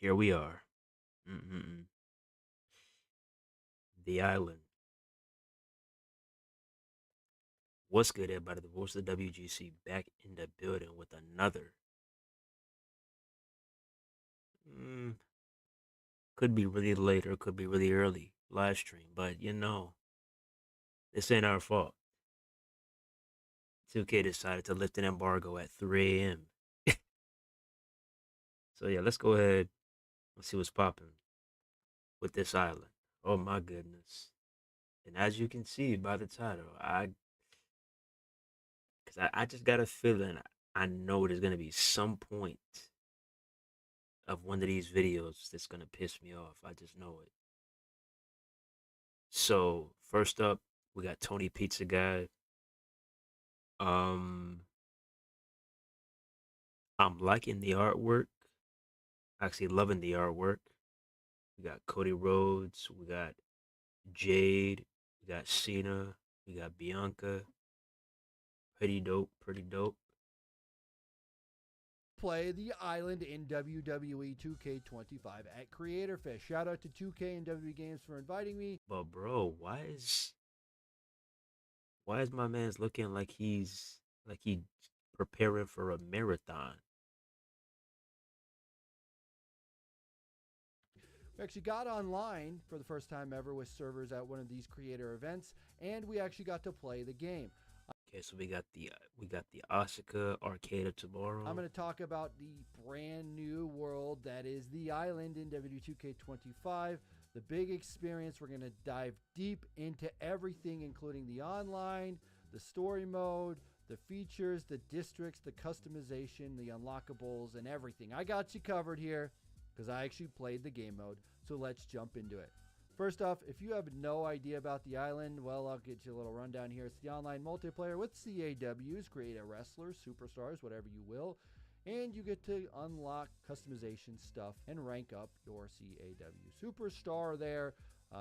Here we are. Mm-mm-mm. The island. What's good, everybody? The voice of the WGC back in the building with another. Mm, could be really late or could be really early live stream, but this ain't our fault. 2K decided to lift an embargo at 3 a.m. So yeah, let's go ahead and see what's popping with this island. Oh my goodness! And as you can see by the title, I just got a feeling I know there's gonna be some point of one of these videos that's gonna piss me off. I just know it. So first up, we got Tony Pizza Guy. Um, I'm liking the artwork. Actually, loving the artwork. We got Cody Rhodes. We got Jade. We got Cena. We got Bianca. Pretty dope. Pretty dope. Play the island in WWE 2K25 at Creator Fish. Shout out to 2K and WWE Games for inviting me. But bro, why is my man's looking like he preparing for a marathon? We actually got online for the first time ever with servers at one of these creator events, and we actually got to play the game. Okay, so we got the Asuka Arcade of I'm Tomorrow. going to talk about the brand new world that is the island in WWE 2K25. The big experience. We're going to dive deep into everything, including the online, the story mode, the features, the districts, the customization, the unlockables, and everything. I got you covered here because I actually played the game mode. So let's jump into it. First off, if you have no idea about the island, well, I'll get you a little rundown here. It's the online multiplayer with CAWs, create a wrestler, superstars, whatever you will, and you get to unlock customization stuff and rank up your CAW superstar there.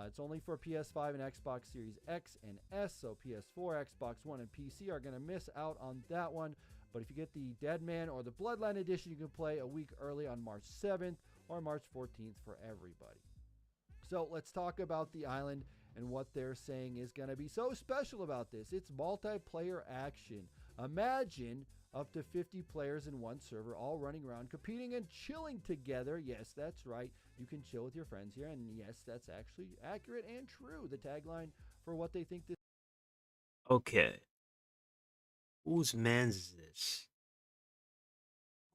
It's only for PS5 and Xbox Series X and S, so PS4, Xbox One, and PC are going to miss out on that one. But if you get the Deadman or the Bloodline Edition, you can play a week early on March 7th or March 14th for everybody. So let's talk about the island and what they're saying is going to be so special about this. It's multiplayer action. Imagine up to 50 players in one server all running around competing and chilling together. Yes, that's right. You can chill with your friends here. And yes, that's actually accurate and true. The tagline for what they think this. Okay, whose man's is this?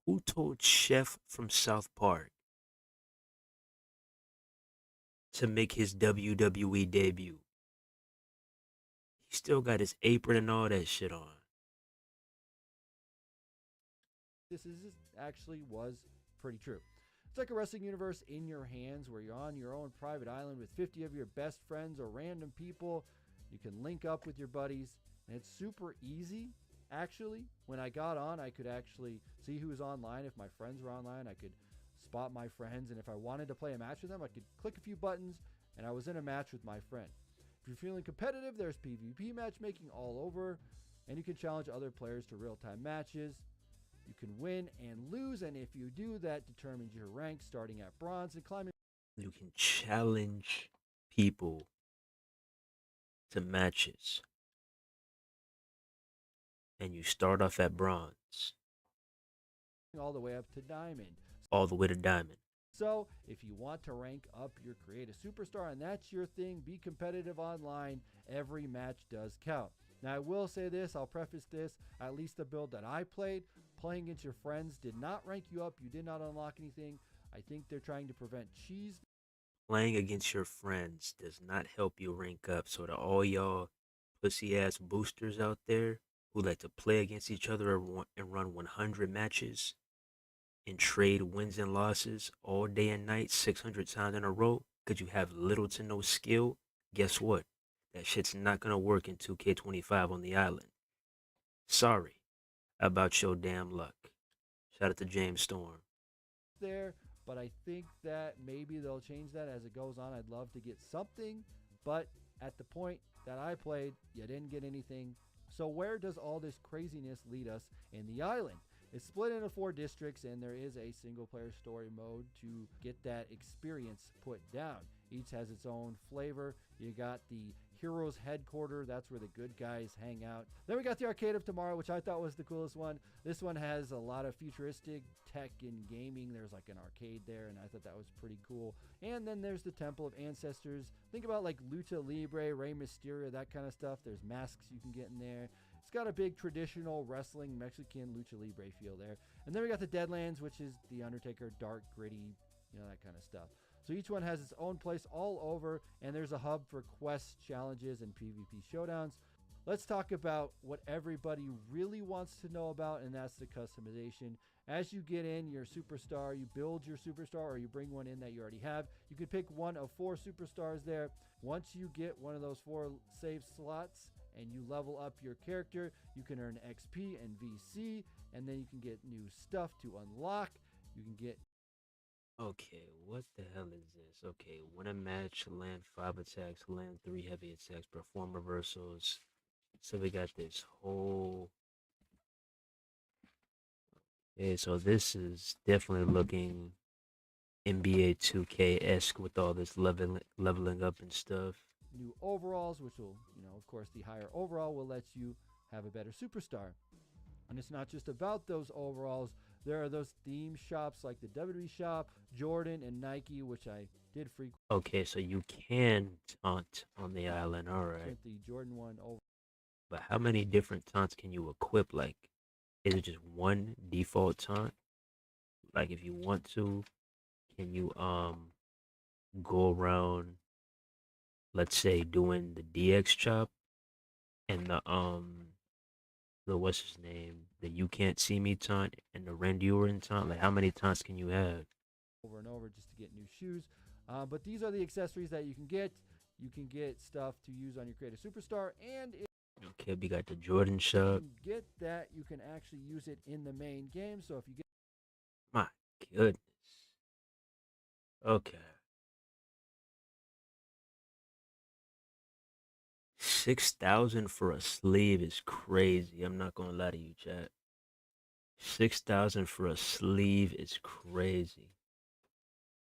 Who told Chef from South Park to make his WWE debut? He still got his apron and all that shit on. This is actually was pretty true. It's like a wrestling universe in your hands where you're on your own private island with 50 of your best friends or random people. You can link up with your buddies, and it's super easy. Actually, when I got on, I could actually see who was online. If my friends were online, I could spot my friends, and if I wanted to play a match with them, I could click a few buttons, and I was in a match with my friend. If you're feeling competitive, there's PvP matchmaking all over, and you can challenge other players to real-time matches. You can win and lose, and if you do, that determines your rank starting at bronze and climbing. You can challenge people to matches, and you start off at bronze, All the way up to diamond. all the way to diamond. So, if you want to rank up your create a superstar and that's your thing, be competitive online. Every match does count. Now, I will say this, I'll preface this, at least the build that I played, playing against your friends did not rank you up. You did not unlock anything. I think they're trying to prevent cheese. Playing against your friends does not help you rank up. So to all y'all pussy ass boosters out there who like to play against each other and run 100 matches and trade wins and losses all day and night 600 times in a row because you have little to no skill, guess what? That shit's not gonna work in 2K25 on the island. Sorry about your damn luck. Shout out to James Storm. There, but I think that maybe they'll change that as it goes on. I'd love to get something, but at the point that I played, you didn't get anything. So where does all this craziness lead us in the island? It's split into 4 districts, and there is a single player story mode to get that experience put down. Each has its own flavor. You got the Heroes Headquarters, that's where the good guys hang out. Then we got the Arcade of Tomorrow, which I thought was the coolest one. This one has a lot of futuristic tech and gaming. There's like an arcade there, and I thought that was pretty cool. And then there's the Temple of Ancestors. Think about like Lucha Libre, Rey Mysterio, that kind of stuff. There's masks you can get in there. It's got a big traditional wrestling Mexican Lucha Libre feel there. And then we got the Deadlands, which is the Undertaker, dark, gritty, that kind of stuff. So each one has its own place all over, and there's a hub for quests, challenges, and PvP showdowns. Let's talk about what everybody really wants to know about, and that's the customization. As you get in your superstar, you build your superstar, or you bring one in that you already have. You can pick one of 4 superstars there. Once you get one of those 4 save slots and you level up your character, you can earn XP and VC, and then you can get new stuff to unlock. You can get Okay, what the hell is this? Okay, win a match, land 5 attacks, land 3 heavy attacks, perform reversals. So we got this whole. Yeah, so this is definitely looking NBA 2K-esque with all this leveling up and stuff. new overalls, which will, of course, the higher overall will let you have a better superstar. And it's not just about those overalls. There are those theme shops like the WWE shop, Jordan, and Nike, which I did frequent Okay, so you can taunt on the island, alright. the Jordan 1 over. But how many different taunts can you equip? Like, is it just one default taunt? Like, if you want to, can you go around, let's say, doing the DX chop and the what's his name, the you can't see me taunt and the Randy Orton taunt? Like, how many taunts can you have? Over and over just to get new shoes. But these are the accessories that you can get. You can get stuff to use on your creative superstar, and if Okay, we got the Jordan shop. you get that, you can actually use it in the main game. So if you get My goodness. Okay. 6,000 for a sleeve is crazy. I'm not gonna lie to you, chat. 6,000 for a sleeve is crazy.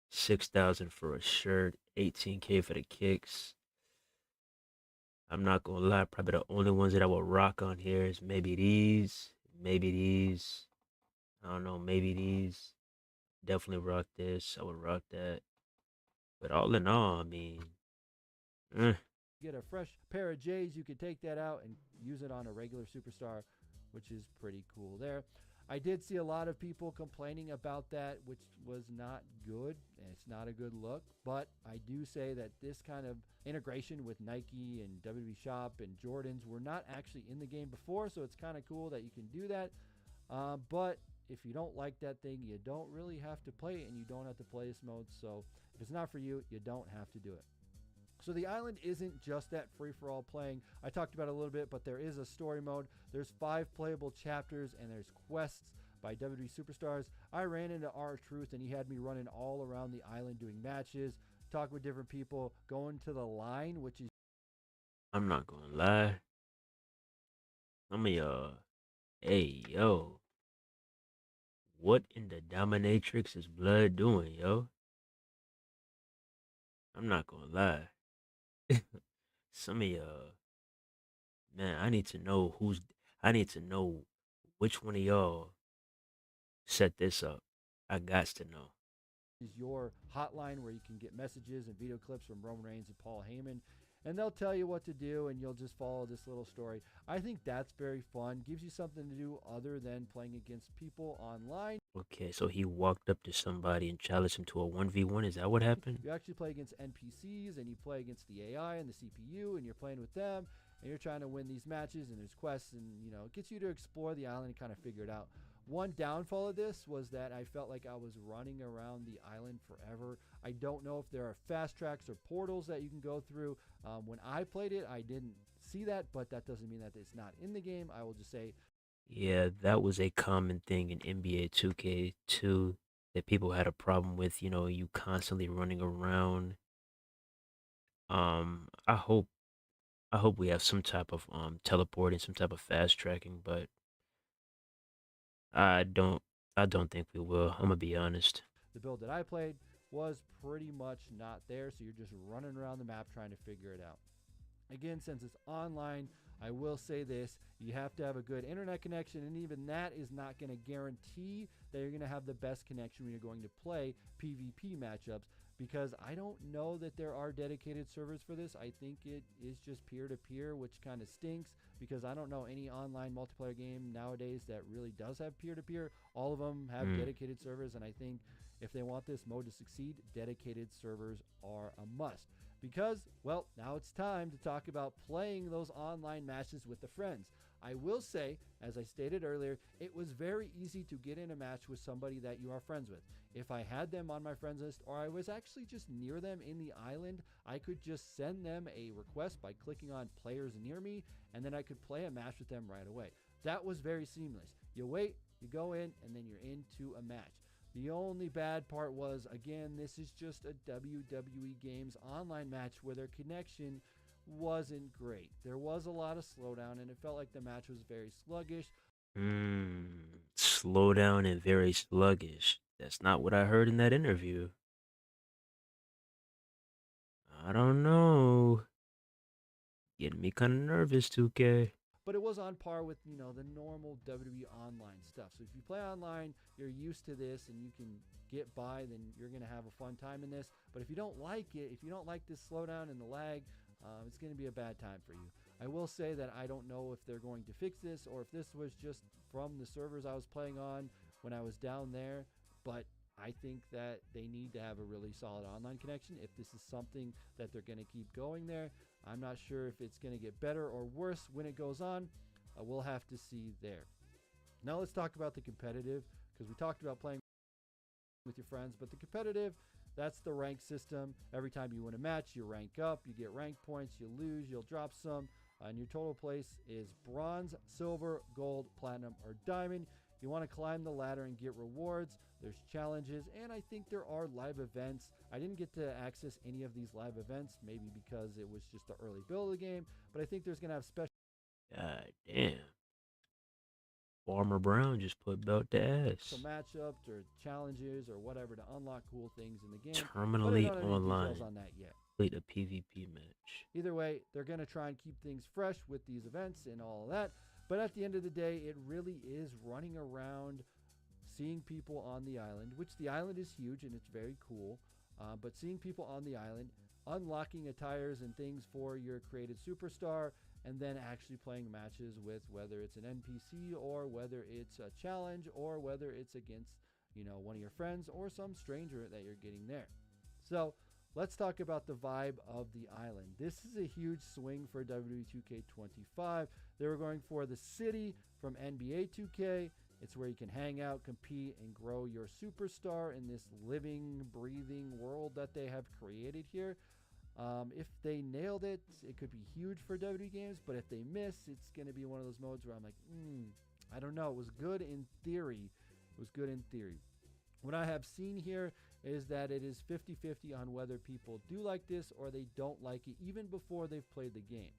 6,000 for a shirt, 18K for the kicks. I'm not gonna lie, probably the only ones that I will rock on here is maybe these, maybe these. I don't know, maybe these. Definitely rock this. I would rock that. But all in all, I mean, eh. get a fresh pair of J's, you can take that out and use it on a regular superstar, which is pretty cool there. I did see a lot of people complaining about that, which was not good. It's not a good look, but I do say that this kind of integration with Nike and WWE Shop and Jordans were not actually in the game before, so it's kind of cool that you can do that. But if you don't like that thing, you don't really have to play it, and you don't have to play this mode. So if it's not for you, you don't have to do it. So the island isn't just that free-for-all playing. I talked about it a little bit, but there is a story mode. There's 5 playable chapters, and there's quests by WWE superstars. I ran into R-Truth, and he had me running all around the island doing matches, talking with different people, going to the line, which is I'm not gonna lie. Some of y'all, hey, yo, what in the dominatrix is blood doing, yo? I'm not gonna lie. Some of y'all, man, I need to know which one of y'all set this up. I got to know. is your hotline where you can get messages and video clips from Roman Reigns and Paul Heyman, and they'll tell you what to do, and you'll just follow this little story. I think that's very fun. Gives you something to do other than playing against people online. Okay, so he walked up to somebody and challenged him to a 1v1. Is that what happened? You actually play against NPCs, and you play against the AI and the CPU, and you're playing with them, and you're trying to win these matches, and there's quests, and it gets you to explore the island and kind of figure it out. One downfall of this was that I felt like I was running around the island forever. I don't know if there are fast tracks or portals that you can go through. When I played it, I didn't see that, but that doesn't mean that it's not in the game. I will just say, Yeah, that was a common thing in NBA 2K2 that people had a problem with, you constantly running around. Um, I hope I hope we have some type of teleporting, some type of fast tracking, but I don't I don't think we will. I'm gonna be honest. The build that I played was pretty much not there, so you're just running around the map trying to figure it out. Again, since it's online, I will say this: you have to have a good internet connection, and even that is not going to guarantee that you're going to have the best connection when you're going to play PvP matchups, because I don't know that there are dedicated servers for this. I think it is just peer to peer, which kind of stinks, because I don't know any online multiplayer game nowadays that really does have peer to peer. All of them have Mm. dedicated servers, and I think if they want this mode to succeed, dedicated servers are a must. Because, well, now it's time to talk about playing those online matches with the friends. I will say, as I stated earlier, it was very easy to get in a match with somebody that you are friends with. If I had them on my friends list, or I was actually just near them in the island, I could just send them a request by clicking on players near me, and then I could play a match with them right away. That was very seamless. You wait, you go in, and then you're into a match. The only bad part was, again, this is just a WWE Games online match where their connection wasn't great. There was a lot of slowdown, and it felt like the match was very sluggish. Slow down and very sluggish. That's not what I heard in that interview. I don't know. Getting me kind of nervous, 2K. But it was on par with, the normal WWE online stuff. So if you play online, you're used to this and you can get by, then you're going to have a fun time in this. But if you don't like it, if you don't like this slowdown and the lag, it's going to be a bad time for you. I will say that I don't know if they're going to fix this or if this was just from the servers I was playing on when I was down there. But I think that they need to have a really solid online connection if this is something that they're going to keep going there. I'm not sure if it's going to get better or worse when it goes on. We'll have to see there. Now let's talk about the competitive, because we talked about playing with your friends, but the competitive, that's the rank system. Every time you win a match, you rank up, you get rank points, you lose, you'll drop some, and your total place is bronze, silver, gold, platinum, or diamond. You want to climb the ladder and get rewards. There's challenges, and I think there are live events. I didn't get to access any of these live events, maybe because it was just the early build of the game, but I think there's going to have special God damn. Farmer Brown just put belt to ass. matchups or challenges or whatever to unlock cool things in the game, but I Terminally don't have any details online. on that yet. Complete a PvP match. Either way, they're going to try and keep things fresh with these events and all of that, but at the end of the day, it really is running around seeing people on the island, which the island is huge and it's very cool. But seeing people on the island, unlocking attires and things for your created superstar, and then actually playing matches with whether it's an NPC or whether it's a challenge or whether it's against, one of your friends or some stranger that you're getting there. So let's talk about the vibe of the island. This is a huge swing for WWE 2K25. They were going for the city from NBA 2K. It's where you can hang out, compete, and grow your superstar in this living, breathing world that they have created here. If they nailed it, it could be huge for WWE games, but if they miss, it's going to be one of those modes where I'm like, I don't know. It was good in theory. It was good in theory. What I have seen here is that it is 50-50 on whether people do like this or they don't like it even before they've played the game.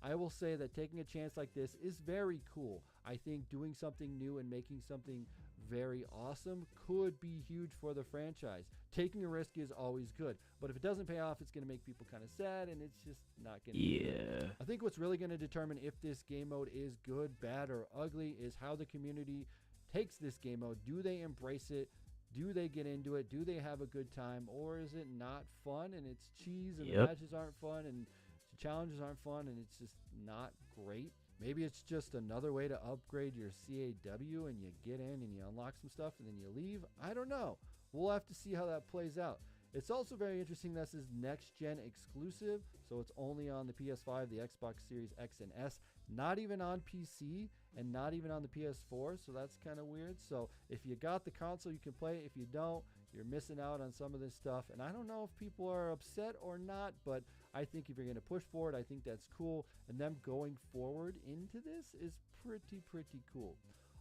I will say that taking a chance like this is very cool. I think doing something new and making something very awesome could be huge for the franchise. Taking a risk is always good, but if it doesn't pay off, it's going to make people kind of sad, and it's just not going to be good. Yeah. I think what's really going to determine if this game mode is good, bad, or ugly is how the community takes this game mode. Do they embrace it? Do they get into it? Do they have a good time? Or is it not fun and it's cheese and the Yep. matches aren't fun and the challenges aren't fun and it's just not great? Maybe it's just another way to upgrade your CAW and you get in and you unlock some stuff and then you leave. I don't know. We'll have to see how that plays out. It's also very interesting that this is next gen exclusive, so it's only on the PS5, the Xbox Series X and S, not even on PC and not even on the PS4, so that's kind of weird. So if you got the console, you can play it. If you don't, you're missing out on some of this stuff. And I don't know if people are upset or not, but I think if you're going to push forward, I think that's cool. And them going forward into this is pretty cool.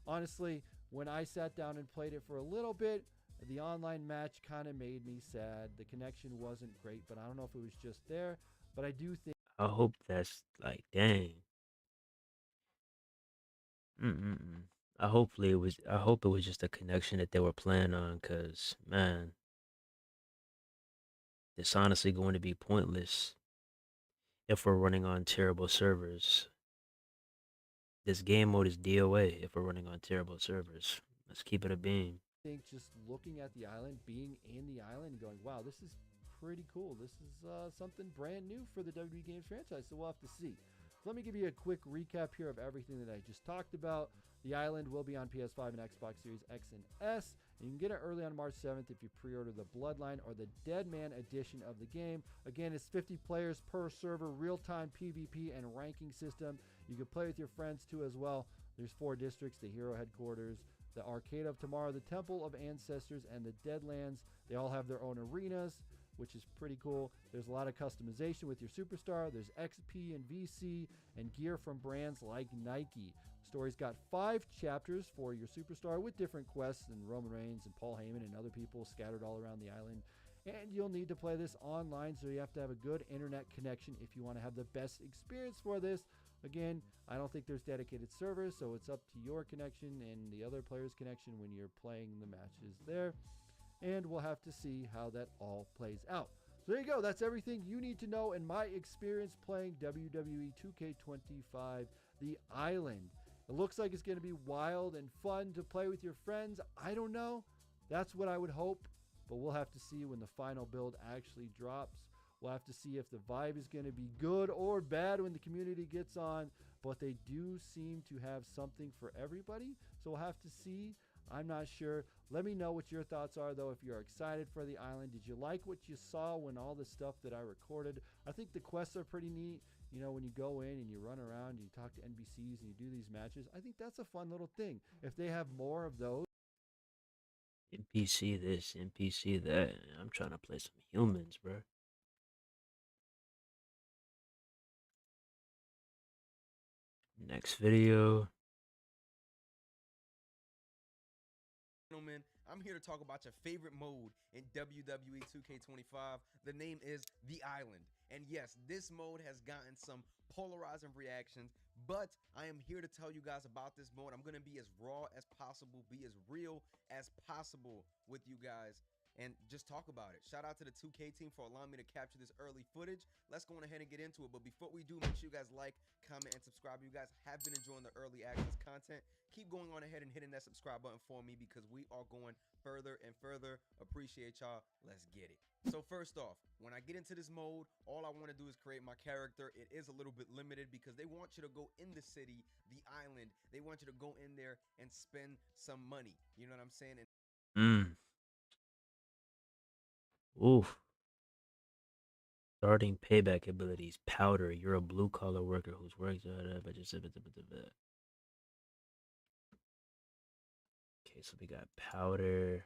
Honestly, when I sat down and played it for a little bit, the online match kind of made me sad. The connection wasn't great, but I don't know if it was just there. But I do think I hope that's like, dang. Mm-mm-mm. I hope it was just a connection that they were playing on, cause man, it's honestly going to be pointless if we're running on terrible servers. This game mode is DOA if we're running on terrible servers. Let's keep it a beam. Think just looking at the island, being in the island, and going, wow, this is pretty cool. This is something brand new for the WWE Games franchise, so we'll have to see. So let me give you a quick recap here of everything that I just talked about. The island will be on PS5 and Xbox Series X and S, and you can get it early on March 7th if you pre-order the Bloodline or the Dead Man edition of the game. Again, it's 50 players per server, real-time PvP and ranking system. You can play with your friends too as well. There's 4 districts: the Hero Headquarters, the Arcade of Tomorrow, the Temple of Ancestors, and the Deadlands. They all have their own arenas, which is pretty cool. There's a lot of customization with your superstar. There's XP and VC and gear from brands like Nike. The story's got 5 chapters for your superstar with different quests and Roman Reigns and Paul Heyman and other people scattered all around the island. And you'll need to play this online, so you have to have a good internet connection if you want to have the best experience for this. Again, I don't think there's dedicated servers, so it's up to your connection and the other player's connection when you're playing the matches there. And we'll have to see how that all plays out. So there you go. That's everything you need to know in my experience playing WWE 2K25 The Island. It looks like it's going to be wild and fun to play with your friends. I don't know. That's what I would hope, but we'll have to see when the final build actually drops. We'll have to see if the vibe is going to be good or bad when the community gets on, but they do seem to have something for everybody, so we'll have to see. I'm not sure. Let me know what your thoughts are, though, if you're excited for the island. Did you like what you saw when all the stuff that I recorded? I think the quests are pretty neat. You know, when you go in and you run around and you talk to NPCs and you do these matches, I think that's a fun little thing. If they have more of those. NPC this, NPC that. I'm trying to play some humans, bro. Next video. Gentlemen, I'm here to talk about your favorite mode in WWE 2K25. The name is The Island. And yes, this mode has gotten some polarizing reactions, but I am here to tell you guys about this mode. I'm going to be as raw as possible, be as real as possible with you guys, and just talk about it. Shout out to the 2K team for allowing me to capture this early footage. Let's go on ahead and get into it. But before we do, make sure you guys like, comment, and subscribe. You guys have been enjoying the early access content. Keep going on ahead and hitting that subscribe button for me because we are going further and further. Appreciate y'all. Let's get it. So first off, when I get into this mode, all I want to do is create my character. It is a little bit limited because they want you to go in the city, the island. They want you to go in there and spend some money. You know what I'm saying? Mm. Oof. Starting payback abilities. Powder. You're a blue collar worker whose work. Okay, so we got powder.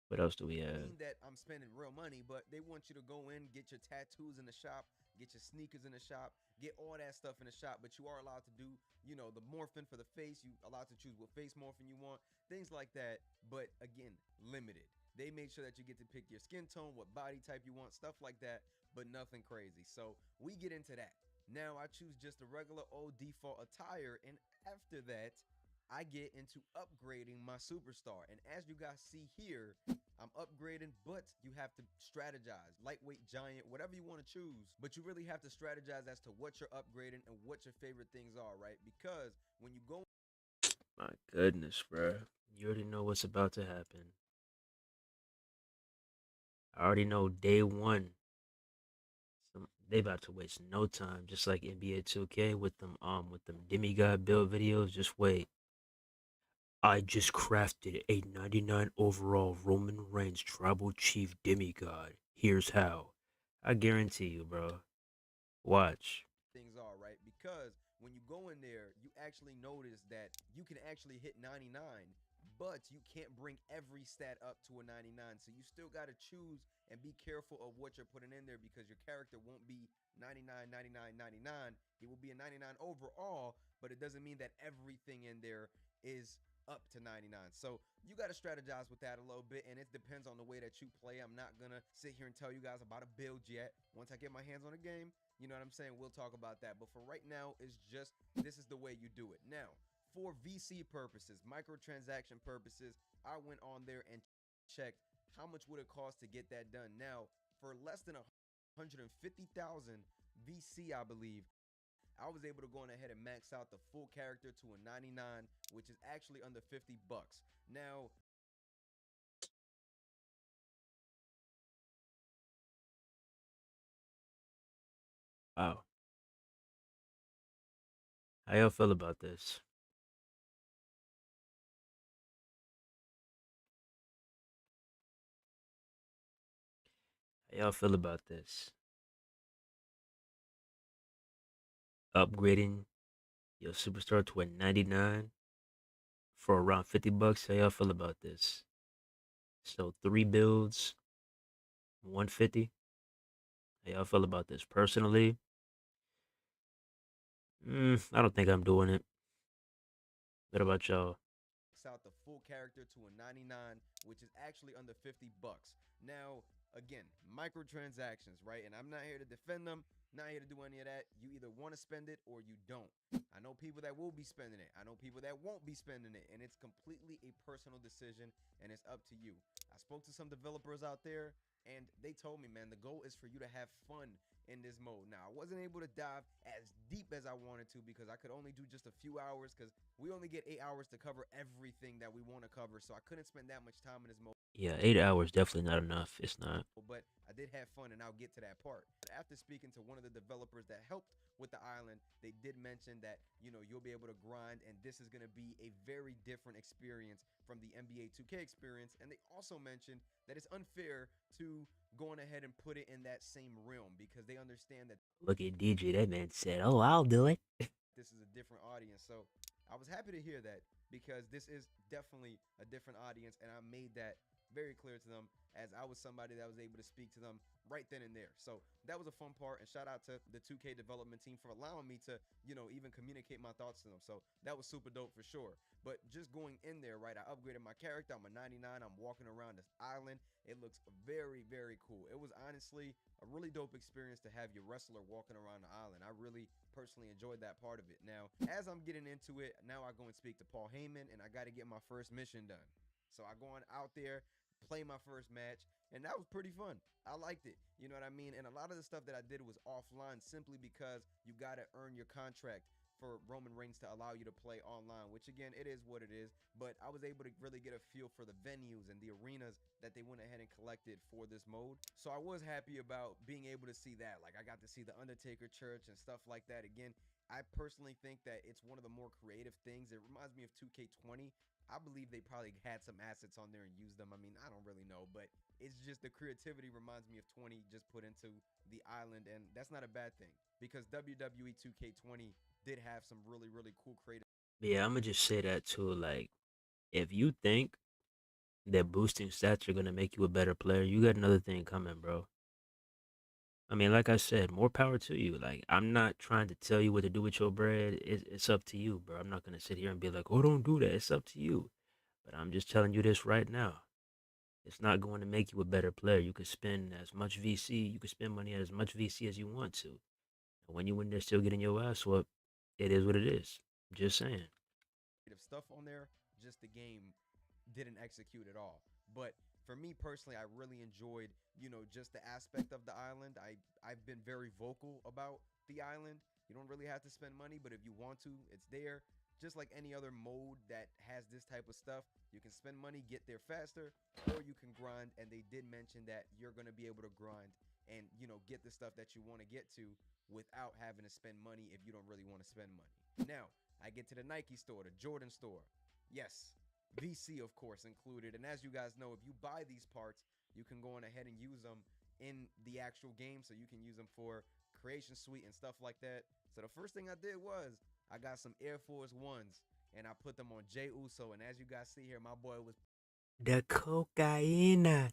What else do we have? That I'm spending real money, but they want you to go in, get your tattoos in the shop, get your sneakers in the shop, get all that stuff in the shop. But you are allowed to do, you know, the morphing for the face. You allowed to choose what face morphing you want, things like that. But again, limited. They make sure that you get to pick your skin tone, what body type you want, stuff like that, but nothing crazy. So we get into that. Now I choose just a regular old default attire, and after that, I get into upgrading my superstar. And as you guys see here, I'm upgrading, but you have to strategize. Lightweight, giant, whatever you want to choose. But you really have to strategize as to what you're upgrading and what your favorite things are, right? Because when you go... My goodness, bro. You already know what's about to happen. I already know day one. They about to waste no time, just like NBA 2K with them demigod build videos. Just wait. I just crafted a 99 overall Roman Reigns tribal chief demigod. Here's how. I guarantee you, bro. Watch. things are, right? Because when you go in there, you actually notice that you can actually hit 99, but you can't bring every stat up to a 99. So you still got to choose and be careful of what you're putting in there because your character won't be 99, 99, 99. It will be a 99 overall, but it doesn't mean that everything in there is up to 99. So you got to strategize with that a little bit, and it depends on the way that you play. I'm not going to sit here and tell you guys about a build yet. Once I get my hands on a game, you know what I'm saying? We'll talk about that. But for right now, it's just this is the way you do it. Now, for VC purposes, microtransaction purposes, I went on there and checked how much would it cost to get that done. Now, for less than 150,000 VC, I believe, I was able to go on ahead and max out the full character to a 99, which is actually under 50 bucks. Now, Wow. How y'all feel about this? How y'all feel about this? Upgrading your superstar to a 99 for around 50 bucks. How y'all feel about this? So 3 builds, 150. How y'all feel about this? Personally, I don't think I'm doing it. What about y'all? out the full character to a 99, which is actually under 50 bucks. Now, again, microtransactions, right? And I'm not here to defend them, not here to do any of that. You either want to spend it or you don't. I know people that will be spending it. I know people that won't be spending it. And it's completely a personal decision and it's up to you. I spoke to some developers out there and they told me, man, the goal is for you to have fun in this mode. Now, I wasn't able to dive as deep as I wanted to because I could only do just a few hours because we only get 8 hours to cover everything that we want to cover. So I couldn't spend that much time in this mode. Yeah, 8 hours definitely not enough. It's not. But I did have fun, and I'll get to that part. But after speaking to one of the developers that helped with the island, they did mention that you'll be able to grind, and this is going to be a very different experience from the NBA 2K experience. And they also mentioned that it's unfair to going ahead and put it in that same realm because they understand that Look at DJ. That man said, "Oh, I'll do it." this is a different audience. So I was happy to hear that because this is definitely a different audience, and I made that very clear to them as I was somebody that was able to speak to them right then and there. So that was a fun part, and shout out to the 2K development team for allowing me to, even communicate my thoughts to them. So that was super dope for sure. But just going in there, right, I upgraded my character. I'm a 99. I'm walking around this island. It looks very, very cool. It was honestly a really dope experience to have your wrestler walking around the island. I really personally enjoyed that part of it. Now, as I'm getting into it, now I go and speak to Paul Heyman, and I got to get my first mission done. So I go on out there, play my first match, and that was pretty fun. I liked it. You know what I mean? And a lot of the stuff that I did was offline simply because you got to earn your contract for Roman Reigns to allow you to play online, which again, it is what it is. But I was able to really get a feel for the venues and the arenas that they went ahead and collected for this mode. So I was happy about being able to see that. Like I got to see the Undertaker Church and stuff like that. Again, I personally think that it's one of the more creative things. It reminds me of 2K20. I believe they probably had some assets on there and used them. I mean, I don't really know, but it's just the creativity reminds me of 20 just put into the island, and that's not a bad thing because WWE 2K20 did have some really, really cool creative. Yeah, I'm gonna just say that too. Like, if you think that boosting stats are gonna make you a better player, you got another thing coming, bro. I mean, like I said, more power to you. Like, I'm not trying to tell you what to do with your bread. It's up to you, bro. I'm not gonna sit here and be like, "Oh, don't do that." It's up to you. But I'm just telling you this right now. It's not going to make you a better player. You can spend as much VC, you can spend money as much VC as you want to. And when you in there still getting your ass whooped, it is what it is. Just saying. Stuff on there, just the game didn't execute at all. But for me personally, I really enjoyed, just the aspect of the island. I've been very vocal about the island. You don't really have to spend money, but if you want to, it's there. Just like any other mode that has this type of stuff, you can spend money, get there faster, or you can grind. And they did mention that you're going to be able to grind and, get the stuff that you want to get to without having to spend money if you don't really want to spend money. Now, I get to the Nike store, the Jordan store. Yes, VC, of course, included. And as you guys know, if you buy these parts, you can go on ahead and use them in the actual game. So you can use them for Creation Suite and stuff like that. So the first thing I did was I got some Air Force Ones and I put them on Jey Uso. And as you guys see here, my boy was The cocaine,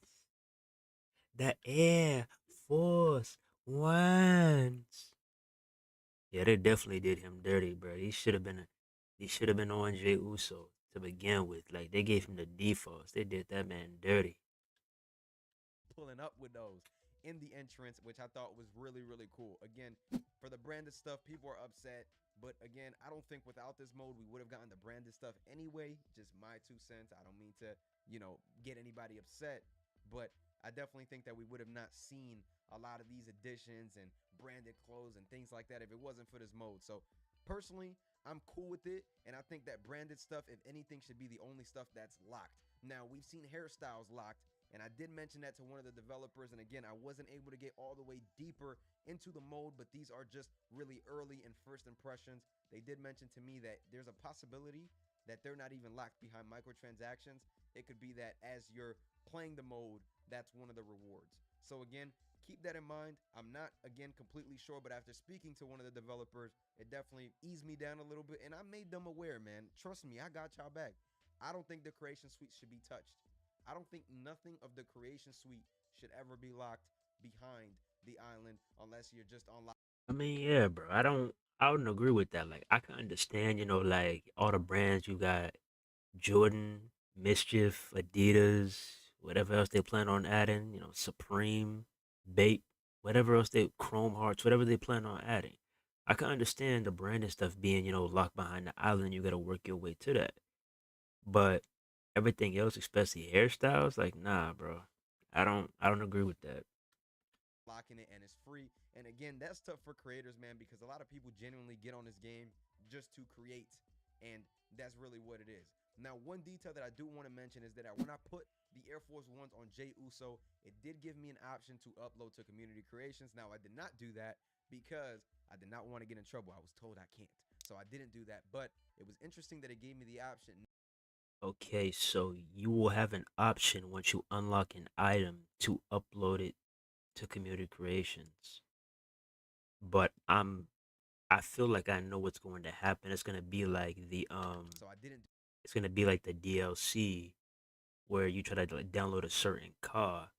the Air Force Ones. Yeah, they definitely did him dirty, bro. He should have been on Jey Uso to begin with. Like they gave him the defaults. They did that man dirty. pulling up with those. in the entrance, which I thought was really, really cool. Again, for the branded stuff, people are upset. But again, I don't think without this mode, we would have gotten the branded stuff anyway. Just my 2 cents. I don't mean to, get anybody upset. But I definitely think that we would have not seen a lot of these additions and branded clothes and things like that if it wasn't for this mode. So personally, I'm cool with it. And I think that branded stuff, if anything, should be the only stuff that's locked. Now, we've seen hairstyles locked. And I did mention that to one of the developers. And again, I wasn't able to get all the way deeper into the mode, but these are just really early and first impressions. They did mention to me that there's a possibility that they're not even locked behind microtransactions. It could be that as you're playing the mode, that's one of the rewards. So again, keep that in mind. I'm not, again, completely sure, but after speaking to one of the developers, it definitely eased me down a little bit, and I made them aware, man. Trust me, I got y'all back. I don't think the creation suite should be touched. I don't think nothing of the creation suite should ever be locked behind the island unless you're just on. I mean, yeah, bro. I wouldn't agree with that. Like, I can understand, like all the brands you got, Jordan, Mischief, Adidas, whatever else they plan on adding, Supreme, Bait, whatever else Chrome Hearts, whatever they plan on adding. I can understand the branded stuff being, locked behind the island. You got to work your way to that. But everything else, especially hairstyles, like, nah, bro. I don't agree with that. Locking it and it's free. And again, that's tough for creators, man, because a lot of people genuinely get on this game just to create, and that's really what it is. Now, one detail that I do want to mention is that when I put the Air Force Ones on Jey Uso, it did give me an option to upload to Community Creations. Now, I did not do that because I did not want to get in trouble. I was told I can't, so I didn't do that. But it was interesting that it gave me the option. Okay, so you will have an option once you unlock an item to upload it to community creations. But I feel like I know what's going to happen. It's gonna be like So I didn't. it's gonna be like the DLC where you try to like download a certain car,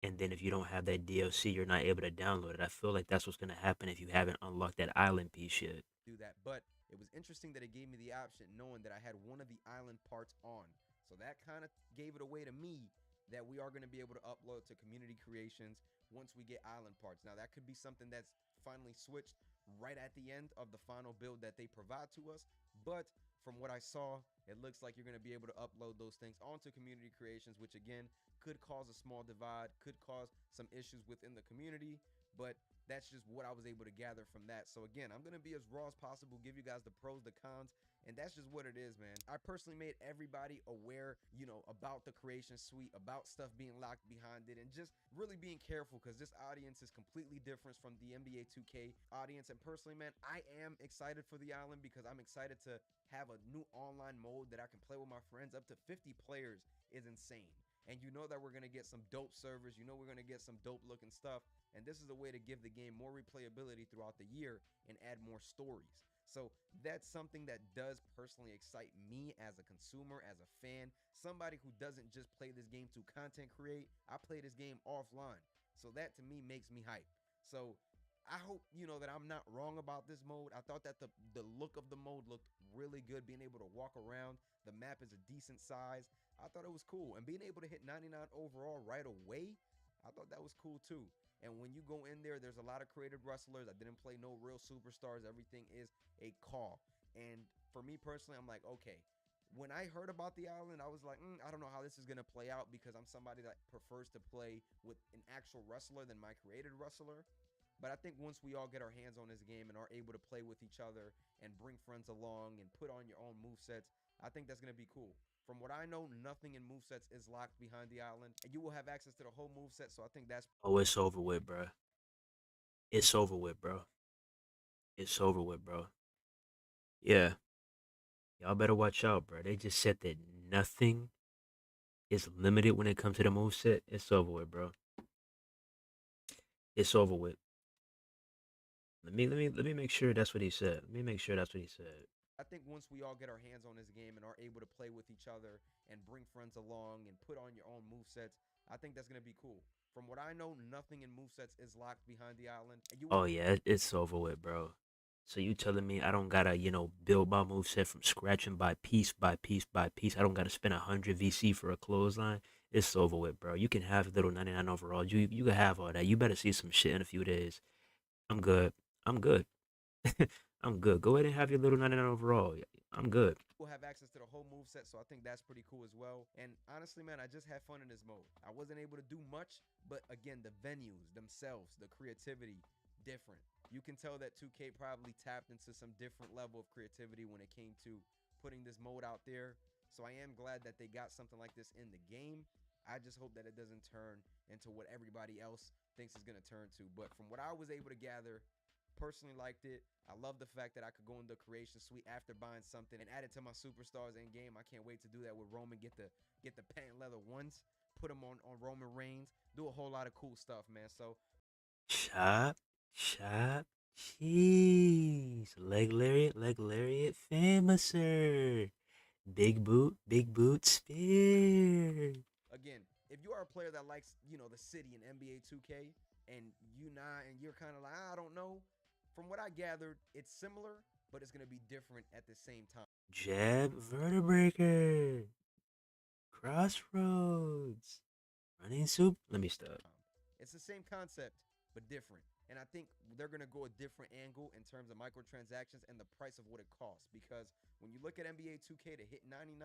and then if you don't have that DLC, you're not able to download it. I feel like that's what's gonna happen if you haven't unlocked that island piece yet. Do that. But it was interesting that it gave me the option knowing that I had one of the island parts on. So that kind of gave it away to me that we are going to be able to upload to community creations once we get island parts. Now, that could be something that's finally switched right at the end of the final build that they provide to us. But from what I saw, it looks like you're going to be able to upload those things onto community creations, which again could cause a small divide, could cause some issues within the community. But that's just what I was able to gather from that. So again, I'm going to be as raw as possible, give you guys the pros, the cons, and that's just what it is, man. I personally made everybody aware, about the creation suite, about stuff being locked behind it, and just really being careful because this audience is completely different from the NBA 2K audience. And personally, man, I am excited for the island because I'm excited to have a new online mode that I can play with my friends. Up to 50 players is insane. And you know that we're going to get some dope servers. You know we're going to get some dope looking stuff. And this is a way to give the game more replayability throughout the year and add more stories. So that's something that does personally excite me as a consumer, as a fan, somebody who doesn't just play this game to content create. I play this game offline. So that to me makes me hype. So I hope, that I'm not wrong about this mode. I thought that the look of the mode looked really good. Being able to walk around, the map is a decent size. I thought it was cool. And being able to hit 99 overall right away, I thought that was cool too. And when you go in there, there's a lot of creative wrestlers. I didn't play no real superstars. Everything is a call. And for me personally, I'm like, okay. When I heard about the island, I was like, I don't know how this is going to play out because I'm somebody that prefers to play with an actual wrestler than my created wrestler. But I think once we all get our hands on this game and are able to play with each other and bring friends along and put on your own movesets, I think that's going to be cool. From what I know, nothing in movesets is locked behind the island. And you will have access to the whole moveset, so I think that's. Oh, it's over with, bro. It's over with, bro. It's over with, bro. Yeah, y'all better watch out, bro. They just said that nothing is limited when it comes to the moveset. It's over with, bro. It's over with. Let me make sure that's what he said. Let me make sure that's what he said. I think once we all get our hands on this game and are able to play with each other and bring friends along and put on your own movesets, I think that's going to be cool. From what I know, nothing in movesets is locked behind the island. And you. Oh yeah, it's over with, bro. So you telling me I don't gotta, build my moveset from scratch and by piece by piece by piece. I don't gotta spend 100 VC for a clothesline. It's over with, bro. You can have little 99 overall. You can have all that. You better see some shit in a few days. I'm good. I'm good. I'm good. Go ahead and have your little 99 overall. I'm good. We'll have access to the whole move set, so I think that's pretty cool as well. And honestly, man, I just had fun in this mode. I wasn't able to do much, but again, the venues themselves, the creativity, different. You can tell that 2K probably tapped into some different level of creativity when it came to putting this mode out there. So I am glad that they got something like this in the game. I just hope that it doesn't turn into what everybody else thinks it's going to turn to. But from what I was able to gather, personally liked it. I love the fact that I could go in the creation suite after buying something and add it to my superstars in game. I can't wait to do that with Roman. Get the patent leather ones, put them on Roman Reigns, do a whole lot of cool stuff, man. So Chop, chop, cheese. Leg lariat, famouser. Big boot, spear. again, if you are a player that likes the city in NBA 2K and you're kind of like I don't know, from what I gathered, it's similar, but it's gonna be different at the same time. Jab, vertebreaker. Crossroads. Running soup. Let me stop. It's the same concept, but different. And I think they're going to go a different angle in terms of microtransactions and the price of what it costs. Because when you look at NBA 2K to hit 99,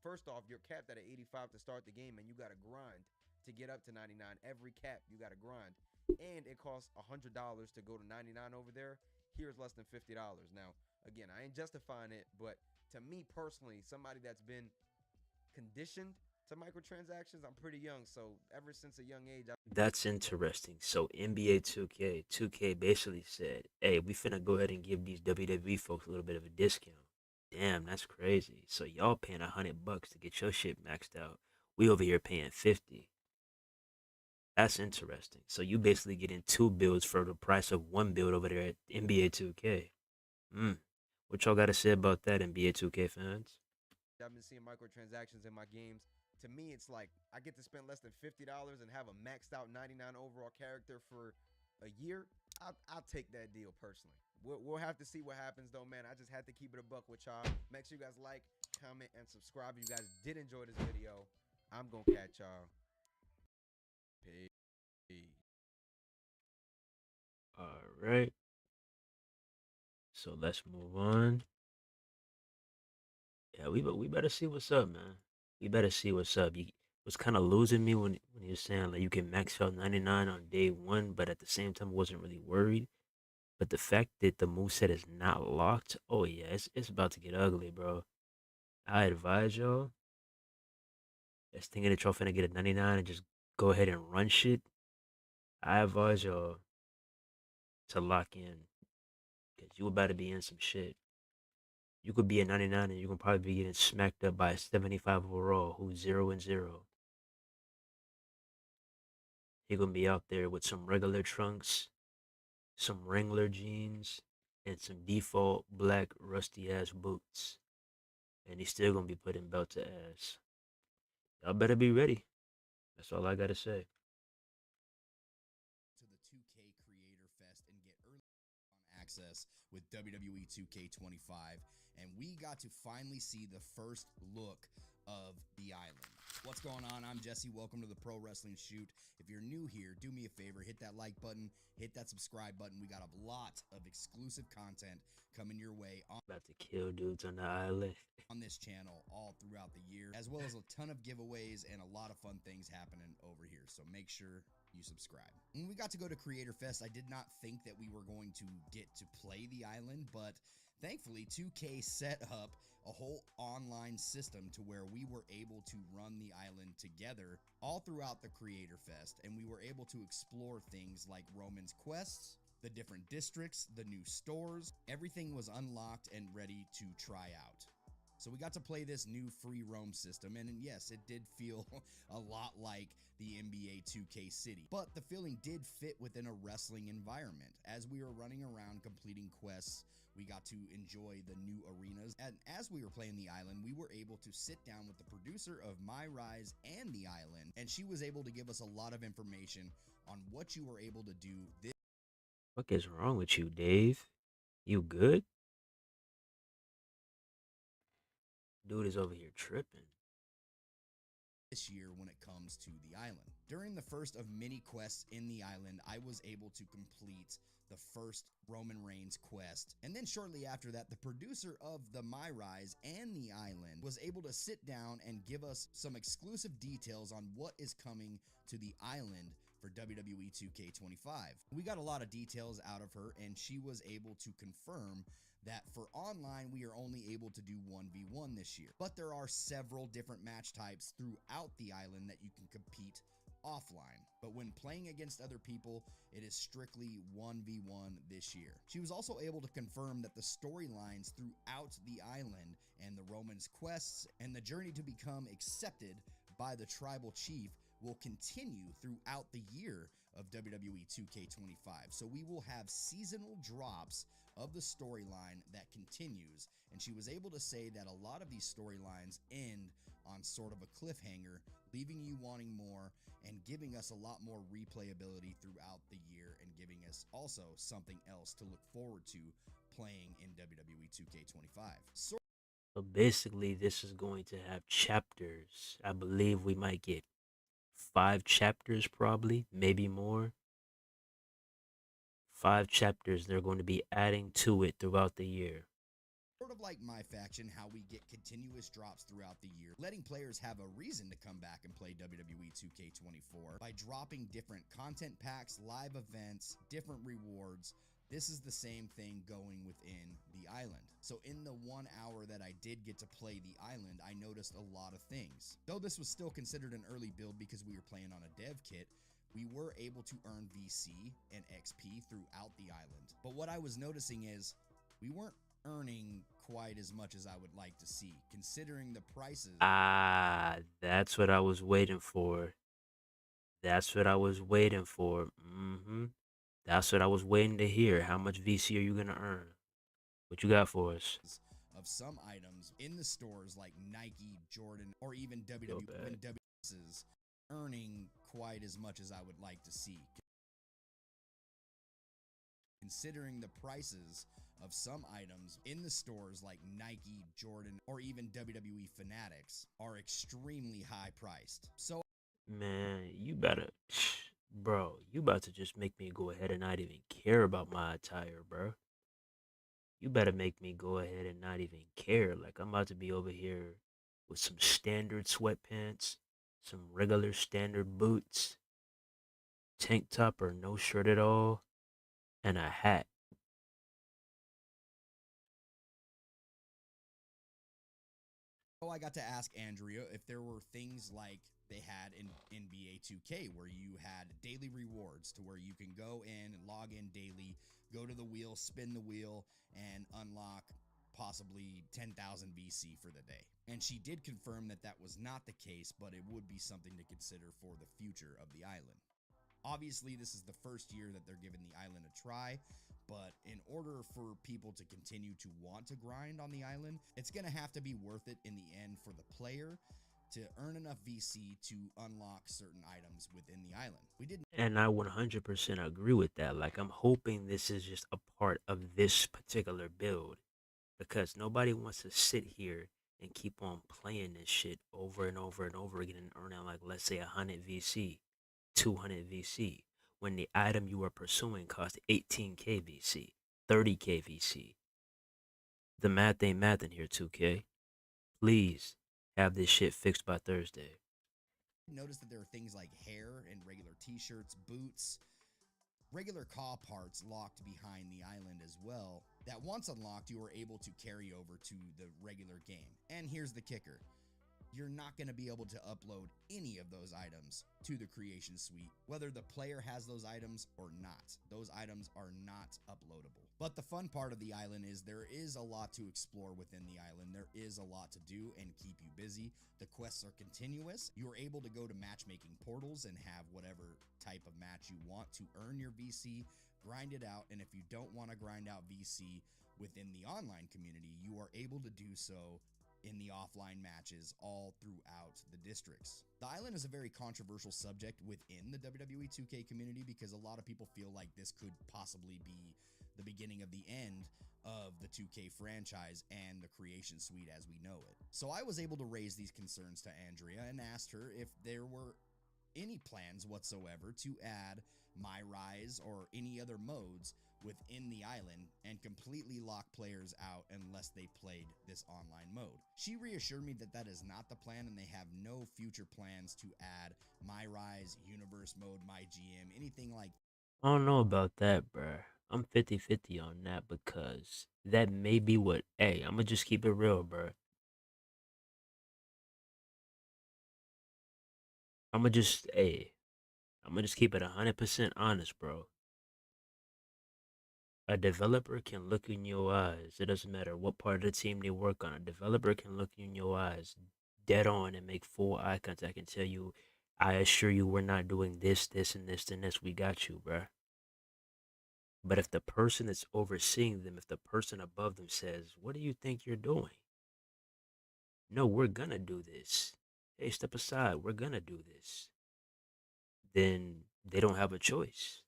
first off, you're capped at 85 to start the game, and you got to grind to get up to 99. Every cap, you got to grind. And it costs $100 to go to 99 over there. Here's less than $50. Now, again, I ain't justifying it, but to me personally, somebody that's been conditioned to microtransactions. I'm pretty young, so ever since a young age, That's interesting. So NBA 2K basically said, "Hey, we finna go ahead and give these WWE folks a little bit of a discount." Damn, that's crazy. So y'all paying $100 to get your shit maxed out. We over here paying 50. That's interesting. So you basically getting two builds for the price of one build over there at NBA 2K. What y'all got to say about that, NBA 2K fans? I've been seeing microtransactions in my games. To me, it's like I get to spend less than $50 and have a maxed out 99 overall character for a year. I'll take that deal personally. We'll have to see what happens though, man. I just had to keep it a buck with y'all. Make sure you guys like, comment, and subscribe. If you guys did enjoy this video, I'm gonna catch y'all. Peace. All right. So let's move on. Yeah, we better see what's up, man. We better see what's up. You was kind of losing me when you were saying like you can max out 99 on day one, but at the same time wasn't really worried. But the fact that the moveset is not locked, oh yeah, it's about to get ugly, bro. I advise y'all that's thinking that y'all finna get a 99 and just go ahead and run shit. I advise y'all to lock in, cause you about to be in some shit. You could be a 99 and you can probably be getting smacked up by a 75 overall who's 0-0. He gonna be out there with some regular trunks, some Wrangler jeans, and some default black rusty ass boots. And he's still gonna be putting belt to ass. Y'all better be ready. That's all I gotta say. To the 2K Creator Fest and get early on access with WWE 2K25. And we got to finally see the first look of the island. What's going on? I'm Jesse. Welcome to the Pro Wrestling Shoot. If you're new here, do me a favor, hit that like button, hit that subscribe button. We got a lot of exclusive content coming your way About to kill dudes on the island. on this channel all throughout the year, as well as a ton of giveaways and a lot of fun things happening over here. So make sure you subscribe. When we got to go to Creator Fest, I did not think that we were going to get to play the island, but thankfully 2K set up a whole online system to where we were able to run the island together all throughout the Creator Fest, and we were able to explore things like Roman's quests, the different districts, the new stores. Everything was unlocked and ready to try out. So we got to play this new free roam system, and yes, it did feel a lot like the NBA 2K City, but the feeling did fit within a wrestling environment. As we were running around completing quests, we got to enjoy the new arenas, and as we were playing the island, we were able to sit down with the producer of My Rise and the island, and she was able to give us a lot of information on what you were able to do What is wrong with you, Dave? You good? Dude is over here tripping. this year when it comes to the island. During the first of many quests in the island, I was able to complete the first Roman Reigns quest, and then shortly after that, the producer of the My Rise and the island was able to sit down and give us some exclusive details on what is coming to the island for WWE 2K25. We got a lot of details out of her, and she was able to confirm that for online, we are only able to do 1v1 this year. But there are several different match types throughout the island that you can compete offline. But when playing against other people, it is strictly 1v1 this year. She was also able to confirm that the storylines throughout the island and the Romans quests and the journey to become accepted by the tribal chief will continue throughout the year of WWE 2K25. So we will have seasonal drops of the storyline that continues, and she was able to say that a lot of these storylines end on sort of a cliffhanger, leaving you wanting more and giving us a lot more replayability throughout the year and giving us also something else to look forward to playing in WWE 2K25. So basically, this is going to have chapters. I believe we might get 5 chapters, probably, maybe more. 5 chapters they're going to be adding to it throughout the year. Sort of like My Faction, how we get continuous drops throughout the year, letting players have a reason to come back and play WWE 2K24 by dropping different content packs, live events, different rewards. This is the same thing going within the island. So in the 1 hour that I did get to play the island, I noticed a lot of things. Though this was still considered an early build because we were playing on a dev kit, we were able to earn VC and XP throughout the island. But what I was noticing is we weren't earning quite as much as I would like to see, considering the prices. That's what I was waiting for. That's what I was waiting for. That's what I was waiting to hear. How much VC are you gonna earn? What you got for us? Of some items in the stores like Nike, Jordan, or even WWE is earning quite as much as I would like to see, considering the prices of some items in the stores like Nike, Jordan, or even WWE Fanatics are extremely high priced. So Man, you better, bro, you about to just make me go ahead and not even care about my attire, bro. You better make me go ahead and not even care. Like, I'm about to be over here with some standard sweatpants, some regular standard boots, tank top or no shirt at all, and a hat. I got to ask Andrea if there were things like they had in NBA 2K where you had daily rewards to where you can go in and log in daily, go to the wheel, spin the wheel, and unlock possibly 10,000 VC for the day. And she did confirm that that was not the case, but it would be something to consider for the future of the island. Obviously, this is the first year that they're giving the island a try, but in order for people to continue to want to grind on the island, it's going to have to be worth it in the end for the player to earn enough VC to unlock certain items within the island. And I 100% agree with that. Like, I'm hoping this is just a part of this particular build, because nobody wants to sit here and keep on playing this shit over and over and over again and earning, like, let's say 100 VC, 200 VC, when the item you are pursuing costs 18k VC, 30k VC. The math ain't math in here, 2K. Please have this shit fixed by Thursday. Notice that there are things like hair and regular t-shirts, boots, regular car parts locked behind the island as well, that once unlocked you are able to carry over to the regular game. And here's the kicker: you're not going to be able to upload any of those items to the creation suite, whether the player has those items or not. Those items are not uploadable. But the fun part of the island is there is a lot to explore within the island. There is a lot to do and keep you busy. The quests are continuous. You are able to go to matchmaking portals and have whatever type of match you want to earn your VC, grind it out, and if you don't want to grind out VC within the online community, you are able to do so in the offline matches all throughout the districts. The island is a very controversial subject within the WWE 2K community because a lot of people feel like this could possibly be the beginning of the end of the 2K franchise and the creation suite as we know it. So I was able to raise these concerns to Andrea and asked her if there were any plans whatsoever to add My Rise or any other modes within the island and completely lock players out unless they played this online mode. She reassured me that that is not the plan and they have no future plans to add My Rise, Universe mode, My GM, anything like I don't know about that, bruh. I'm 50-50 on that because that may be what. Hey, I'm gonna just keep it real, bruh. I'm gonna just, hey, I'm gonna just keep it 100% honest, bro. A developer can look in your eyes. It doesn't matter what part of the team they work on. A developer can look in your eyes dead on and make full eye contact and tell you, I assure you we're not doing this, this, and this, and this. We got you, bruh. But if the person that's overseeing them, if the person above them says, what do you think you're doing? No, we're gonna do this. Hey, step aside. We're gonna do this. Then they don't have a choice.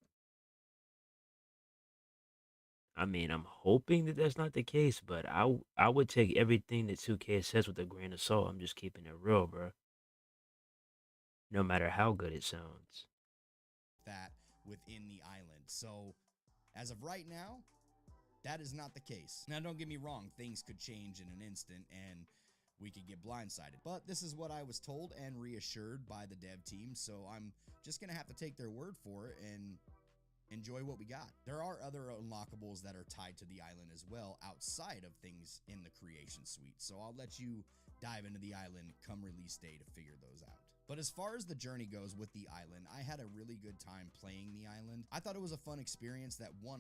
I mean, I'm hoping that that's not the case, but I would take everything that 2K says with a grain of salt. I'm just keeping it real, bro. No matter how good it sounds. that within the island. So as of right now, that is not the case. Now, don't get me wrong, things could change in an instant and we could get blindsided. But this is what I was told and reassured by the dev team, so I'm just going to have to take their word for it and enjoy what we got. There are other unlockables that are tied to the island as well outside of things in the creation suite, so I'll let you dive into the island come release day to figure those out. But as far as the journey goes with the island, I had a really good time playing the island. I thought it was a fun experience that 100%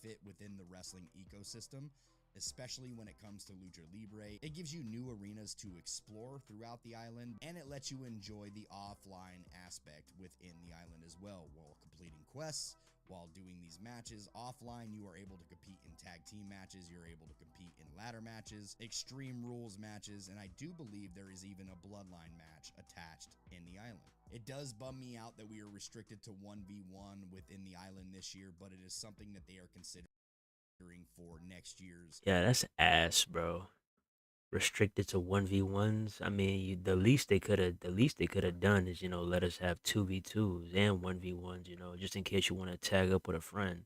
fit within the wrestling ecosystem, especially when it comes to Lucha Libre. It gives you new arenas to explore throughout the island, and it lets you enjoy the offline aspect within the island as well while completing quests. While doing these matches offline, you are able to compete in tag team matches, you're able to compete in ladder matches, extreme rules matches, and I do believe there is even a bloodline match attached in the island. It does bum me out that we are restricted to 1v1 within the island this year, but it is something that they are considering for next year's. Yeah, that's ass, bro. Restricted to 1v1s. I mean, the least they could have done is, let us have 2v2s and 1v1s, just in case you want to tag up with a friend.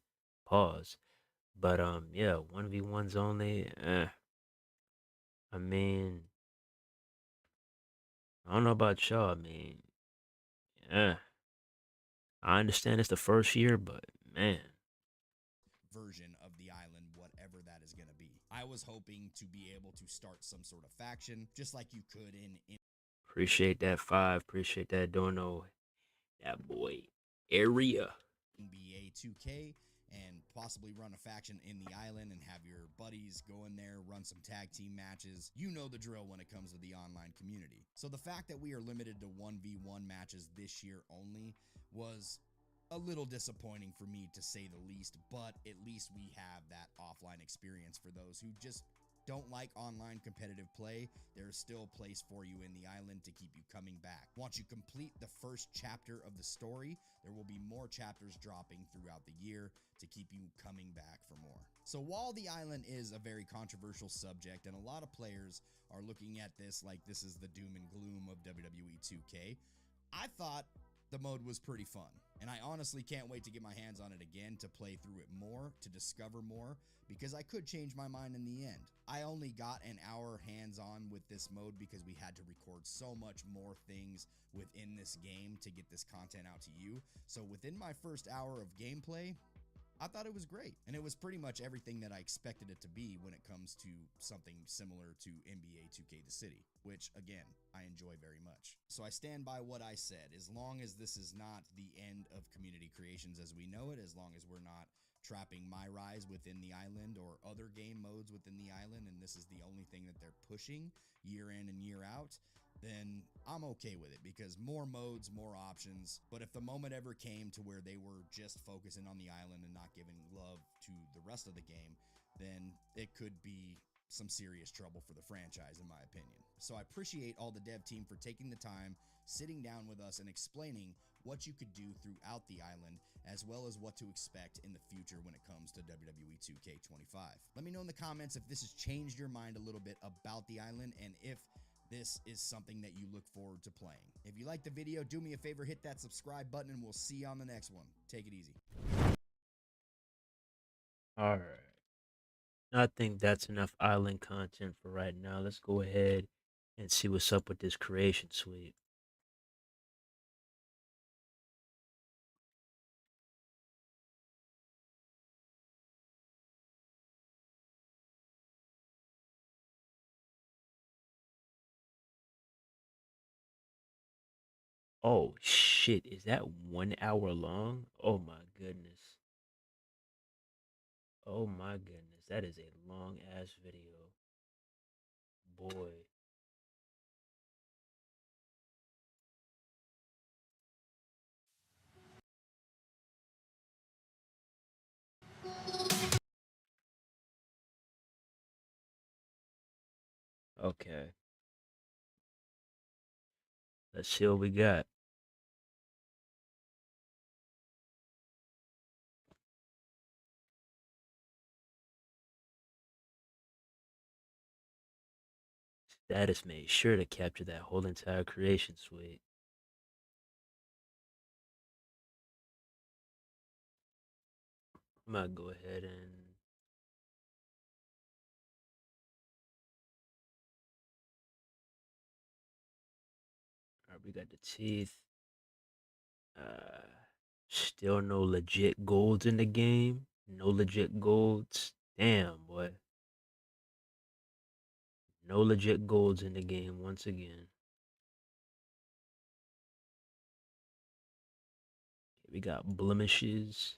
Pause. But yeah, 1v1s only. I mean, I don't know about y'all. I mean, yeah, I understand it's the first year, but man, Version of the island, whatever that is going to be. I was hoping to be able to start some sort of faction, just like you could in appreciate that 5. Appreciate that Dono. That boy. Area. NBA 2K and possibly run a faction in the island and have your buddies go in there, run some tag team matches. You know the drill when it comes to the online community. So the fact that we are limited to 1v1 matches this year only was a little disappointing for me to say the least, but at least we have that offline experience for those who just don't like online competitive play. There is still a place for you in the island to keep you coming back. Once you complete the first chapter of the story, there will be more chapters dropping throughout the year to keep you coming back for more. So while the island is a very controversial subject and a lot of players are looking at this like this is the doom and gloom of WWE 2K, I thought the mode was pretty fun, and I honestly can't wait to get my hands on it again to play through it more, to discover more, because I could change my mind in the end. I only got an hour hands-on with this mode because we had to record so much more things within this game to get this content out to you. So within my first hour of gameplay, I thought it was great, and it was pretty much everything that I expected it to be when it comes to something similar to NBA 2K The City, which, again, I enjoy very much. So I stand by what I said. As long as this is not the end of community creations as we know it, as long as we're not trapping My Rise within the island or other game modes within the island, and this is the only thing that they're pushing year in and year out, then I'm okay with it because more modes, more options. But if the moment ever came to where they were just focusing on the island and not giving love to the rest of the game, then it could be some serious trouble for the franchise, in my opinion. So I appreciate all the dev team for taking the time, sitting down with us, and explaining what you could do throughout the island, as well as what to expect in the future when it comes to WWE 2K25. Let me know in the comments if this has changed your mind a little bit about the island, and if this is something that you look forward to playing. If you liked the video, do me a favor, hit that subscribe button, and we'll see you on the next one. Take it easy. All right. I think that's enough island content for right now. Let's go ahead and see what's up with this creation suite. Oh shit, is that 1 hour long? Oh my goodness. Oh my goodness, that is a long ass video. Boy. Okay. Let's see what we got. Status made sure to capture that whole entire creation suite. I'm gonna go ahead and alright, we got the teeth. Still no legit golds in the game. No legit golds. Damn, boy. No legit golds in the game once again. We got blemishes.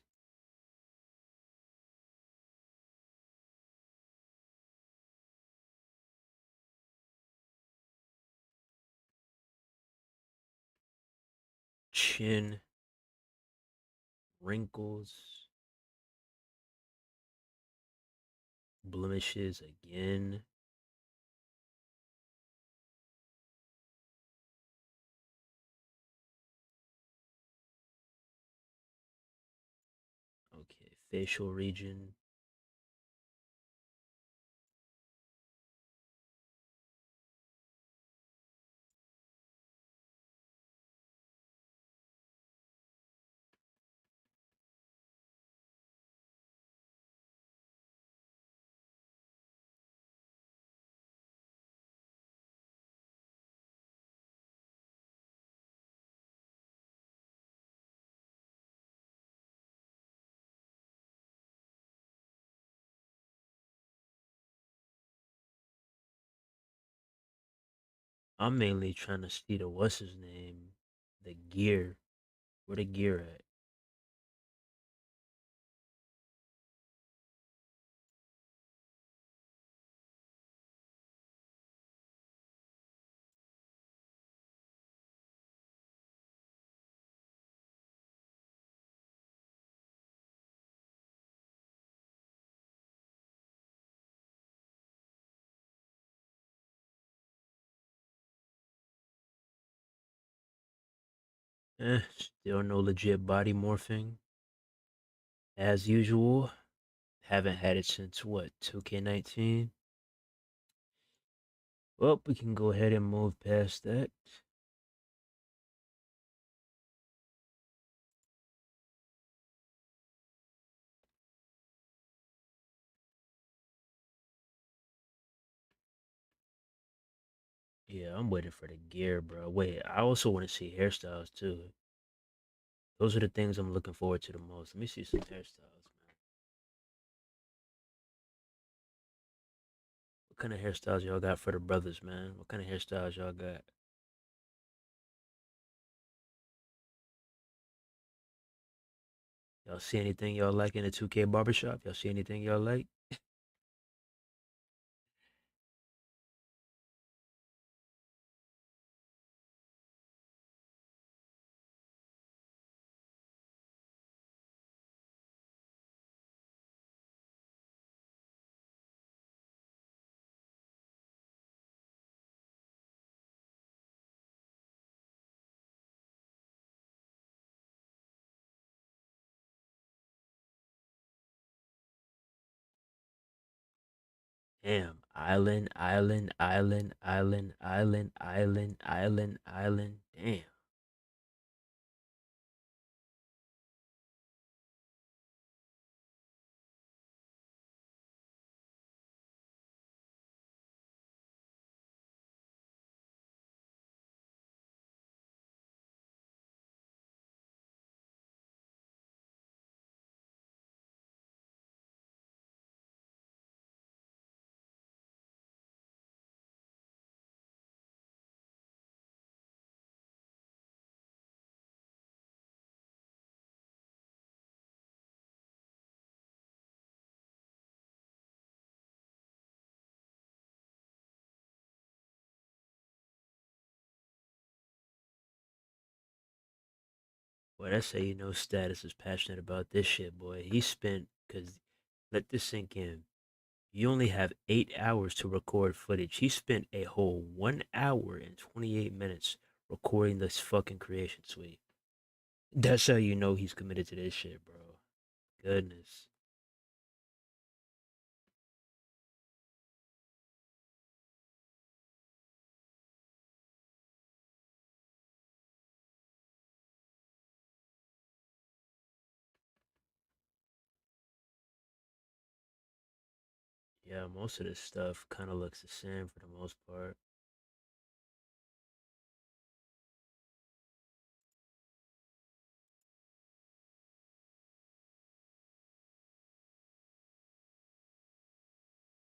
Chin. Wrinkles. Blemishes again. Okay, facial region. I'm mainly trying to see the what's his name, the gear. Where the gear at? Still no legit body morphing. As usual, haven't had it since what, 2K19? Well, we can go ahead and move past that. Yeah, I'm waiting for the gear, bro. Wait, I also want to see hairstyles too. Those are the things I'm looking forward to the most. Let me see some hairstyles, man. What kind of hairstyles y'all got for the brothers, man? What kind of hairstyles y'all got? Y'all see anything y'all like in the 2K barbershop? Y'all see anything y'all like? Damn. Island, island, island, island, island, island, island, island. Damn. Boy, that's how you know Status is passionate about this shit, boy. He spent, cause let this sink in. You only have 8 hours to record footage. He spent a whole 1 hour and 28 minutes recording this fucking creation suite. That's how you know he's committed to this shit, bro. Goodness. Yeah, most of this stuff kind of looks the same for the most part.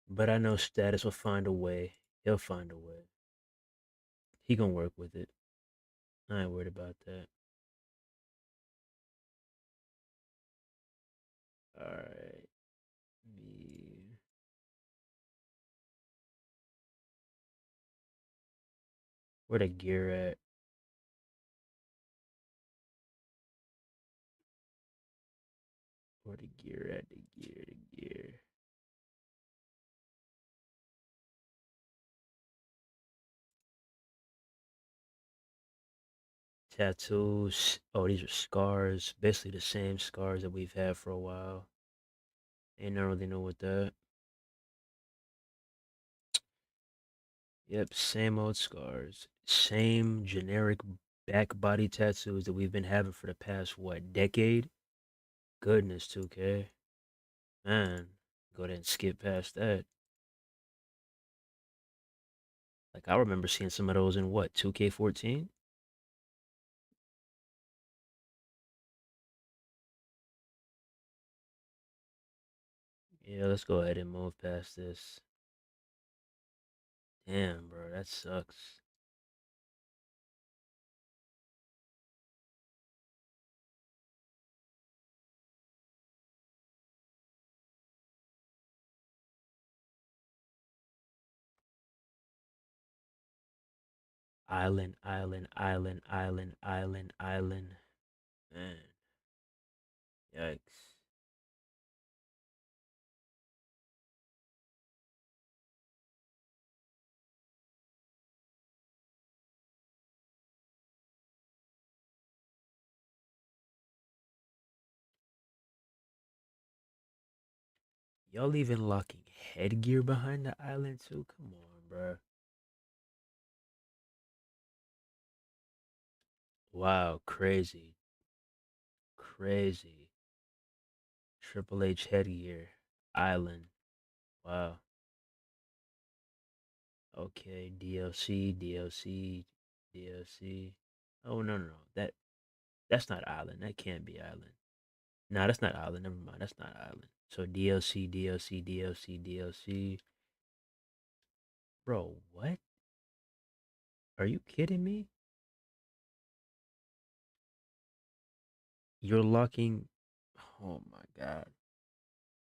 But I know Status will find a way. He'll find a way. He gonna work with it. I ain't worried about that. Alright. Me. Where the gear at? Where the gear at? The gear, the gear. Tattoos. Oh, these are scars. Basically the same scars that we've had for a while. Ain't not really know what that. Yep, same old scars. Same generic back body tattoos that we've been having for the past, what, decade? Goodness, 2K. Man, go ahead and skip past that. Like, I remember seeing some of those in what, 2K14? Yeah, let's go ahead and move past this. Damn, bro, that sucks. Island, island, island, island, island, island. Man, yikes. Y'all even locking headgear behind the island too? Come on, bro. Wow, crazy. Crazy. Triple H headgear. Island. Wow. Okay, DLC, DLC, DLC. Oh no no no. That's not Island. That can't be Island. Nah, that's not Island. Never mind. That's not Island. So DLC, DLC, DLC, DLC. Bro, what? Are you kidding me? You're locking. Oh my god.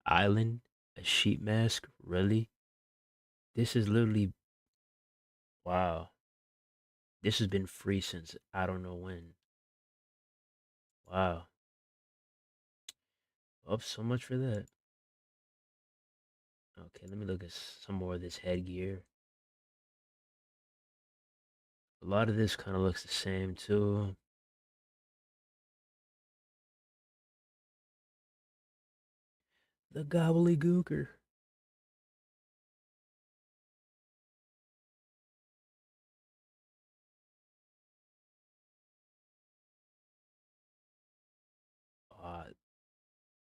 Island, a sheep mask, really? This is literally wow. This has been free since I don't know when. Wow. Oh, so much for that. Okay, let me look at some more of this headgear. A lot of this kind of looks the same too. The gobbledygooker.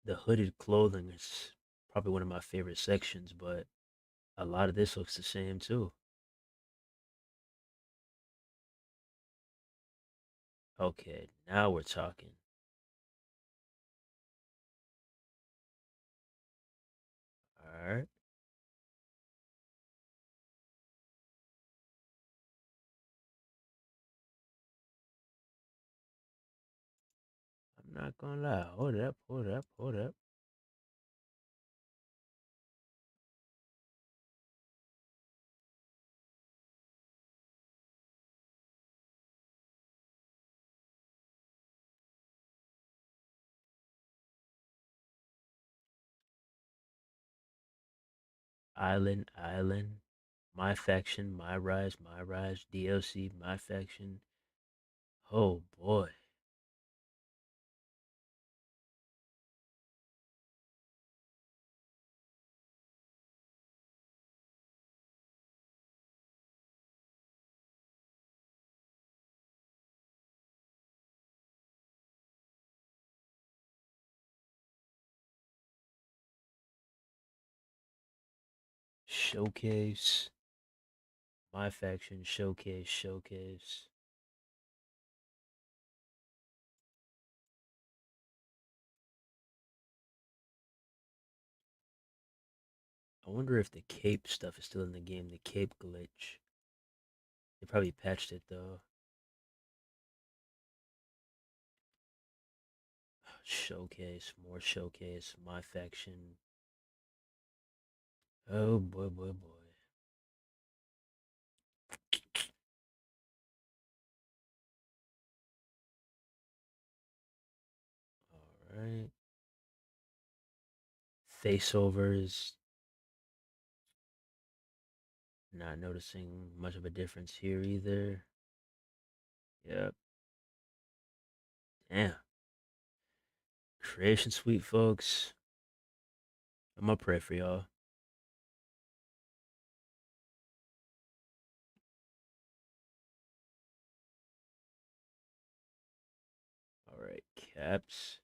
The hooded clothing is probably one of my favorite sections, but a lot of this looks the same too. Okay, now we're talking. All right. I'm not gonna lie. Hold up, hold up, hold up. Island, Island, My Faction, My Rise, DLC, My Faction. Oh boy. Showcase, My Faction, Showcase, Showcase. I wonder if the cape stuff is still in the game, the cape glitch. They probably patched it though. Showcase, more showcase, My Faction. Oh boy, boy, boy. Alright. Faceovers. Not noticing much of a difference here either. Yep. Damn. Creation Suite, folks. I'm gonna pray for y'all. Alright, caps.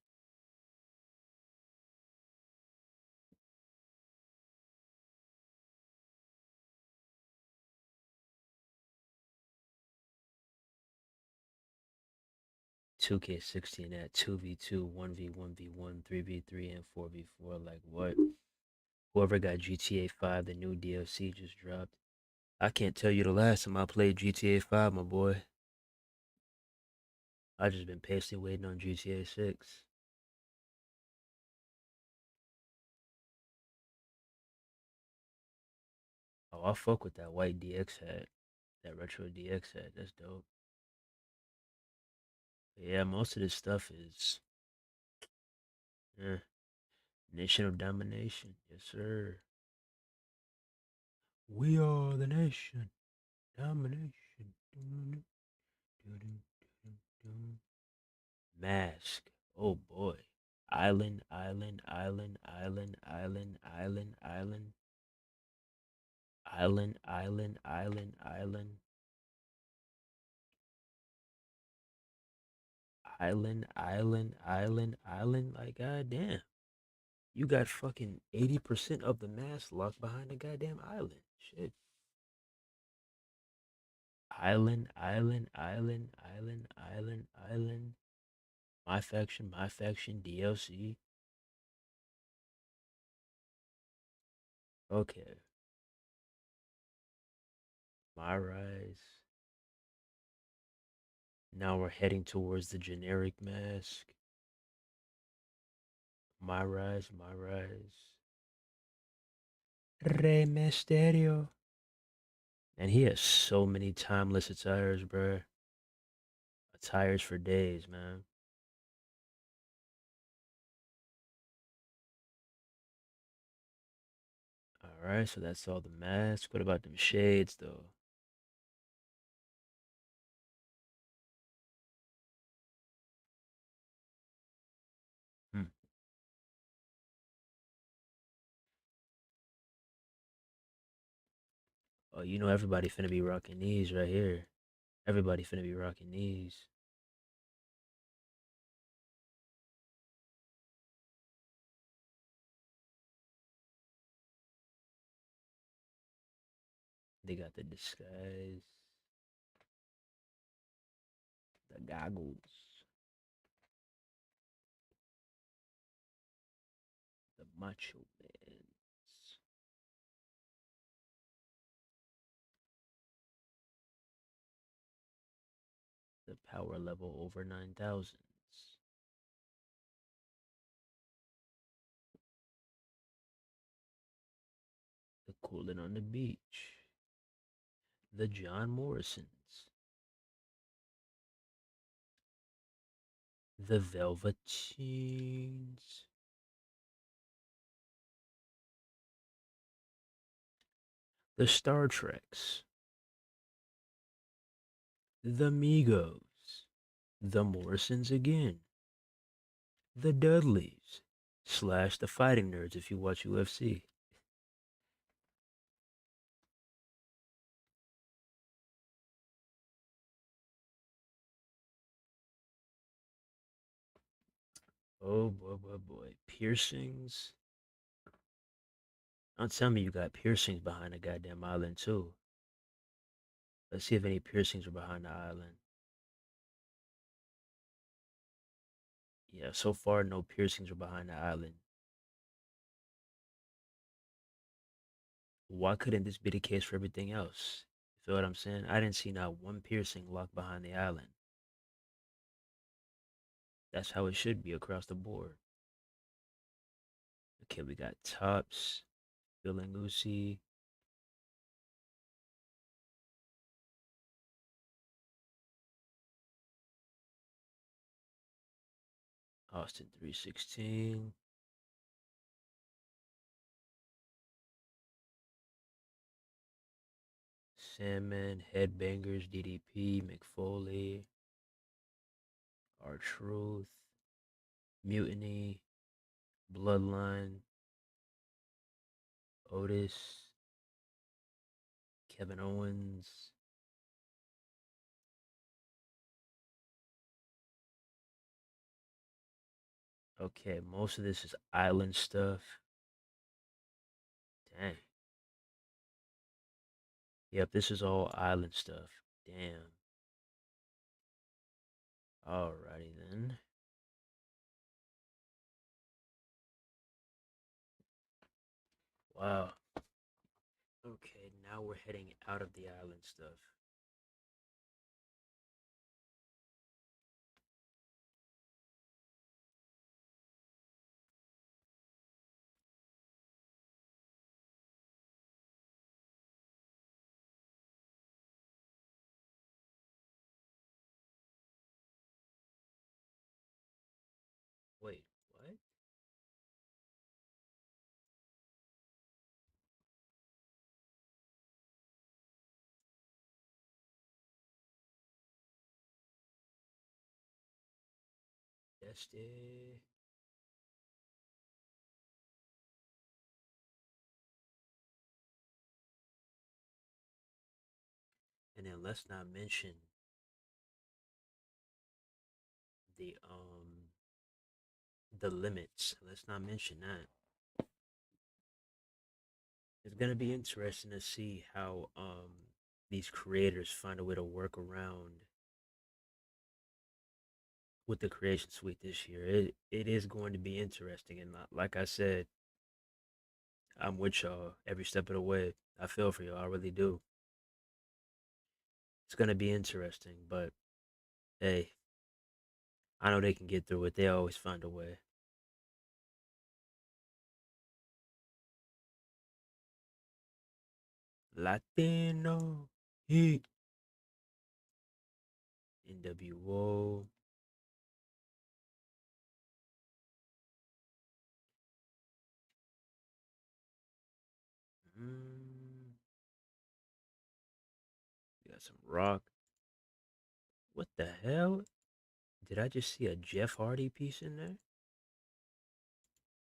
2K16 at 2v2, 1v1v1, 3v3, and 4v4. Like what? Whoever got GTA 5, the new DLC just dropped. I can't tell you the last time I played GTA 5, my boy. I just been patiently waiting on GTA 6. Oh, I fuck with that white DX hat. That retro DX hat. That's dope. But yeah, most of this stuff is nation of domination. Yes, sir. We are the nation. Domination. Mask. Oh boy. Island, island, island, island, island, island, island, island, island, island, island, island, island, island, island. Like goddamn. You got fucking 80% of the mask locked behind the goddamn island. Shit. Island, island, island, island, island, island. My faction, DLC. Okay. My rise. Now we're heading towards the generic mask. My rise, my rise. Rey Mysterio. And he has so many timeless attires, bruh. Attires for days, man. Alright, so that's all the masks. What about them shades, though? Hmm. Oh, you know everybody finna be rocking these right here. Everybody finna be rocking these. They got the disguise, the goggles, the macho mans, the power level over 9,000s, the cooling on the beach, the John Morrisons, the Velveteens, the Star Treks, the Migos, the Morrisons again, the Dudleys, slash the Fighting Nerds if you watch UFC. Oh boy, boy, boy. Piercings. Don't tell me you got piercings behind the goddamn island too. Let's see if any piercings are behind the island. Yeah, so far no piercings are behind the island. Why couldn't this be the case for everything else? You feel what I'm saying? I didn't see not one piercing locked behind the island. That's how it should be across the board. Okay, we got Tops, Bill and Lucy, Austin 316, Sandman, Headbangers, DDP, McFoley, R Truth, Mutiny, Bloodline, Otis, Kevin Owens. Okay, most of this is island stuff. Dang. Yep, this is all island stuff. Damn. Alrighty then. Wow. Okay, now we're heading out of the island stuff. Wait, what? Este. And then let's not mention the the limits. Let's not mention that. It's gonna be interesting to see how these creators find a way to work around with the creation suite this year. It is going to be interesting, and like I said, I'm with y'all every step of the way. I feel for y'all, I really do. It's gonna be interesting, but hey, I know they can get through it. They always find a way. Latino Heat, NWO. Mm, we got some rock. What the hell? Did I just see a Jeff Hardy piece in there?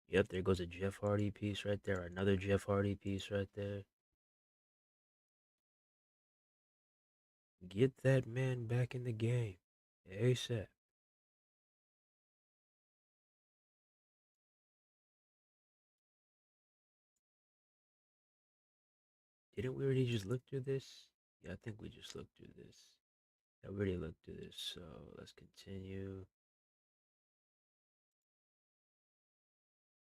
Yep, there goes a Jeff Hardy piece right there. Another Jeff Hardy piece right there. Get that man back in the game. ASAP. Didn't we already just look through this? Yeah, I think we just looked through this. I already looked through this, so let's continue.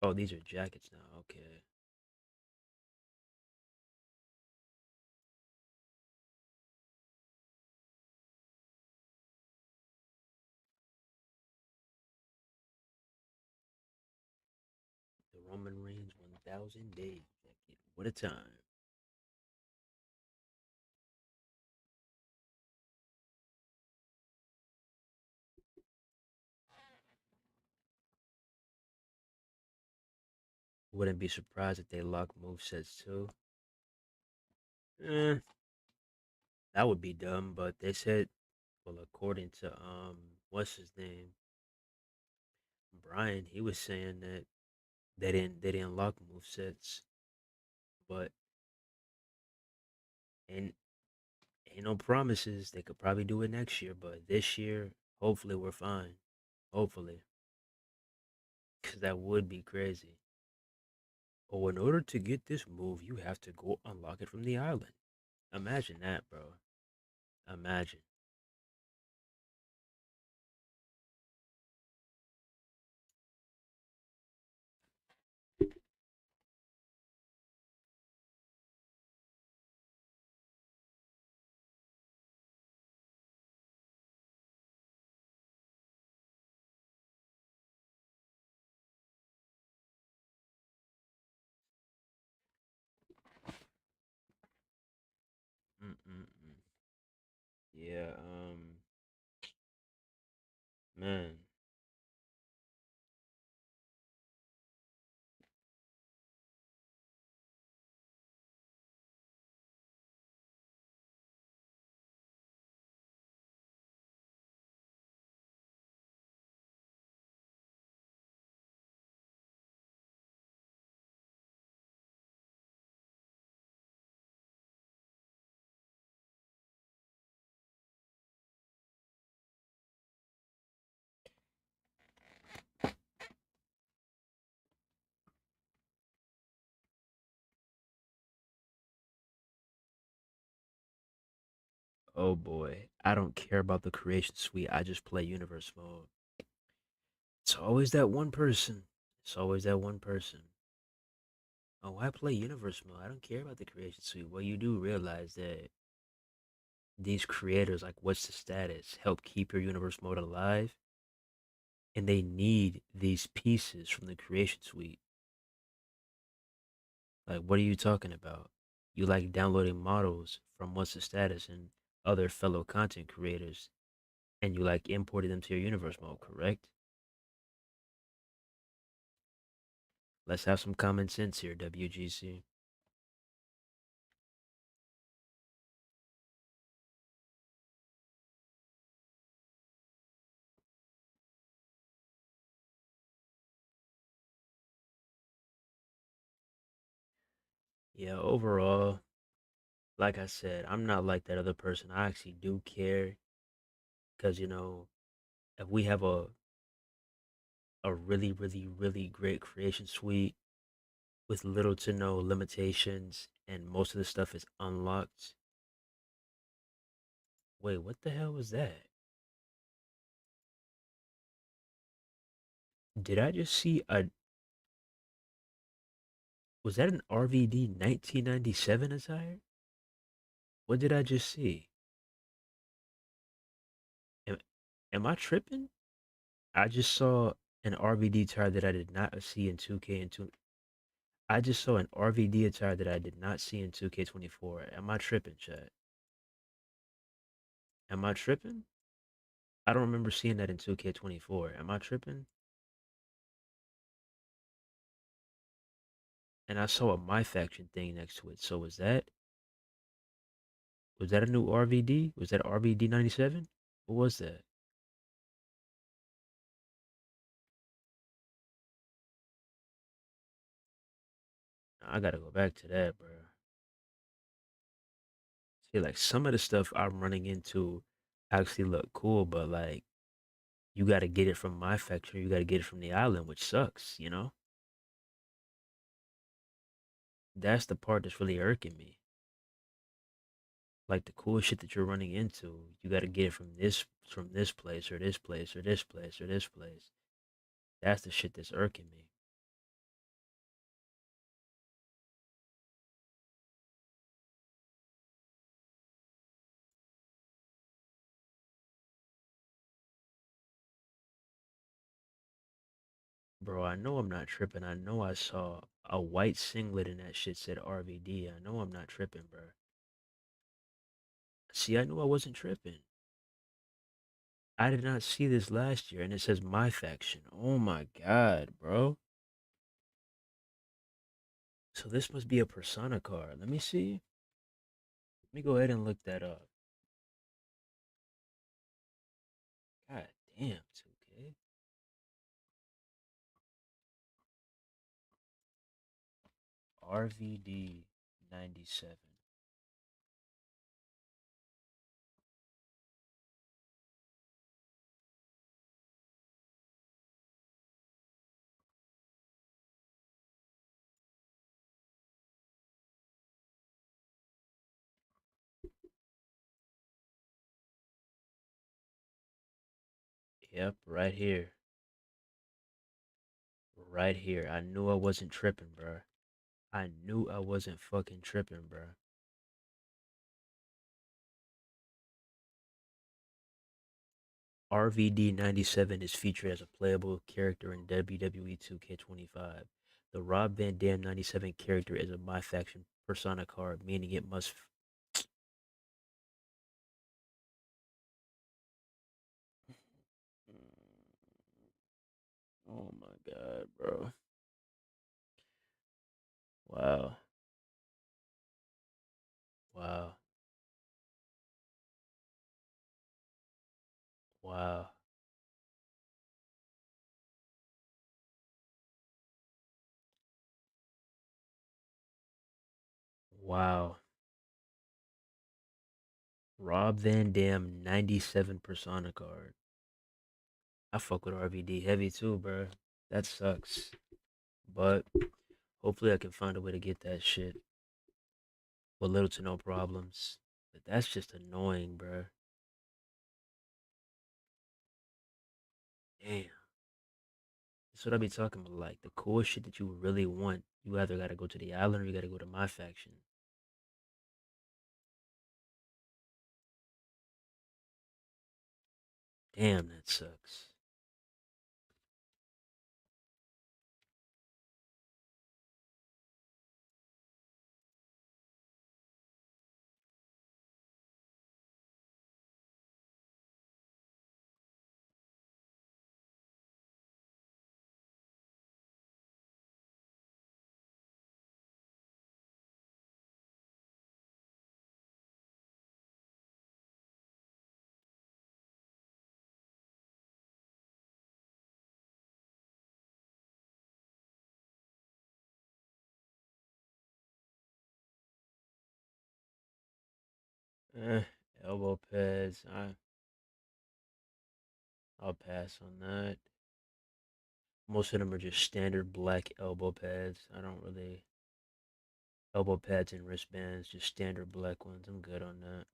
Oh, these are jackets now. Okay. The Roman Reigns 1000 days jacket. What a time. Wouldn't be surprised if they lock movesets too. Eh, that would be dumb, but they said, well, according to what's his name, Brian, he was saying that they didn't lock movesets, but and ain't no promises. They could probably do it next year, but this year, hopefully we're fine. Hopefully, because that would be crazy. Oh, in order to get this move, you have to go unlock it from the island. Imagine that, bro. Imagine. Mm-mm-mm. Yeah, man. Oh boy, I don't care about the creation suite. I just play universe mode. It's always that one person. It's always that one person. Oh, I play universe mode. I don't care about the creation suite. Well, you do realize that these creators, like what's the status, help keep your universe mode alive, and they need these pieces from the creation suite. Like, what are you talking about? You like downloading models from what's the status and other fellow content creators, and you like importing them to your universe mode, correct? Let's have some common sense here, WGC. Yeah, overall, like I said, I'm not like that other person. I actually do care because, if we have a really, really, really great creation suite with little to no limitations and most of the stuff is unlocked. Wait, what the hell was that? Did I just see a was that an RVD 1997 attire? What did I just see? Am, am I tripping? I just saw an RVD attire that I did not see in 2K and 2. I just saw an RVD attire that I did not see in 2K24. Am I tripping, chat? Am I tripping? I don't remember seeing that in 2K24. Am I tripping? And I saw a My Faction thing next to it. So was that a new RVD? Was that RVD 97? What was that? I gotta go back to that, bro. See, like some of the stuff I'm running into actually look cool, but like you gotta get it from My Faction, you gotta get it from the island, which sucks. That's the part that's really irking me. Like the cool shit that you're running into, you got to get it from this place or this place or this place or this place. That's the shit that's irking me. Bro, I know I'm not tripping. I know I saw a white singlet and that shit said RVD. I know I'm not tripping, bro. See, I knew I wasn't tripping. I did not see this last year and it says my faction. Oh my god, bro. So this must be a persona card. Let me see. Let me go ahead and look that up. God damn, 2K. RVD 97. Yep, right here. Right here. I knew I wasn't tripping, bro. I knew I wasn't fucking tripping, bro. RVD 97 is featured as a playable character in WWE 2K25. The Rob Van Dam 97 character is a My Faction persona card, meaning it must. Oh my god, bro. Wow. Wow. Wow. Wow. Rob Van Dam 97 persona card. I fuck with RVD heavy too, bro. That sucks. But hopefully I can find a way to get that shit with little to no problems. But that's just annoying, bro. Damn. That's what I be talking about. Like the cool shit that you really want, you either gotta go to the island or you gotta go to my faction. Damn, that sucks. Eh, elbow pads. I'll pass on that. Most of them are just standard black elbow pads. I don't really elbow pads and wristbands, just standard black ones. I'm good on that.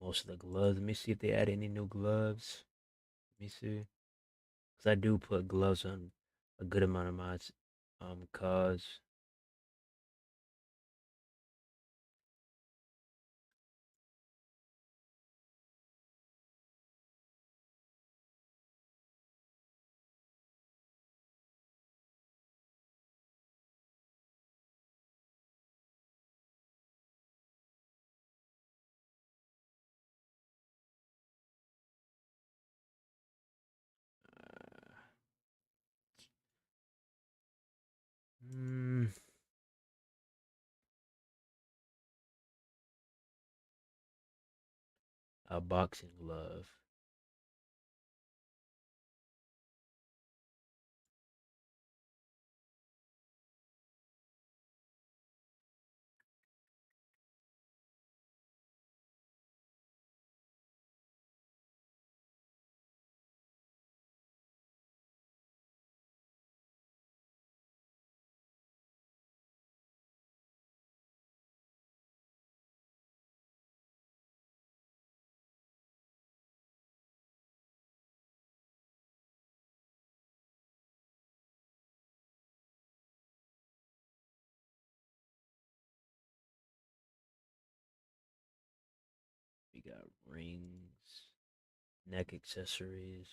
Most of the gloves. Let me see if they add any new gloves. Let me see. Cause I do put gloves on a good amount of my cause. Mm, a boxing glove. got rings, neck accessories.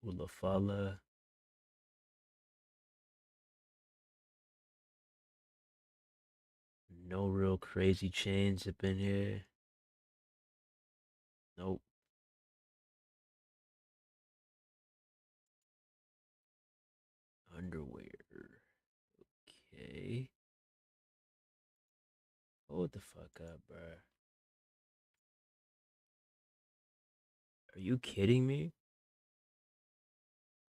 Ulafala. No real crazy chains up in here. Nope. Underwear. Okay. Hold the fuck up, bruh. Are you kidding me?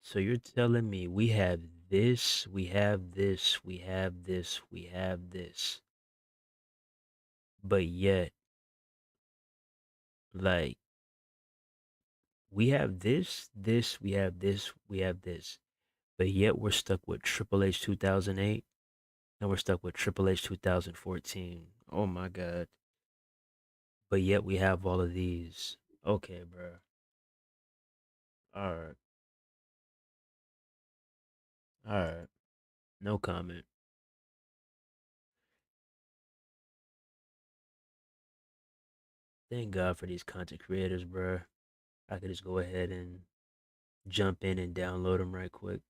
So you're telling me we have this, we have this, we have this, we have this. But yet, like, we have this, we have this, we have this. But yet we're stuck with Triple H 2008 and we're stuck with Triple H 2014. Oh my god. But yet we have all of these. Okay, bro. Alright. Alright. No comment. Thank God for these content creators, bro. I could just go ahead and jump in and download them right quick.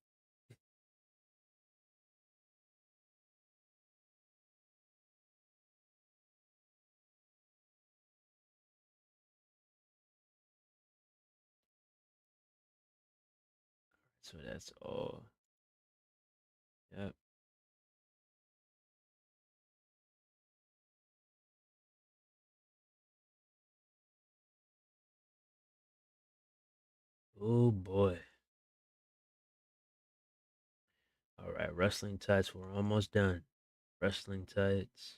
So that's all. Yep. Oh boy. Alright, wrestling tights. We're almost done. Wrestling tights.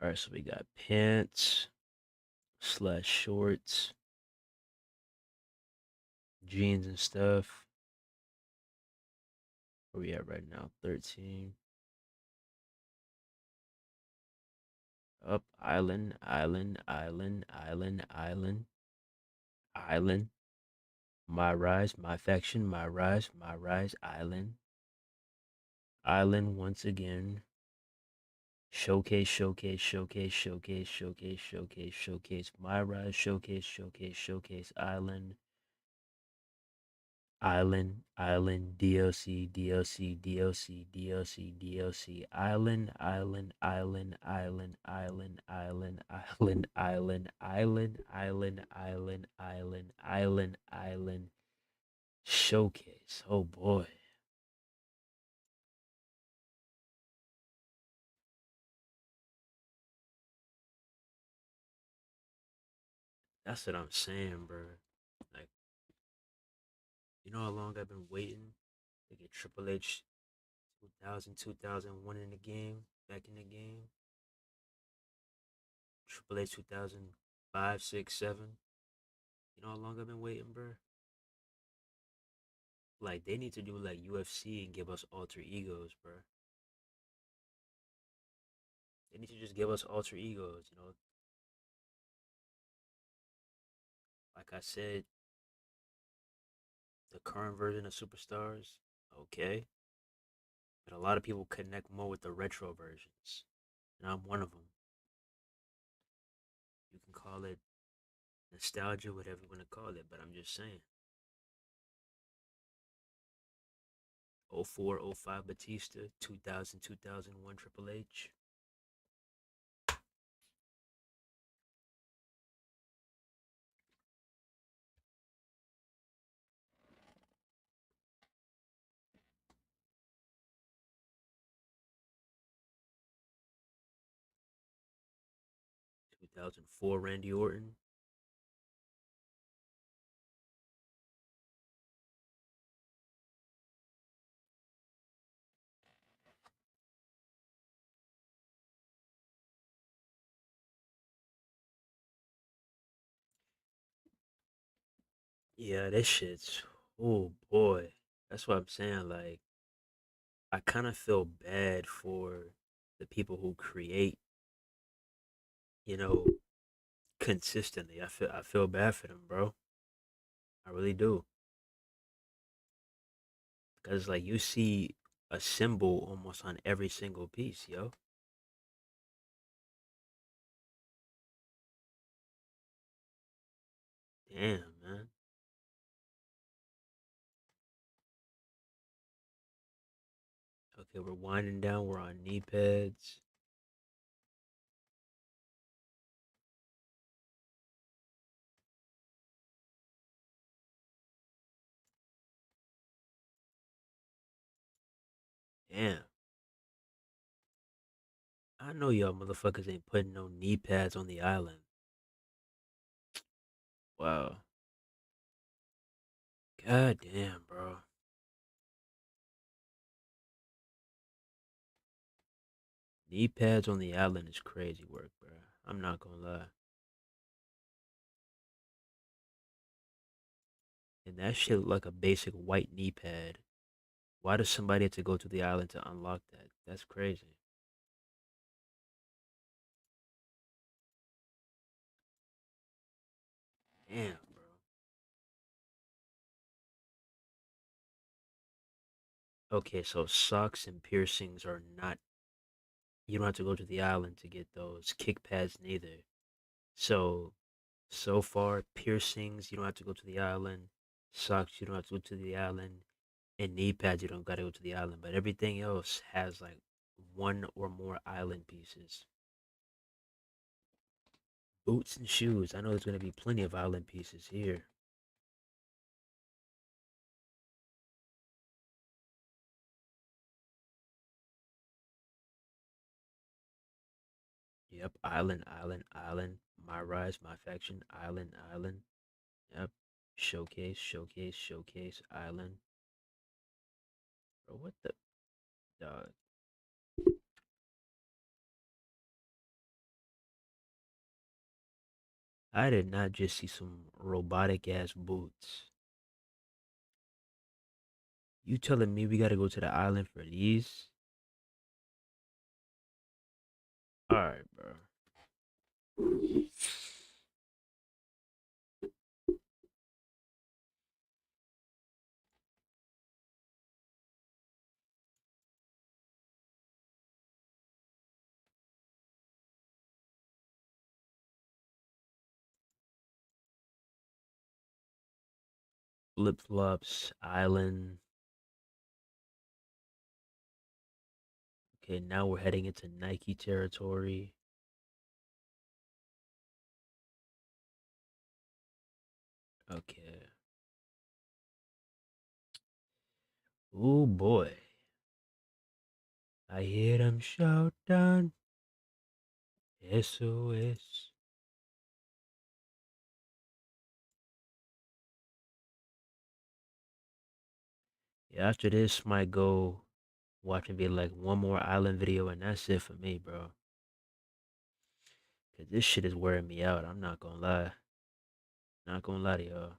Alright, so we got pants slash shorts, jeans and stuff. Where we at right now? 13. Up, island, island, island, island, island, island. My rise, my faction, my rise, island. Island once again. Showcase, showcase, showcase, showcase, showcase, showcase, showcase. My rise, showcase, showcase, showcase, island. Island, island, DLC, DLC, DLC, DLC, DLC, island, island, island, island, island, island, island, island, island, island, island, island, island, island, showcase. Oh boy. That's what I'm saying, bro. Like, you know how long I've been waiting to get Triple H 2000, 2001 in the game, back in the game? Triple H 2005, 6, 7. You know how long I've been waiting, bro? Like, they need to do like UFC and give us alter egos, bro. They need to just give us alter egos, you know? Like I said, the current version of Superstars, okay. But a lot of people connect more with the retro versions. And I'm one of them. You can call it nostalgia, whatever you want to call it, but I'm just saying. 04, 05 Batista, 2000, 2001 Triple H. 2004 Randy Orton. Yeah, this shit's, oh boy. That's what I'm saying. Like, I kind of feel bad for the people who create, you know, consistently. I feel bad for them, bro. I really do. Cause like you see a symbol almost on every single piece, yo. Damn, man. Okay, we're winding down. We're on knee pads. Damn. I know y'all motherfuckers ain't putting no knee pads on the island. Wow. God damn, bro. Knee pads on the island is crazy work, bro. I'm not gonna lie. And that shit look like a basic white knee pad. Why does somebody have to go to the island to unlock that? That's crazy. Damn, bro. Okay, so socks and piercings are not. You don't have to go to the island to get those. Kick pads neither. So far, piercings, you don't have to go to the island. Socks, you don't have to go to the island. And knee pads, you don't gotta go to the island. But everything else has like one or more island pieces. Boots and shoes. I know there's gonna be plenty of island pieces here. Yep, island, island, island. My rise, my faction, island, island. Yep. Showcase, showcase, showcase, island. Bro, what the dog? I did not just see some robotic ass boots. You telling me we gotta go to the island for these? Alright, bro. Flip flops, island. Okay, now we're heading into Nike territory. Okay. Oh boy. I hear them shout down. SOS. Yeah, after this, might go watch maybe like one more island video, and that's it for me, bro. Cause this shit is wearing me out. I'm not gonna lie. Not gonna lie to y'all.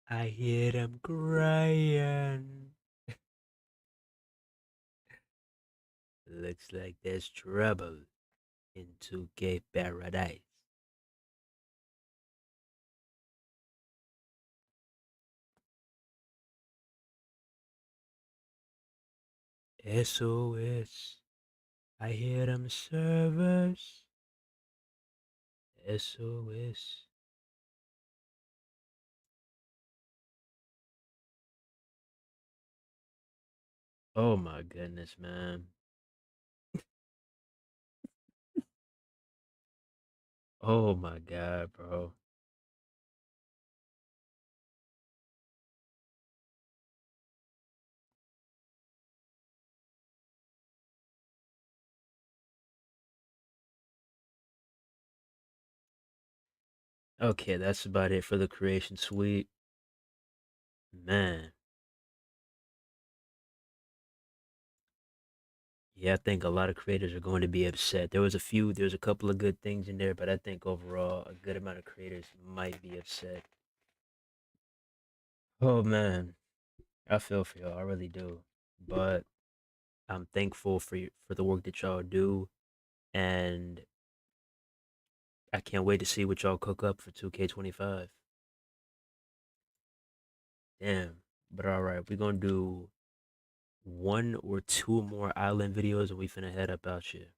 I hear them crying. Looks like there's trouble in 2K paradise. SOS. I hear them servers. SOS. Oh my goodness, man. Oh my god, bro. Okay, that's about it for the creation suite. Man. Yeah, I think a lot of creators are going to be upset. There's a couple of good things in there, but I think overall a good amount of creators might be upset. Oh man, I feel for y'all, I really do. But I'm thankful for the work that y'all do, and I can't wait to see what y'all cook up for 2K25. Damn. But all right, we're gonna do one or two more island videos, and we finna head up out here.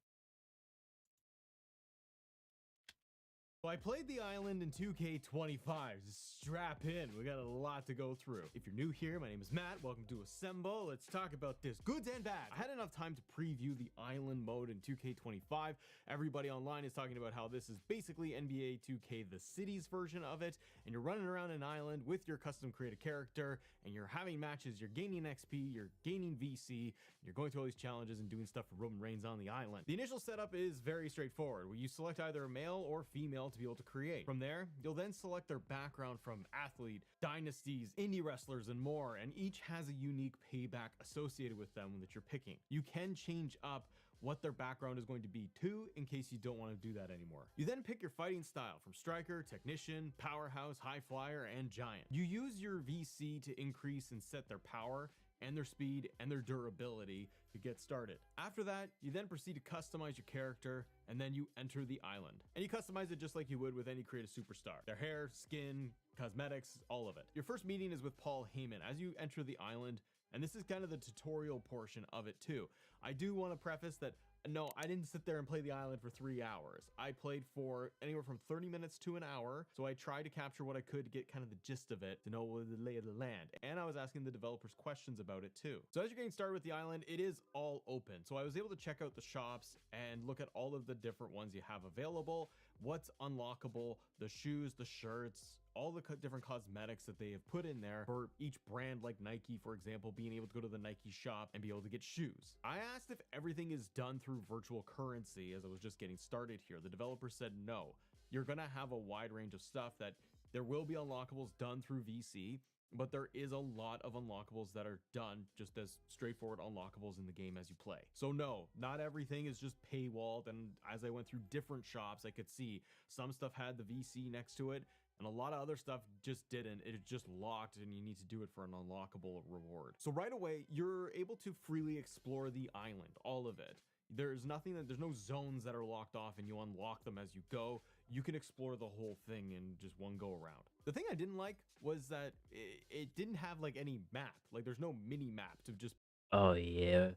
Well, I played the island in 2K25. Just strap in. We got a lot to go through. If you're new here, my name is Matt. Welcome to Assemble. Let's talk about this. Goods and bad. I had enough time to preview the island mode in 2K25. Everybody online is talking about how this is basically NBA 2K, the cities version of it, and you're running around an island with your custom created character, and you're having matches, you're gaining XP, you're gaining VC, you're going through all these challenges and doing stuff for Roman Reigns on the island. The initial setup is very straightforward, where you select either a male or female to be able to create. From there, you'll then select their background from athlete, dynasties, indie wrestlers, and more, and each has a unique payback associated with them that you're picking. You can change up what their background is going to be too, in case you don't want to do that anymore. You then pick your fighting style from striker, technician, powerhouse, high flyer, and giant. You use your VC to increase and set their power and their speed and their durability to get started. After that, you then proceed to customize your character, and then you enter the island. And you customize it just like you would with any creative superstar. Their hair, skin, cosmetics, all of it. Your first meeting is with Paul Heyman as you enter the island, and this is kind of the tutorial portion of it too. I do want to preface that no, I didn't sit there and play the island for 3 hours. I played for anywhere from 30 minutes to an hour, so I tried to capture what I could to get kind of the gist of it, to know the lay of the land. And I was asking the developers questions about it too. So as you're getting started with the island, it is all open. So I was able to check out the shops and look at all of the different ones you have available, what's unlockable, the shoes, the shirts, all the different cosmetics that they have put in there for each brand, like Nike, for example, being able to go to the Nike shop and be able to get shoes. I asked if everything is done through virtual currency as I was just getting started here. The developer said no. You're gonna have a wide range of stuff that there will be unlockables done through VC, but there is a lot of unlockables that are done just as straightforward unlockables in the game as you play. So no, not everything is just paywalled, and as I went through different shops, I could see some stuff had the VC next to it, and a lot of other stuff just didn't. It just locked, and you need to do it for an unlockable reward. So right away, you're able to freely explore the island, all of it. There's no zones that are locked off and you unlock them as you go. You can explore the whole thing in just one go around. The thing I didn't like was that it didn't have like any map. Like there's no mini map to just Oh yeah.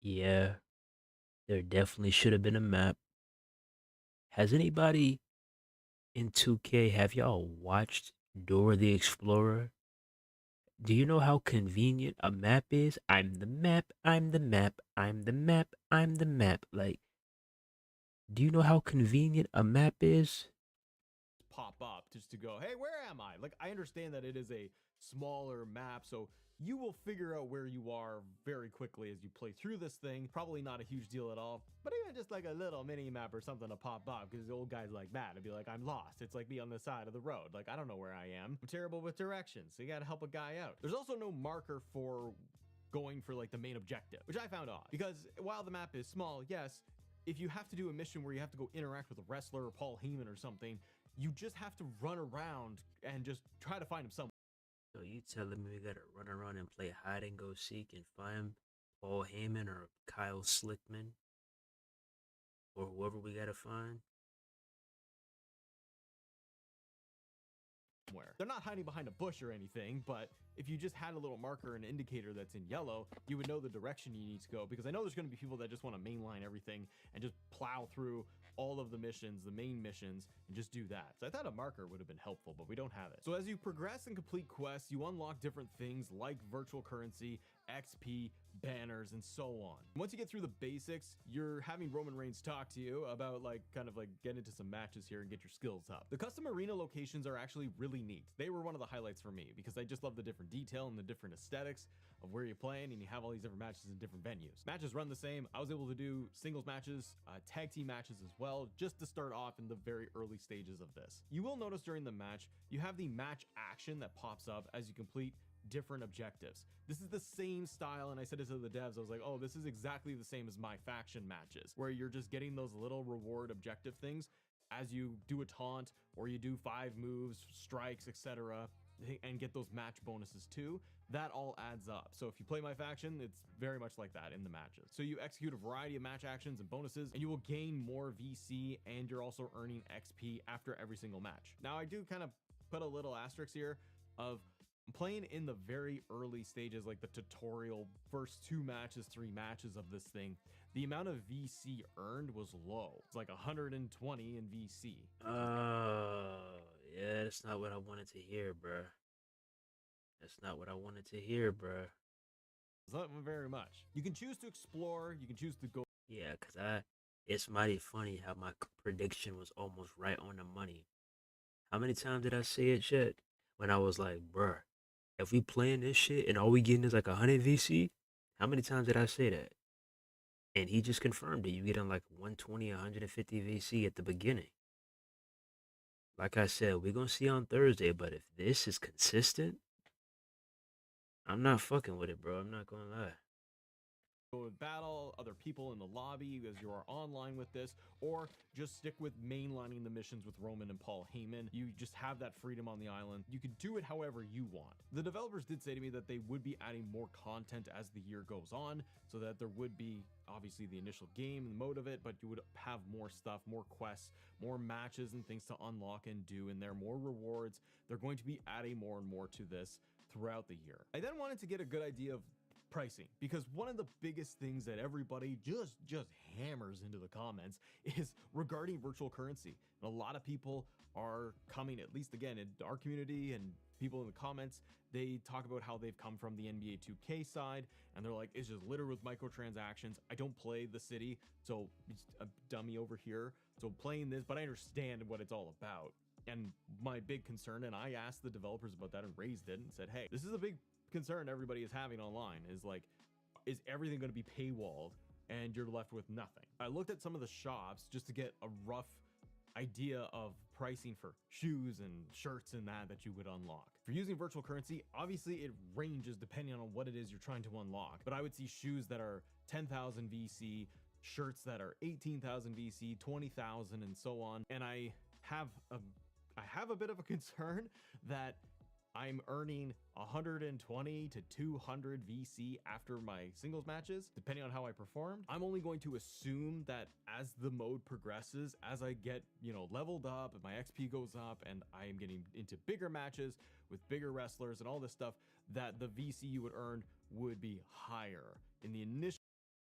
Yeah. There definitely should have been a map. Has anybody in 2K, have y'all watched Dora the Explorer? Do you know how convenient a map is? I'm the map, I'm the map, I'm the map, I'm the map. Like, do you know how convenient a map is? pop up just to go, hey, where am I? Like, I understand that it is a smaller map, so you will figure out where you are very quickly as you play through this thing. Probably not a huge deal at all, but even just like a little mini map or something to pop up, because the old guys like that would be like, I'm lost. It's like me on the side of the road. Like, I don't know where I am. I'm terrible with directions, so you gotta help a guy out. There's also no marker for going for like the main objective, which I found odd, because while the map is small, yes, if you have to do a mission where you have to go interact with a wrestler or Paul Heyman or something, you just have to run around and just try to find him somewhere. So you telling me we gotta run around and play hide and go seek and find Paul Heyman or Kyle Slickman or whoever we gotta find? somewhere. They're not hiding behind a bush or anything, but if you just had a little marker and indicator that's in yellow, you would know the direction you need to go, because I know there's going to be people that just want to mainline everything and just plow through all of the missions, the main missions, and just do that. So I thought a marker would have been helpful, but we don't have it. So as you progress and complete quests, you unlock different things like virtual currency, XP, banners, and so on. Once you get through the basics, you're having Roman Reigns talk to you about kind of get into some matches here and get your skills up. The custom arena locations are actually really neat. They were one of the highlights for me because I just love the different detail and the different aesthetics of where you're playing, and you have all these different matches in different venues. Matches run the same. I was able to do singles matches, tag team matches as well, just to start off in the very early stages of this. You will notice during the match, you have the match action that pops up as you complete different objectives. This is the same style, and I said it to the devs, I was like, oh, this is exactly the same as my faction matches, where you're just getting those little reward objective things as you do a taunt, or you do 5 moves, strikes, etc., and get those match bonuses too. That all adds up. So if you play my faction, it's very much like that in the matches. So you execute a variety of match actions and bonuses, and you will gain more VC, and you're also earning XP after every single match. Now I do kind of put a little asterisk here of playing in the very early stages, like the tutorial first 2 matches, 3 matches of this thing. The amount of VC earned was low. It's like 120 in VC. Yeah, that's not what I wanted to hear, bruh. That's not what I wanted to hear, bruh. Not very much. You can choose to explore, you can choose to go. Yeah, it's mighty funny how my prediction was almost right on the money. How many times did I say it, shit? When I was like, bruh, if we playing this shit and all we getting is like 100 VC, how many times did I say that? And he just confirmed it. You getting like 120, 150 VC at the beginning. Like I said, we're gonna see on Thursday, but if this is consistent, I'm not fucking with it, bro. I'm not gonna lie. Go and battle other people in the lobby as you are online with this, or just stick with mainlining the missions with Roman and Paul Heyman. You just have that freedom on the island. You can do it however you want. The developers did say to me that they would be adding more content as the year goes on, so that there would be obviously the initial game and the mode of it, but you would have more stuff, more quests, more matches and things to unlock and do in there, more rewards. They're going to be adding more and more to this throughout the year. I then wanted to get a good idea of pricing, because one of the biggest things that everybody just hammers into the comments is regarding virtual currency. And a lot of people are coming, at least again in our community and people in the comments, they talk about how they've come from the NBA 2K side, and they're like, it's just littered with microtransactions. I don't play the city, so it's a dummy over here, so playing this, but I understand what it's all about. And my big concern, and I asked the developers about that and raised it and said, hey, this is a big concern everybody is having online, is like, is everything going to be paywalled and you're left with nothing? I looked at some of the shops just to get a rough idea of pricing for shoes and shirts and that you would unlock. For using virtual currency, obviously it ranges depending on what it is you're trying to unlock, but I would see shoes that are 10,000 VC, shirts that are 18,000 VC, 20,000, and so on. And I have a bit of a concern that I'm earning 120 to 200 VC after my singles matches, depending on how I performed. I'm only going to assume that as the mode progresses, as I get, leveled up and my XP goes up and I am getting into bigger matches with bigger wrestlers and all this stuff, that the VC you would earn would be higher in the initial.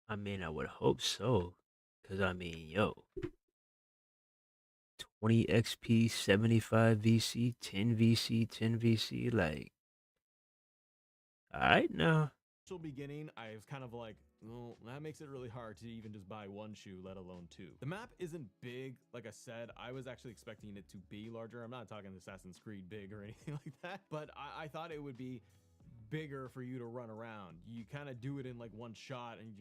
I mean, I would hope so. Because, I mean, yo, 20 XP, 75 VC, 10 VC, 10 VC, like, alright now. Beginning, I was kind of like, well, that makes it really hard to even just buy 1 shoe, let alone 2. The map isn't big. Like I said, I was actually expecting it to be larger. I'm not talking Assassin's Creed big or anything like that, but I thought it would be bigger for you to run around. You kind of do it in like 1 shot, and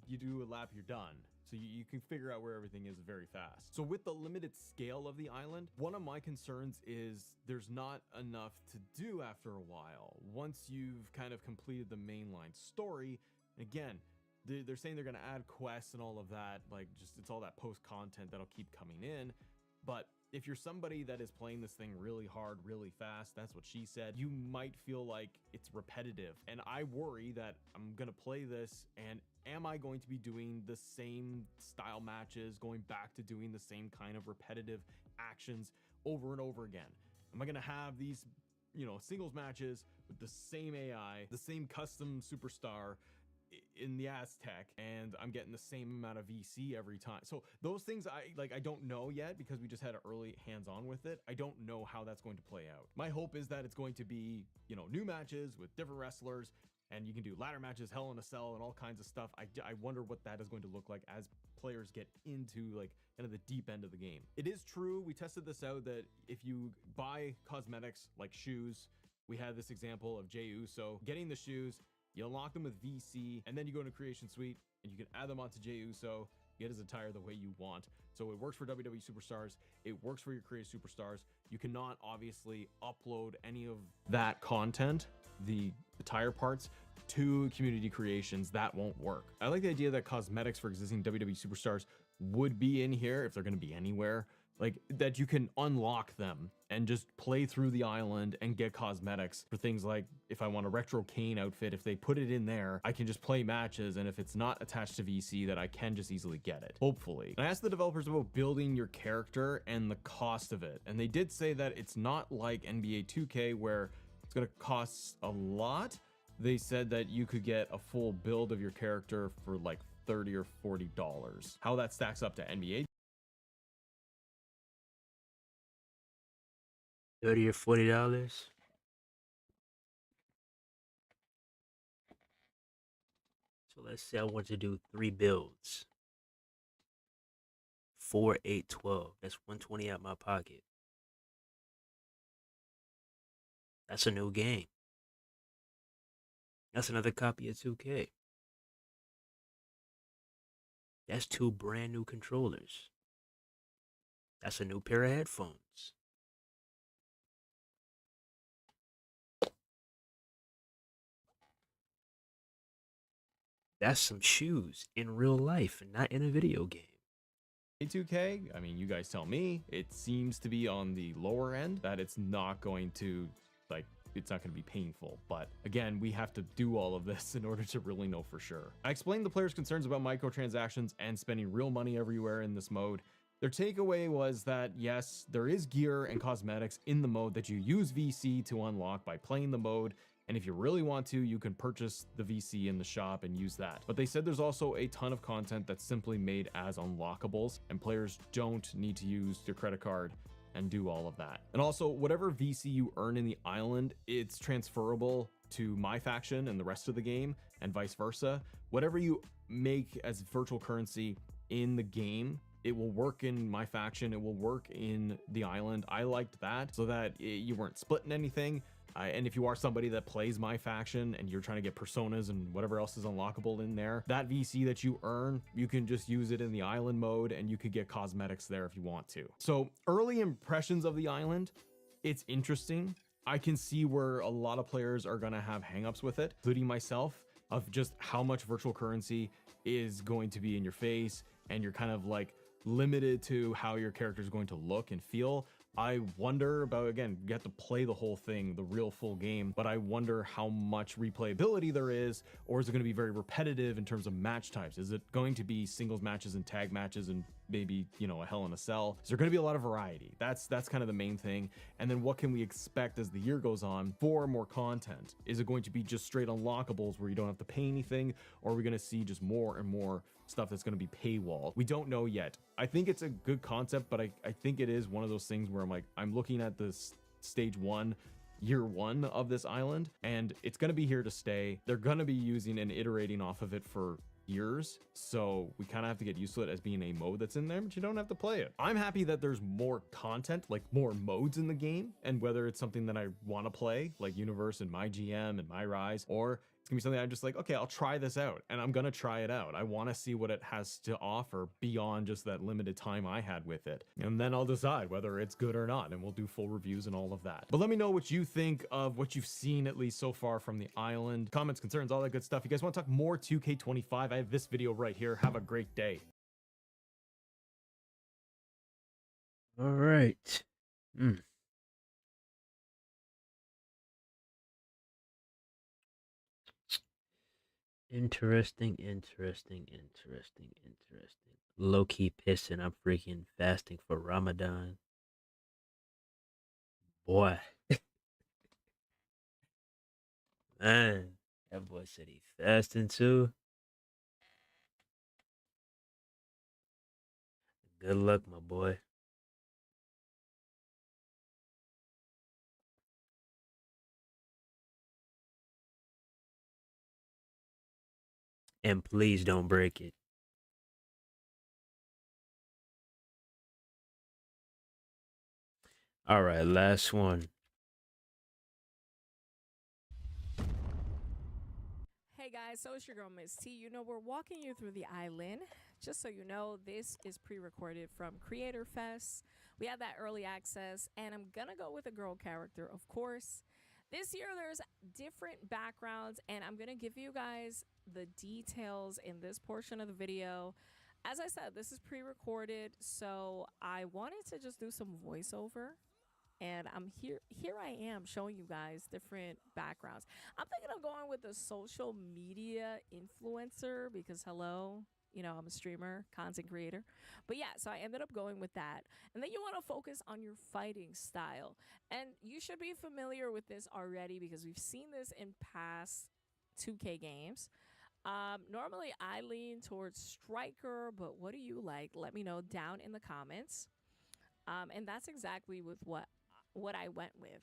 you do a lap, you're done. So you can figure out where everything is very fast. So with the limited scale of the island, one of my concerns is there's not enough to do after a while. Once you've kind of completed the mainline story, again, they're saying they're gonna add quests and all of that, like just it's all that post content that'll keep coming in. But if you're somebody that is playing this thing really hard, really fast, that's what she said, you might feel like it's repetitive. And I worry that I'm gonna play this, and am I going to be doing the same style matches, going back to doing the same kind of repetitive actions over and over again? Am I going to have these, singles matches with the same AI, the same custom superstar in the Aztec, and I'm getting the same amount of VC every time? So those things I don't know yet, because we just had early hands-on with it. I don't know how that's going to play out. My hope is that it's going to be, new matches with different wrestlers, and you can do ladder matches, Hell in a Cell, and all kinds of stuff. I wonder what that is going to look like as players get into like kind of the deep end of the game. It is true, we tested this out, that if you buy cosmetics like shoes, we had this example of Jey Uso getting the shoes, you unlock them with VC, and then you go into Creation Suite and you can add them onto Jey Uso, get his attire the way you want. So it works for WWE Superstars, it works for your Creative Superstars. You cannot obviously upload any of that content, the attire parts, to Community Creations. That won't work. I like the idea that cosmetics for existing WWE Superstars would be in here, if they're going to be anywhere, like that you can unlock them and just play through the island and get cosmetics for things like, if I want a retro Kane outfit, if they put it in there, I can just play matches, and if it's not attached to VC, that I can just easily get it, hopefully. And I asked the developers about building your character and the cost of it, and they did say that it's not like NBA 2K where it's going to cost a lot. They said that you could get a full build of your character for like $30 or $40. How that stacks up to NBA, $30 or $40. So let's say I want to do 3 builds. 4, 8, 12. That's $120 out my pocket. That's a new game. That's another copy of 2K. That's 2 brand new controllers. That's a new pair of headphones. That's some shoes in real life and not in a video game. 2K, I mean, you guys tell me. It seems to be on the lower end, that it's not going to, it's not going to be painful. But again, we have to do all of this in order to really know for sure. I explained the players' concerns about microtransactions and spending real money everywhere in this mode. Their takeaway was that yes, there is gear and cosmetics in the mode that you use VC to unlock by playing the mode, and if you really want to, you can purchase the VC in the shop and use that. But they said there's also a ton of content that's simply made as unlockables, and players don't need to use their credit card and do all of that. And also, whatever VC you earn in the island, it's transferable to my faction and the rest of the game, and vice versa. Whatever you make as virtual currency in the game, it will work in my faction, it will work in the island. I liked that, so that you weren't splitting anything. And if you are somebody that plays my faction and you're trying to get personas and whatever else is unlockable in there, that VC that you earn, you can just use it in the island mode, and you could get cosmetics there if you want to. So early impressions of the island, it's interesting. I can see where a lot of players are going to have hangups with it, including myself, of just how much virtual currency is going to be in your face, and you're kind of like limited to how your character is going to look and feel. I wonder about, again, you have to play the whole thing, the real full game, but I wonder how much replayability there is, or is it going to be very repetitive in terms of match types? Is it going to be singles matches and tag matches and maybe, a Hell in a Cell? Is there going to be a lot of variety? That's kind of the main thing. And then what can we expect as the year goes on for more content? Is it going to be just straight unlockables where you don't have to pay anything, or are we going to see just more and more stuff that's going to be paywall? We don't know yet. I think it's a good concept, but I think it is one of those things where I'm looking at this stage 1, year 1 of this island, and it's going to be here to stay. They're going to be using and iterating off of it for years, so we kind of have to get used to it as being a mode that's in there, but you don't have to play it. I'm happy that there's more content, like more modes in the game, and whether it's something that I want to play, like Universe and My GM and My Rise, or it's gonna be something I'm just like, okay, I'll try this out, and I'm gonna try it out. I want to see what it has to offer beyond just that limited time I had with it, and then I'll decide whether it's good or not, and we'll do full reviews and all of that. But let me know what you think of what you've seen, at least so far, from the island. Comments, concerns, all that good stuff. You guys want to talk more 2K25? I have this video right here. Have a great day. All right. Interesting. Low-key pissing. I'm freaking fasting for Ramadan. Boy. Man, that boy said he fasting too. Good luck, my boy. And please don't break it. All right, last one. Hey guys, so it's your girl Miss T. You know, we're walking you through the island. Just so you know, this is pre-recorded from Creator Fest. We have that early access, and I'm gonna go with a girl character, of course. This year there's different backgrounds, and I'm gonna give you guys the details in this portion of the video. As I said, this is pre-recorded, so I wanted to just do some voiceover, and I'm here I am showing you guys different backgrounds. I'm thinking of going with a social media influencer because hello, you know, I'm a streamer, content creator. But yeah, so I ended up going with that. And then you want to focus on your fighting style. And you should be familiar with this already because we've seen this in past 2K games. Normally I lean towards striker, but what do you like? Let me know down in the comments. And that's exactly with what I went with.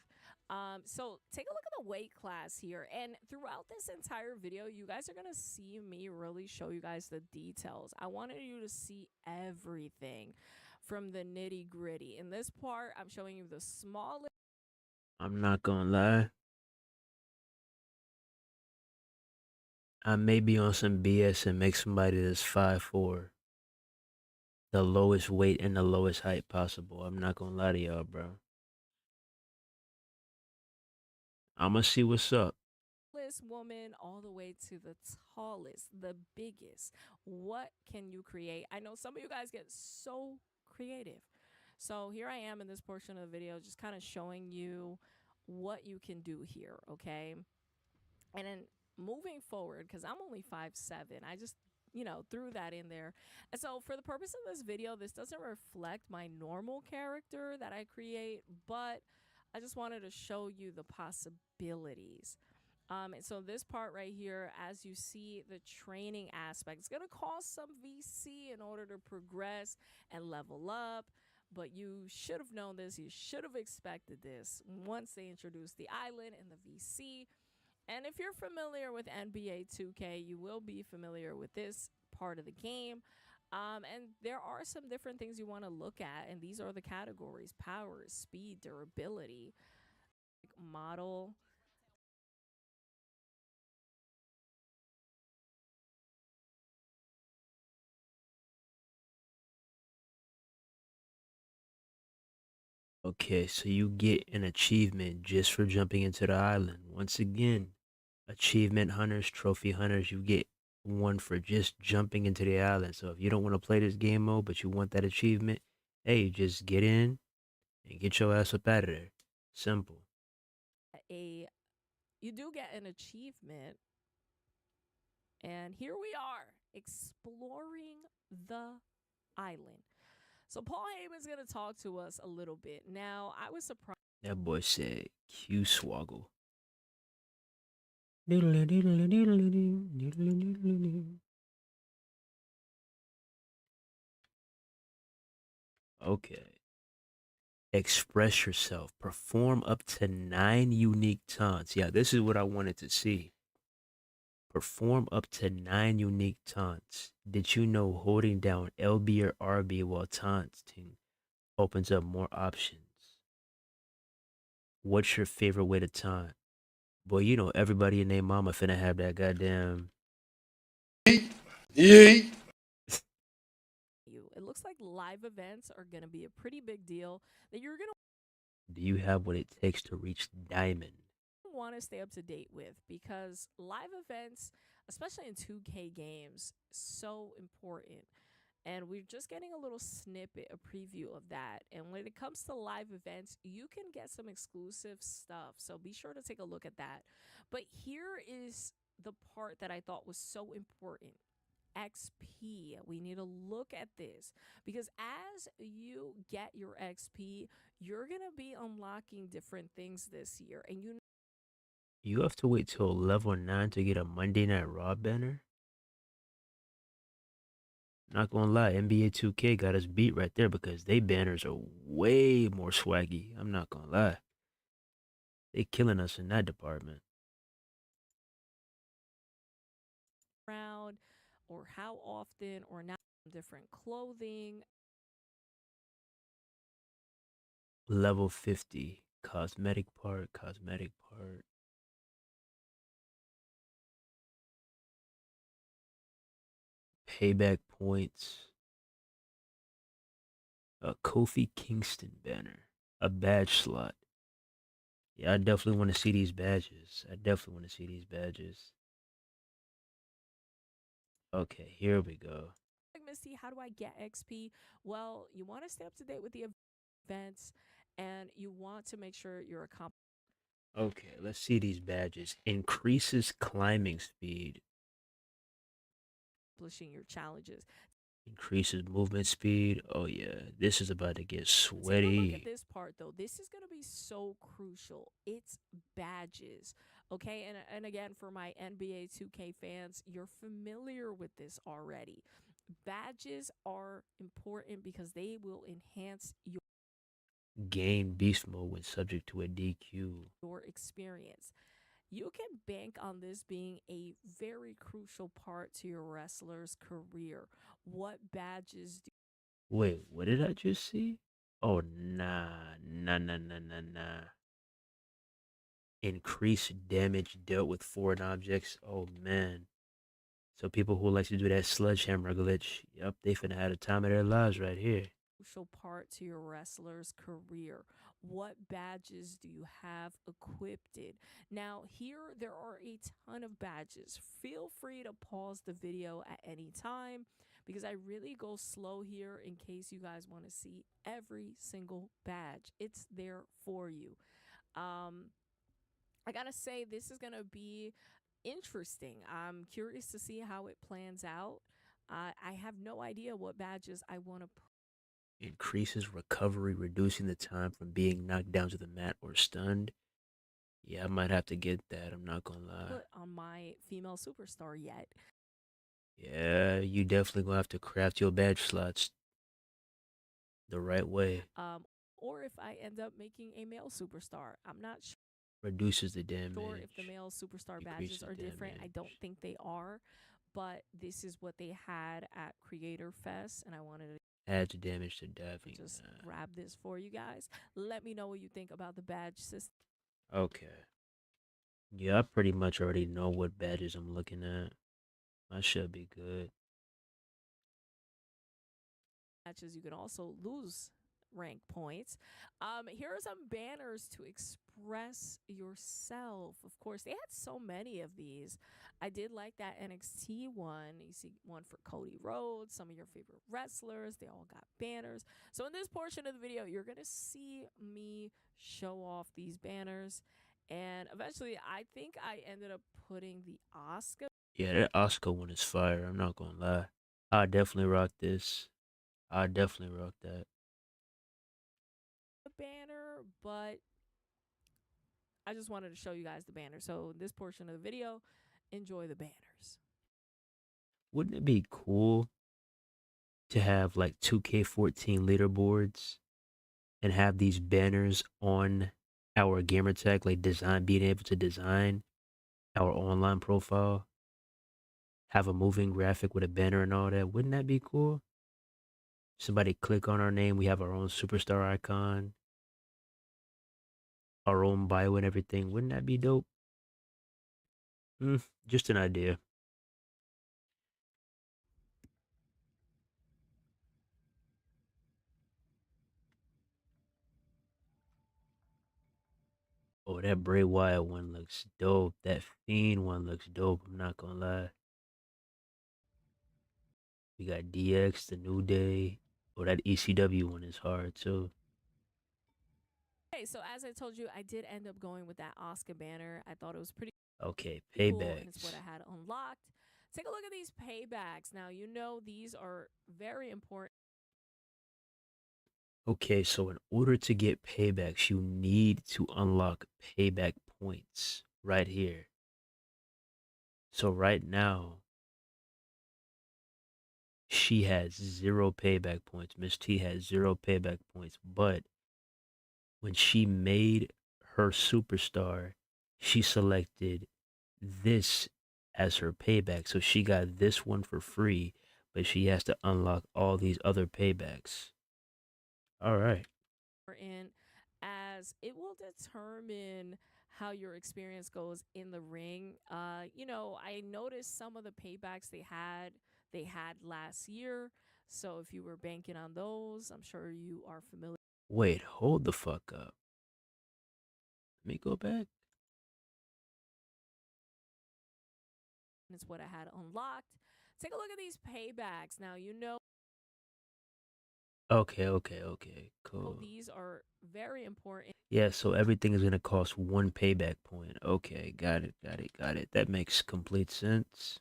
So take a look at the weight class here. And throughout this entire video, you guys are going to see me really show you guys the details. I wanted you to see everything from the nitty gritty. In this part, I'm showing you the smallest. I'm not gonna lie. I may be on some BS and make somebody that's 5'4" the lowest weight and the lowest height possible. I'm not gonna lie to y'all, bro. I'ma see what's up. Woman all the way to the tallest, the biggest. What can you create? I know some of you guys get so creative. So here I am in this portion of the video, just kind of showing you what you can do here, okay? And then moving forward, because I'm only 5'7", I just threw that in there. And so for the purpose of this video, this doesn't reflect my normal character that I create, but I just wanted to show you the possibilities. And so this part right here, as you see, the training aspect, it's going to cost some VC in order to progress and level up. But you should have known this. You should have expected this once they introduced the island and the VC. And if you're familiar with NBA 2K, you will be familiar with this part of the game. And there are some different things you want to look at. And these are the categories: power, speed, durability, model. Okay, so you get an achievement just for jumping into the island. Once again, achievement hunters, trophy hunters, you get one for just jumping into the island. So if you don't want to play this game mode, but you want that achievement, hey, just get in and get your ass up out of there. Simple. You do get an achievement. And here we are exploring the island. So Paul Heyman's going to talk to us a little bit. Now, I was surprised. That boy said Q swoggle. Okay. Express yourself. Perform up to 9 unique taunts. Yeah, this is what I wanted to see. Perform up to 9 unique taunts. Did you know holding down LB or RB while taunting opens up more options? What's your favorite way to taunt? Boy, you know everybody in their mama finna have that goddamn. Yeah. It looks like live events are going to be a pretty big deal that you're going to. Do you have what it takes to reach diamond? Want to stay up to date with, because live events, especially in 2K games, so important. And we're just getting a little snippet, a preview of that. And when it comes to live events, you can get some exclusive stuff. So be sure to take a look at that. But here is the part that I thought was so important. XP. We need to look at this because as you get your XP, you're going to be unlocking different things this year. And You have to wait till level 9 to get a Monday Night Raw banner? Not gonna lie, NBA 2K got us beat right there because they banners are way more swaggy. I'm not gonna lie. They killing us in that department. around or how often or not different clothing. Level 50. Cosmetic part, cosmetic part. Payback points. A Kofi Kingston banner. A badge slot. Yeah, I definitely want to see these badges. I definitely want to see these badges. Okay, here we go. Like, Misty, how do I get XP? Well, you want to stay up to date with the events and you want to make sure you're Okay, let's see these badges. Increases climbing speed. accomplishing your challenges. Increases movement speed. Oh yeah, this is about to get Take a look at sweaty. this part though. This is going to be so crucial. It's badges. Okay, and again for my NBA 2K fans, you're familiar with this already. Badges are important because they will enhance Gain beast mode when subject to a DQ. your experience. You can bank on this being a very crucial part to your wrestler's career. What badges do Wait, what did I just see? Oh nah, nah, nah, nah, nah, nah. Increase damage dealt with foreign objects. Oh man. So people who like to do that sledgehammer glitch, yep, they finna have the time of their lives right here. crucial part to your wrestler's career? What badges do you have equipped? Now, here there are a ton of badges. Feel free to pause the video at any time because I really go slow here in case you guys want to see every single badge. It's there for you. I gotta say, this is gonna be interesting. I'm curious to see how it plans out. I have no idea what badges I want to Increases recovery, reducing the time from being knocked down to the mat or stunned. Yeah, I might have to get that. I'm not gonna lie. put on my female superstar yet. Yeah, you definitely gonna have to craft your badge slots the right way. Or if I end up making a male superstar, I'm not Reduces the sure if the damage. male superstar badges Decreases are different. I don't damage. think they are, but this is what they had at Creator Fest, and I wanted to Adds damage to diving. just grab this for you guys. Let me know what you think about the badge system. Okay. Yeah, I pretty much already know what badges I'm looking at. I should be good. Matches, you can also lose rank points. Here are some banners to express yourself. Of course, they had so many of these. I did like that NXT one. You see one for Cody Rhodes, some of your favorite wrestlers. They all got banners. So in this portion of the video, you're gonna see me show off these banners. And eventually, I think I ended up putting the Oscar Yeah, that Oscar one is fire. I'm not gonna lie. I definitely rock this. I definitely rock that. banner, but I just wanted to show you guys the banner. So this portion of the video, enjoy the banners. Wouldn't it be cool to have like 2K14 leaderboards and have these banners on our gamertag, like being able to design our online profile, have a moving graphic with a banner and all that? Wouldn't that be cool? Somebody click on our name, we have our own superstar icon, our own bio and everything. Wouldn't that be dope? Just an idea. Oh, that Bray Wyatt one looks dope. That Fiend one looks dope. I'm not gonna lie. We got DX, the New Day. Oh, that ECW one is hard too. Okay, so as I told you, I did end up going with that Oscar banner. I thought it was pretty Okay, cool, and it's what paybacks. I had unlocked. Take a look at these paybacks. Now, you know these are very important. Okay, so in order to get paybacks, you need to unlock payback points right here. So right now, she has 0 payback points. Miss T has 0 payback points, but when she made her superstar, she selected this as her payback. So she got this one for free, but she has to unlock all these other paybacks. All right. In as it will determine how your experience goes in the ring. I noticed some of the paybacks they had last year. So if you were banking on those, I'm sure you are familiar. Wait, hold the fuck up. Let me go back. It's what I had unlocked. Take a look at these paybacks. Now, you know Okay, cool. these are very important. Yeah, so everything is gonna cost 1 payback point. Okay, got it. That makes complete sense.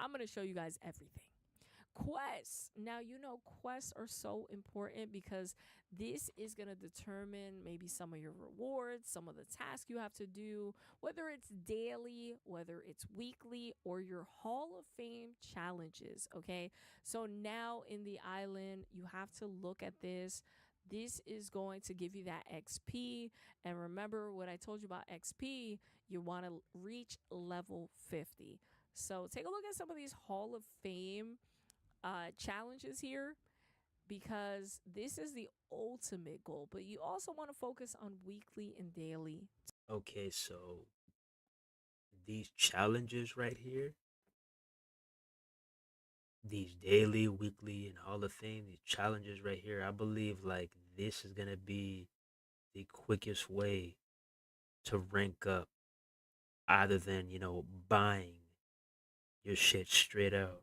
I'm going to show you guys everything. Quests. Now, you know, quests are so important because this is going to determine maybe some of your rewards, some of the tasks you have to do, whether it's daily, whether it's weekly, or your Hall of Fame challenges. Okay. So now in the island, you have to look at this. This is going to give you that XP. And remember what I told you about XP, you want to reach level 50. So take a look at some of these Hall of Fame challenges here because this is the ultimate goal, but you also want to focus on weekly and daily. Okay, so these challenges right here, these daily, weekly, and Hall of Fame, these challenges right here, I believe like this is gonna be the quickest way to rank up other than, buying your shit straight out.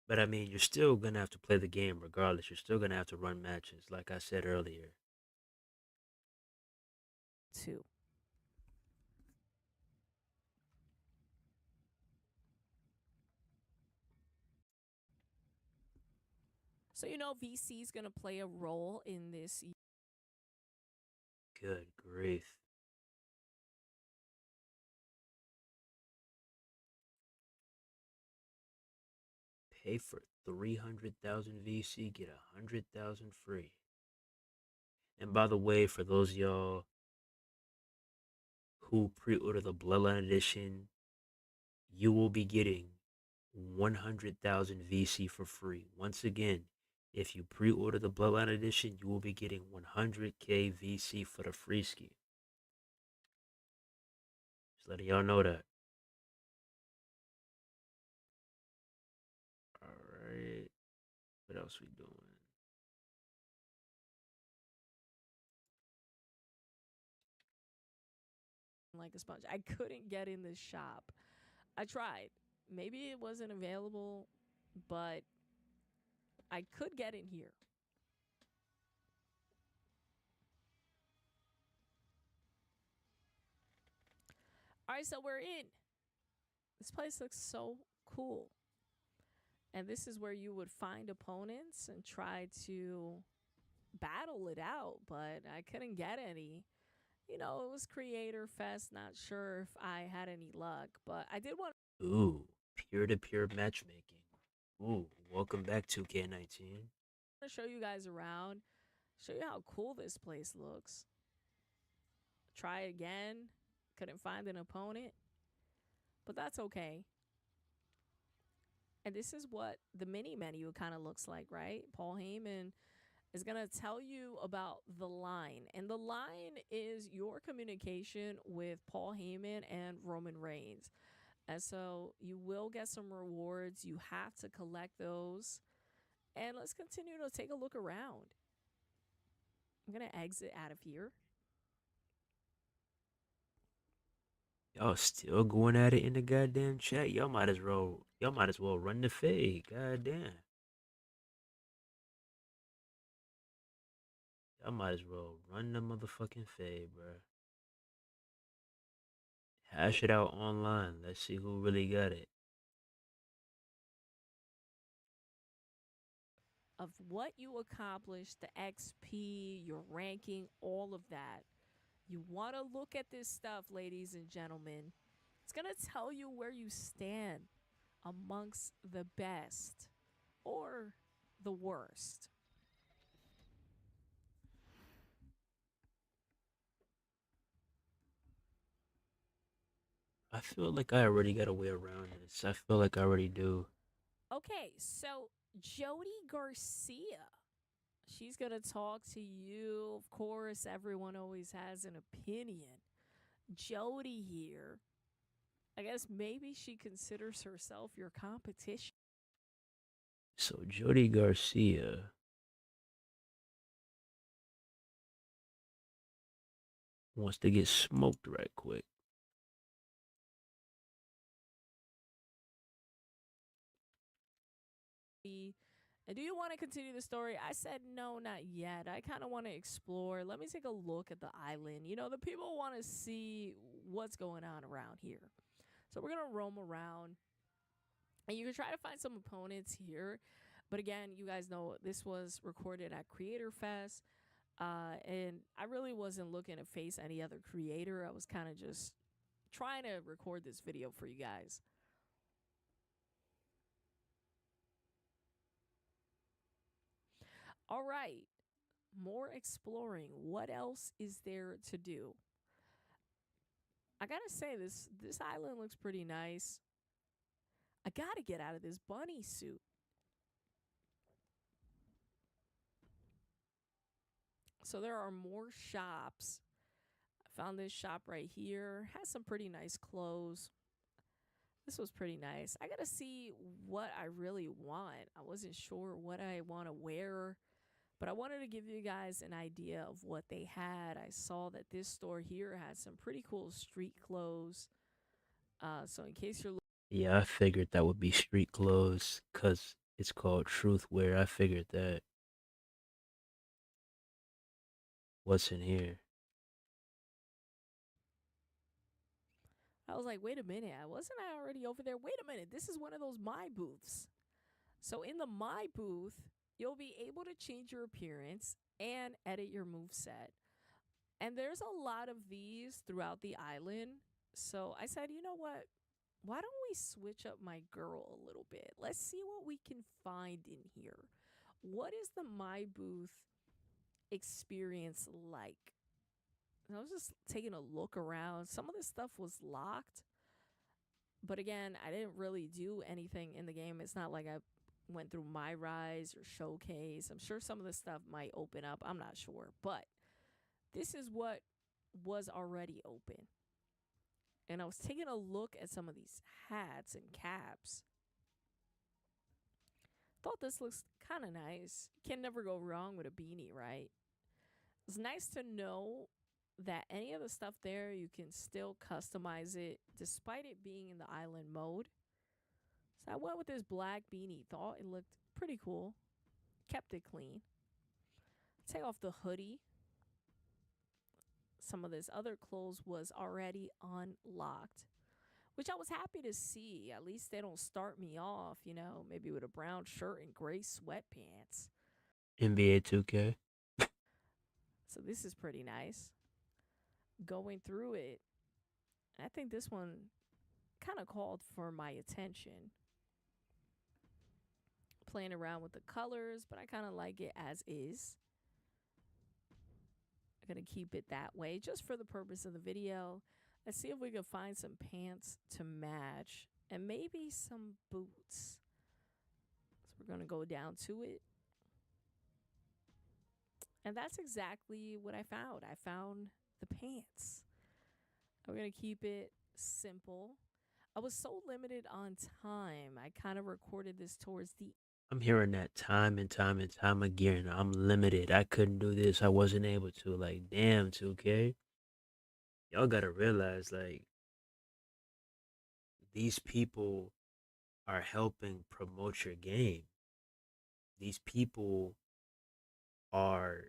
But I mean, you're still gonna have to play the game regardless. You're still gonna have to run matches, like I said earlier. Two. So you know VC is going to play a role in this. Good grief. Pay for 300,000 VC, get 100,000 free. And by the way, for those of y'all who pre-order the Bloodline Edition, you will be getting 100,000 VC for free. Once again, if you pre-order the Bloodline Edition, you will be getting 100k VC for the free ski. Just letting y'all know that. Alright. What else we doing? Like a sponge. I couldn't get in this shop. I tried. Maybe it wasn't available, but I could get in here. All right, so we're in. This place looks so cool. And this is where you would find opponents and try to battle it out, but I couldn't get any. You know, it was Creator Fest. Not sure if I had any luck, but I did want Ooh, peer-to-peer matchmaking. Ooh, welcome back 2K19. to show you guys around, show you how cool this place looks. Try again. Couldn't find an opponent, but that's okay. And this is what the mini menu kind of looks like, right? Paul Heyman is going to tell you about the line. And the line is your communication with Paul Heyman and Roman Reigns. And so you will get some rewards. You have to collect those. And let's continue to take a look around. I'm going to exit out of here. Y'all still going at it in the goddamn chat. Y'all might as well run the fade. Goddamn. I might as well run the motherfucking fade, bro. Hash it out online. Let's see who really got it. Of what you accomplished, the XP, your ranking, all of that. You want to look at this stuff, ladies and gentlemen. It's going to tell you where you stand amongst the best or the worst. I feel like I already got a way around this. I feel like I already do. Okay, so Jody Garcia. She's going to talk to you. Of course, everyone always has an opinion. Jody here, I guess maybe she considers herself your competition. So Jody Garcia wants to get smoked right quick. And do you want to continue the story? I said no, not yet. I kind of want to explore. Let me take a look at the island. You know, the people want to see what's going on around here. So we're going to roam around. And you can try to find some opponents here. But again, you guys know this was recorded at Creator Fest. And I really wasn't looking to face any other creator. I was kind of just trying to record this video for you guys. All right, more exploring. What else is there to do? I gotta say, this island looks pretty nice. I gotta get out of this bunny suit. So there are more shops. I found this shop right here. Has some pretty nice clothes. This was pretty nice. I gotta see what I really want. I wasn't sure what I want to wear, but I wanted to give you guys an idea of what they had. I saw that this store here had some pretty cool street clothes. So in case you're Yeah, I figured that would be street clothes because it's called truth wear. I figured that. What's in here? I was like, wait a minute, wasn't I already over there? Wait a minute, this is one of those My booths. So in the My booth, you'll be able to change your appearance and edit your move set. And there's a lot of these throughout the island. So I said, you know what? Why don't we switch up my girl a little bit? Let's see what we can find in here. What is the My booth experience like? I was just taking a look around. Some of this stuff was locked. But again, I didn't really do anything in the game. It's not like I went through My Rise or Showcase. I'm sure some of this stuff might open up. I'm not sure. But this is what was already open. And I was taking a look at some of these hats and caps. Thought this looks kind of nice. Can never go wrong with a beanie, right? It's nice to know that any of the stuff there, you can still customize it despite it being in the island mode. So I went with this black beanie. Thought it looked pretty cool. Kept it clean. Take off the hoodie. Some of this other clothes was already unlocked, which I was happy to see. At least they don't start me off, you know, maybe with a brown shirt and gray sweatpants. NBA 2K. So this is pretty nice. Going through it, I think this one kind of called for my attention. Playing around with the colors, but I kind of like it as is. I'm going to keep it that way just for the purpose of the video. Let's see if we can find some pants to match and maybe some boots. So we're going to go down to it. And that's exactly what I found. I found the pants. I'm going to keep it simple. I was so limited on time. I kind of recorded this towards the I'm hearing that time and time and time again. I'm limited. I couldn't do this. I wasn't able to. Like, damn, 2K. Y'all gotta realize, like, these people are helping promote your game. These people are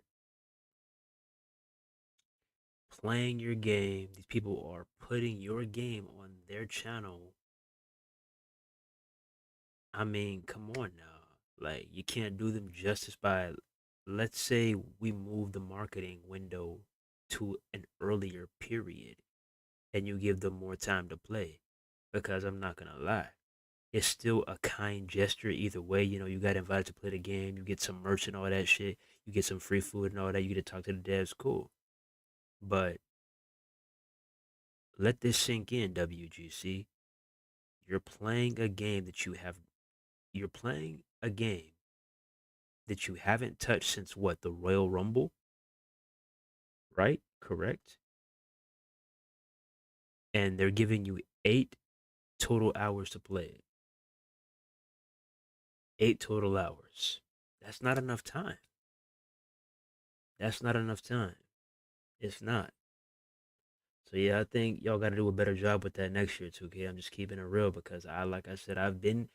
playing your game. These people are putting your game on their channel. I mean, come on now. Like, you can't do them justice by, let's say we move the marketing window to an earlier period and you give them more time to play. Because I'm not gonna lie, it's still a kind gesture either way. You know, you got invited to play the game, you get some merch and all that shit, you get some free food and all that, you get to talk to the devs, cool. But let this sink in, WGC. You're playing a game that you're playing a game that you haven't touched since what, the Royal Rumble? Right? Correct? And they're giving you 8 total hours to play it. 8 total hours. That's not enough time. That's not enough time. It's not. So yeah, I think y'all got to do a better job with that next year, 2K. I'm just keeping it real because like I said, I've been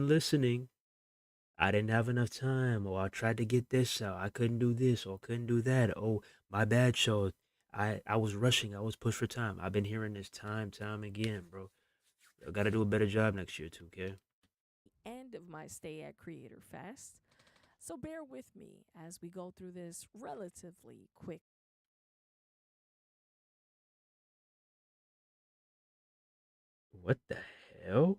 listening. I didn't have enough time, or I tried to get this out. I couldn't do this, or couldn't do that. Oh, my bad, show. I was rushing. I was pushed for time. I've been hearing this time again, bro. I got to do a better job next year, 2K. End of my stay at Creator Fest. So bear with me as we go through this relatively quick. What the hell?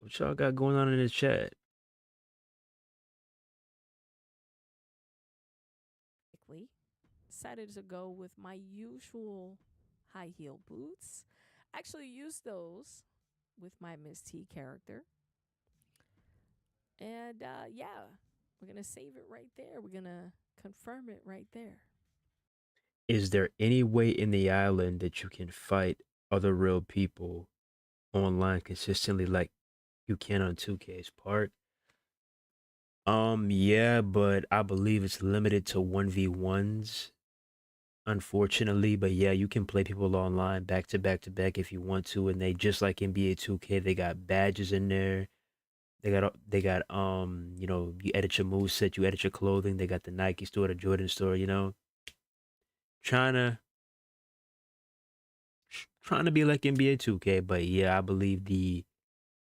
What y'all got going on in the chat? Quickly, decided to go with my usual high heel boots. Actually, used those with my Miss T character. And yeah, we're going to save it right there. We're going to confirm it right there. Is there any way in the island that you can fight other real people online consistently like you can on 2K's part? Yeah, but I believe it's limited to 1v1s, unfortunately. But yeah, you can play people online back to back to back if you want to, and they just like NBA 2K, they got badges in there. They got you know, you edit your moveset, you edit your clothing. They got the Nike store, the Jordan store, you know. Trying to trying to be like NBA 2K, but yeah, I believe the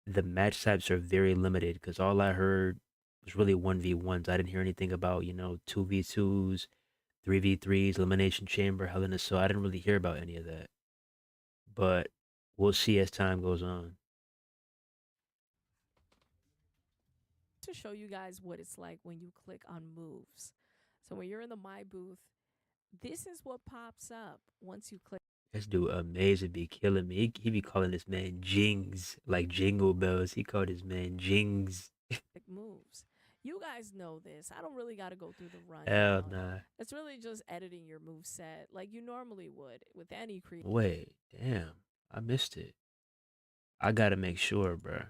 match types are very limited because all I heard was really 1v1s. I didn't hear anything about, you know, 2v2s, 3v3s, Elimination Chamber, Hell in a Cell. I didn't really hear about any of that. But we'll see as time goes on. To show you guys what it's like when you click on moves. So when you're in the My Booth, this is what pops up once you click. This dude Amazing be killing me. He be calling this man Jings, like Jingle Bells. He called his man Jings. Moves. You guys know this. I don't really got to go through the Hell rundown. nah. It's really just editing your move set like you normally would with any creator. Wait, damn. I missed it. I gotta make sure, bruh.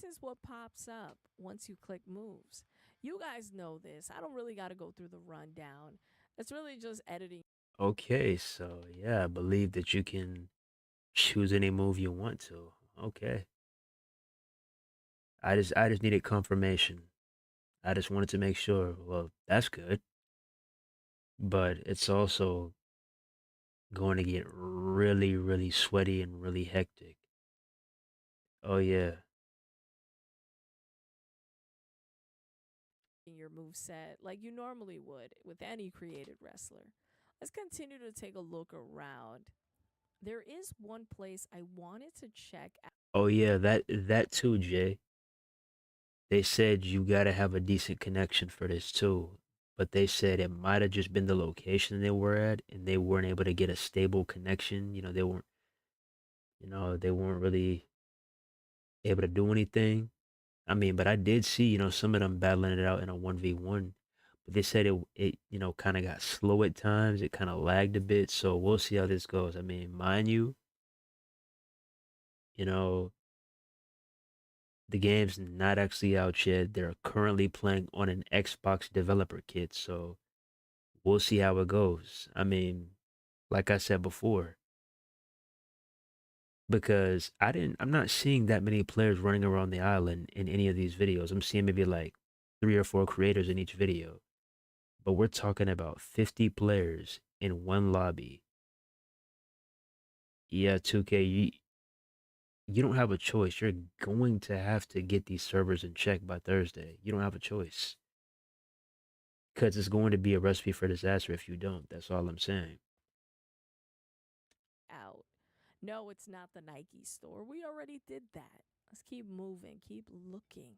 This is what pops up once you click moves. You guys know this. I don't really got to go through the rundown. It's really just editing. Okay, so yeah, I believe that you can choose any move you want to. Okay. I just needed confirmation. I just wanted to make sure. Well, that's good. But it's also going to get really, really sweaty and really hectic. Oh yeah. Your move set like you normally would with any created wrestler. Let's continue to take a look around. There is one place I wanted to check out. Oh yeah, that too, Jay. They said you gotta have a decent connection for this too. But they said it might have just been the location they were at and they weren't able to get a stable connection. They weren't really able to do anything. I mean, but I did see, some of them battling it out in a 1v1. But they said it kind of got slow at times. It kind of lagged a bit. So we'll see how this goes. I mean, mind you, you know, the game's not actually out yet. They're currently playing on an Xbox developer kit. So we'll see how it goes. I mean, like I said before, because I'm not seeing that many players running around the island in any of these videos. I'm seeing maybe like 3 or 4 creators in each video. but we're talking about 50 players in one lobby. Yeah, 2K, you don't have a choice. You're going to have to get these servers in check by Thursday. You don't have a choice. Because it's going to be a recipe for disaster if you don't. That's all I'm saying. Out. No, it's not the Nike store. We already did that. Let's keep moving, keep looking.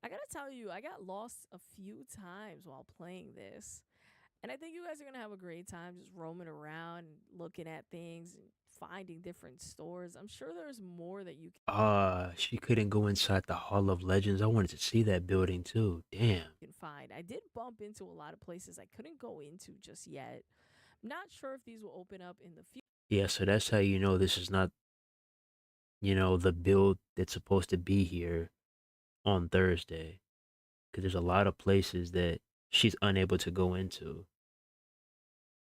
I gotta tell you, I got lost a few times while playing this. And I think you guys are gonna have a great time just roaming around, looking at things, and finding different stores. I'm sure there's more that you She couldn't go inside the Hall of Legends. I wanted to see that building too. Damn. can find. I did bump into a lot of places I couldn't go into just yet. I'm not sure if these will open up in the future. Yeah, so that's how you know this is not, the build that's supposed to be here on Thursday. Because there's a lot of places that she's unable to go into.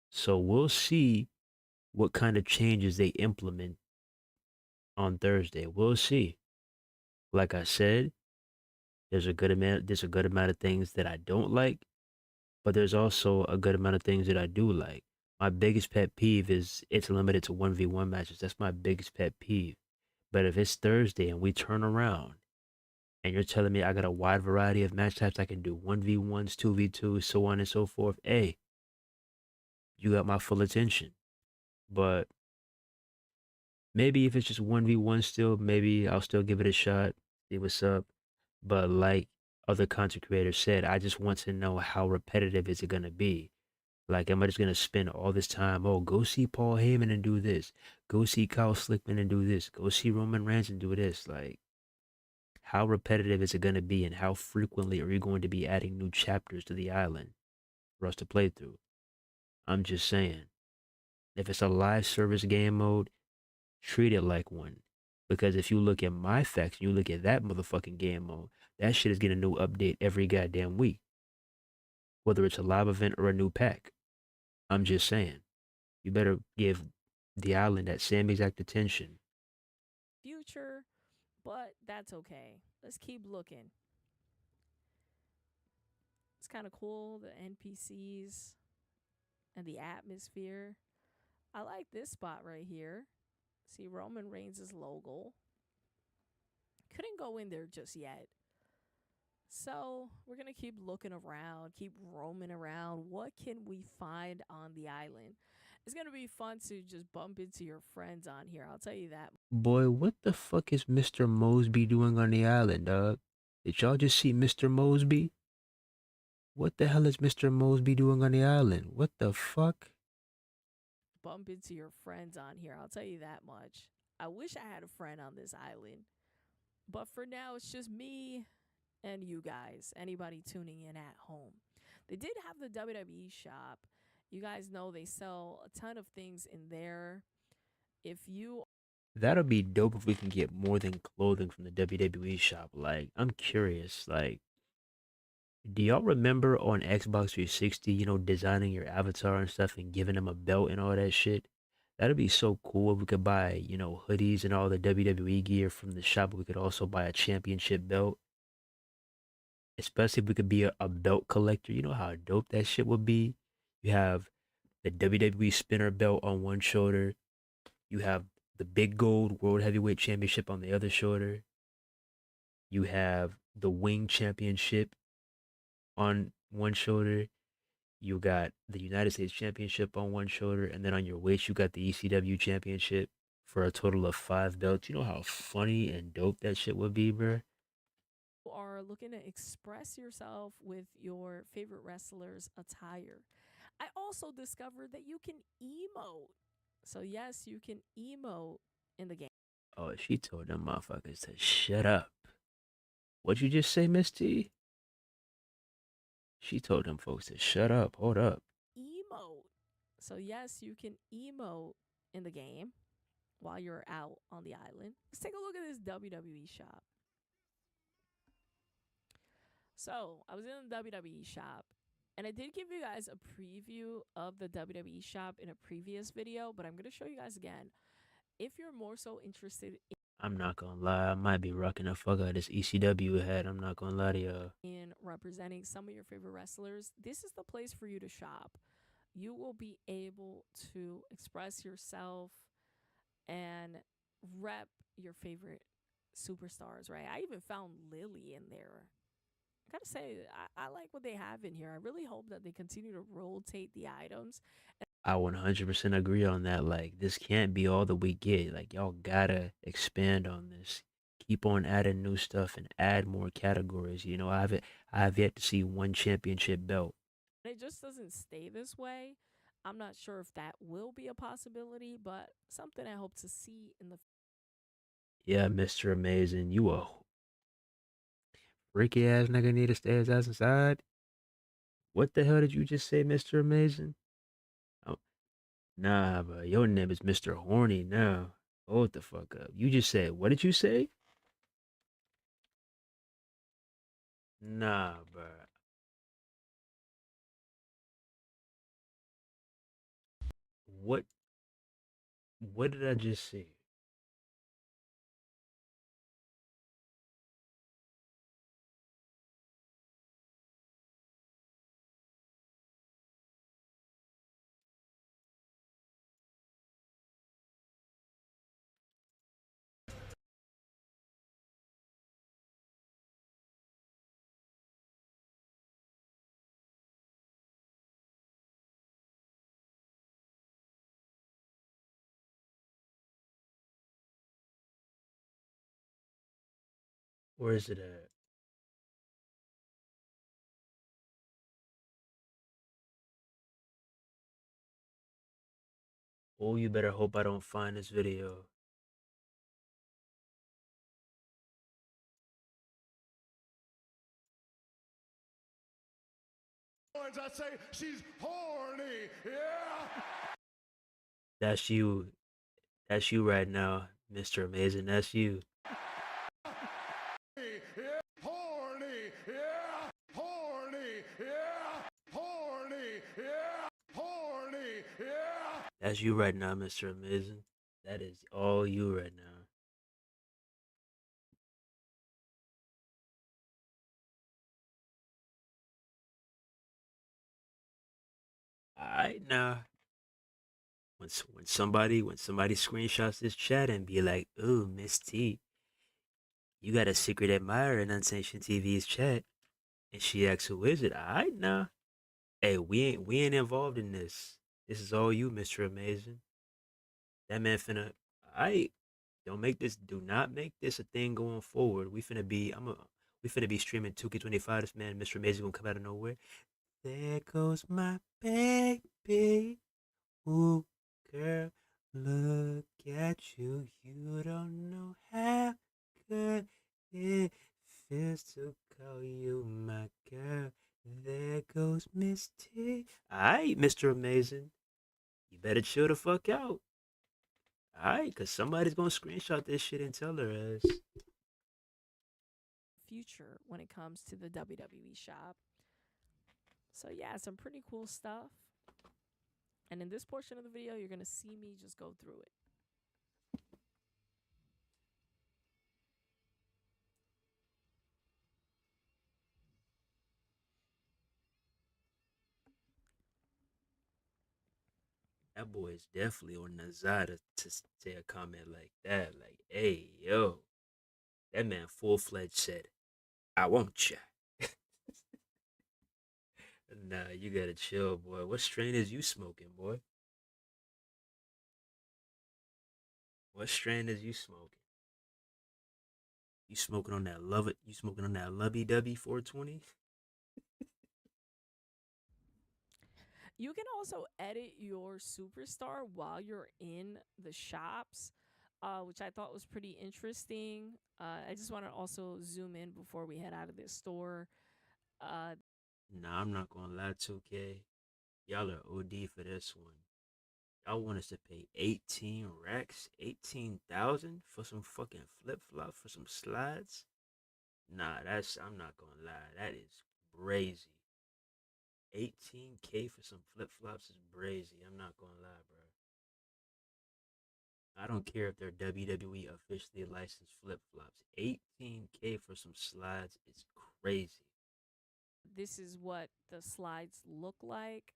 So we'll see what kind of changes they implement on Thursday. We'll see. Like I said, there's a good amount of things that I don't like, but there's also a good amount of things that I do like. My biggest pet peeve is it's limited to 1v1 matches. That's my biggest pet peeve. But if it's Thursday and we turn around and you're telling me I got a wide variety of match types, I can do 1v1s, 2v2s, so on and so forth, hey, you got my full attention. But maybe if it's just 1v1 still, maybe I'll still give it a shot, see what's up. But like other content creators said, I just want to know how repetitive is it going to be. Like, am I just going to spend all this time, oh, go see Paul Heyman and do this. Go see Kyle Slickman and do this. Go see Roman Reigns and do this. Like, how repetitive is it going to be, and how frequently are you going to be adding new chapters to the island for us to play through? I'm just saying. If it's a live service game mode, treat it like one. Because if you look at my facts, you look at that motherfucking game mode, that shit is getting a new update every goddamn week. Whether it's a live event or a new pack. I'm just saying. You better give the island that same exact attention. Future, but that's okay. Let's keep looking. It's kind of cool, the NPCs and the atmosphere. I like this spot right here. See Roman Reigns' logo. Couldn't go in there just yet. So we're going to keep looking around, keep roaming around. What can we find on the island? It's going to be fun to just bump into your friends on here. I'll tell you that. Boy, what the fuck is Mr. Mosby doing on the island, dog? Did y'all just see Mr. Mosby? What the hell is Mr. Mosby doing on the island? What the fuck? Bump into your friends on here. I'll tell you that much. I wish I had a friend on this island. But for now, it's just me and you guys, anybody tuning in at home. They did have the WWE shop. You guys know they sell a ton of things in there. If you That'll be dope if we can get more than clothing from the WWE shop. Like, I'm curious. Like, do y'all remember on Xbox 360, designing your avatar and stuff and giving them a belt and all that shit? That'd be so cool if we could buy, hoodies and all the WWE gear from the shop. We could also buy a championship belt. Especially if we could be a belt collector. You know how dope that shit would be? You have the WWE spinner belt on one shoulder. You have the big gold World Heavyweight Championship on the other shoulder. You have the Wing Championship on one shoulder. You got the United States Championship on one shoulder, and then on your waist you got the ECW Championship for a total of 5 belts. You know how funny and dope that shit would be, bro? are looking to express yourself with your favorite wrestler's attire, I also discovered that you can emote. So, yes, you can emote in the game. Oh, she told them motherfuckers to shut up. What'd you just say, Miss T? She told them folks to shut up. Hold up. Emote. So, yes, you can emote in the game while you're out on the island. Let's take a look at this WWE shop. So, I was in the WWE shop, and I did give you guys a preview of the WWE shop in a previous video, but I'm going to show you guys again. If you're more so interested in I'm not gonna lie, I might be rocking the fuck out of this ECW hat. I'm not gonna lie to y'all. In representing some of your favorite wrestlers, this is the place for you to shop. You will be able to express yourself and rep your favorite superstars, right? I even found Lily in there. I gotta say, I like what they have in here. I really hope that they continue to rotate the items. I 100% agree on that. Like, this can't be all that we get. Like, y'all gotta expand on this. Keep on adding new stuff and add more categories. You know, I've yet to see one championship belt. It just doesn't stay this way. I'm not sure if that will be a possibility, but something I hope to see in the Yeah, Mr. Amazing, you a freaky ass nigga need to stay his ass inside. What the hell did you just say, Mr. Amazing? Oh, nah, bro. Your name is Mr. Horny now. Hold the fuck up. You just said, what did you say? Nah, bro. What what did I just say? Where is it at? Oh, you better hope I don't find this video. I say she's horny, yeah. That's you. That's you right now, Mr. Amazing. That's you. Yeah, horny, yeah, horny, yeah, horny, yeah, horny, yeah. That's you right now, Mr. Amazing. That is all you right now. Alright now. When somebody screenshots this chat and be like, "Ooh, Miss T, you got a secret admirer in Unsanctioned TV's chat," and she asks, "Who is it?" Alright now. Hey, we ain't involved in this. This is all you, Mr. Amazing. That man finna. Alright. Do not make this a thing going forward. We finna be streaming 2K25. This man, Mr. Amazing, gonna come out of nowhere. There goes my baby. Ooh, girl, look at you. You don't know how good it feels to call you my girl. There goes Miss T. Alright, Mr. Amazing. You better chill the fuck out. Alright, cause somebody's gonna screenshot this shit and tell her ass. future when it comes to the WWE shop. So yeah, some pretty cool stuff. And in this portion of the video, you're going to see me just go through it. That boy is definitely on Nazada to say a comment like that. Like, hey, yo, that man full fledged said, "I want ya." Nah, you gotta chill, boy. What strain is you smoking, boy? What strain is you smoking? You smoking on that love it? You smoking on that Lubby Dubby 420? You can also edit your superstar while you're in the shops, which I thought was pretty interesting. I just want to also zoom in before we head out of this store. Uh, Nah, I'm not gonna lie, 2K. Y'all are OD for this one. Y'all want us to pay 18 racks, 18,000 for some fucking flip flops for some slides? Nah, I'm not gonna lie, that is brazy. 18K for some flip flops is brazy. I'm not gonna lie, bro. I don't care if they're WWE officially licensed flip flops. 18K for some slides is crazy. This is what the slides look like.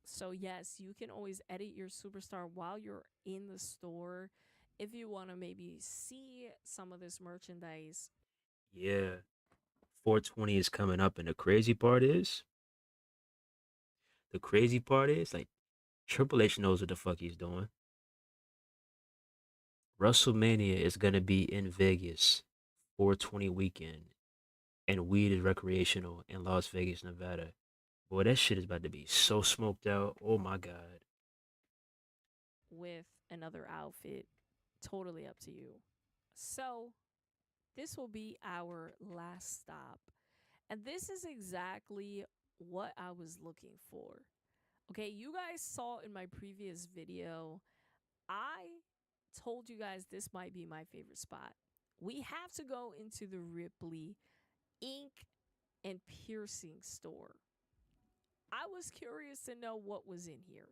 So, yes, you can always edit your superstar while you're in the store if you want to maybe see some of this merchandise. Yeah, 420 is coming up, and the crazy part is, like, Triple H knows what the fuck he's doing. WrestleMania is gonna be in Vegas, 420 weekend, and weed is recreational in Las Vegas, Nevada. Boy, that shit is about to be so smoked out. Oh my god. With another outfit, totally up to you. So, this will be our last stop. And this is exactly what I was looking for. Okay, you guys saw in my previous video, I told you guys this might be my favorite spot. We have to go into the Ripley ink and piercing store. I was curious to know what was in here.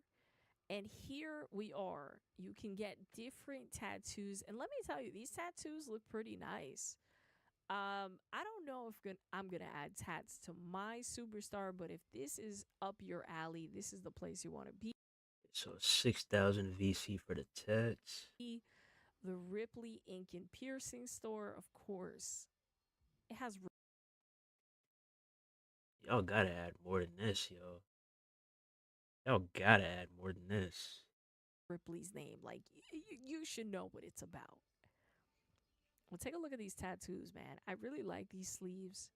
And here we are. You can get different tattoos. And let me tell you, these tattoos look pretty nice. I don't know if I'm gonna add tats to my superstar, but if this is up your alley, this is the place you want to be. So 6,000 VC for the tats. The Ripley Ink and Piercing store, of course. It has Y'all gotta add more than this, yo. Y'all gotta add more than this. Ripley's name. Like, you should know what it's about. Well, take a look at these tattoos, man. I really like these sleeves.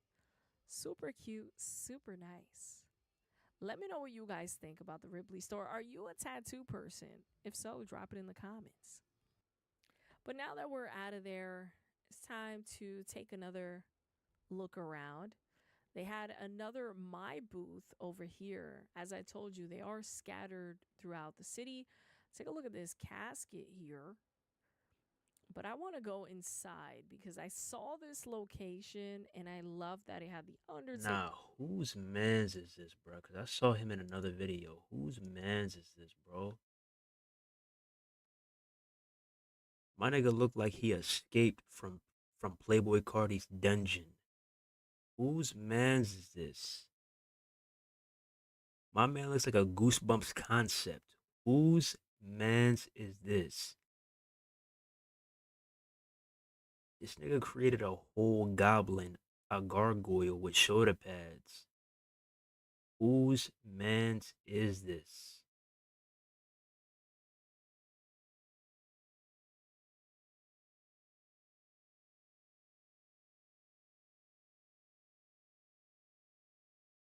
Super cute, super nice. Let me know what you guys think about the Ripley store. Are you a tattoo person? If so, drop it in the comments. But now that we're out of there, it's time to take another look around. They had another My booth over here. As I told you, they are scattered throughout the city. Take a look at this casket here. But I want to go inside because I saw this location and I love that it had the Undertaker. Nah, whose mans is this, bro? Because I saw him in another video. Whose mans is this, bro? My nigga looked like he escaped from Playboy Cardi's dungeon. Whose mans is this? My man looks like a Goosebumps concept. Whose mans is this? This nigga created a whole goblin, a gargoyle with shoulder pads. Whose mans is this?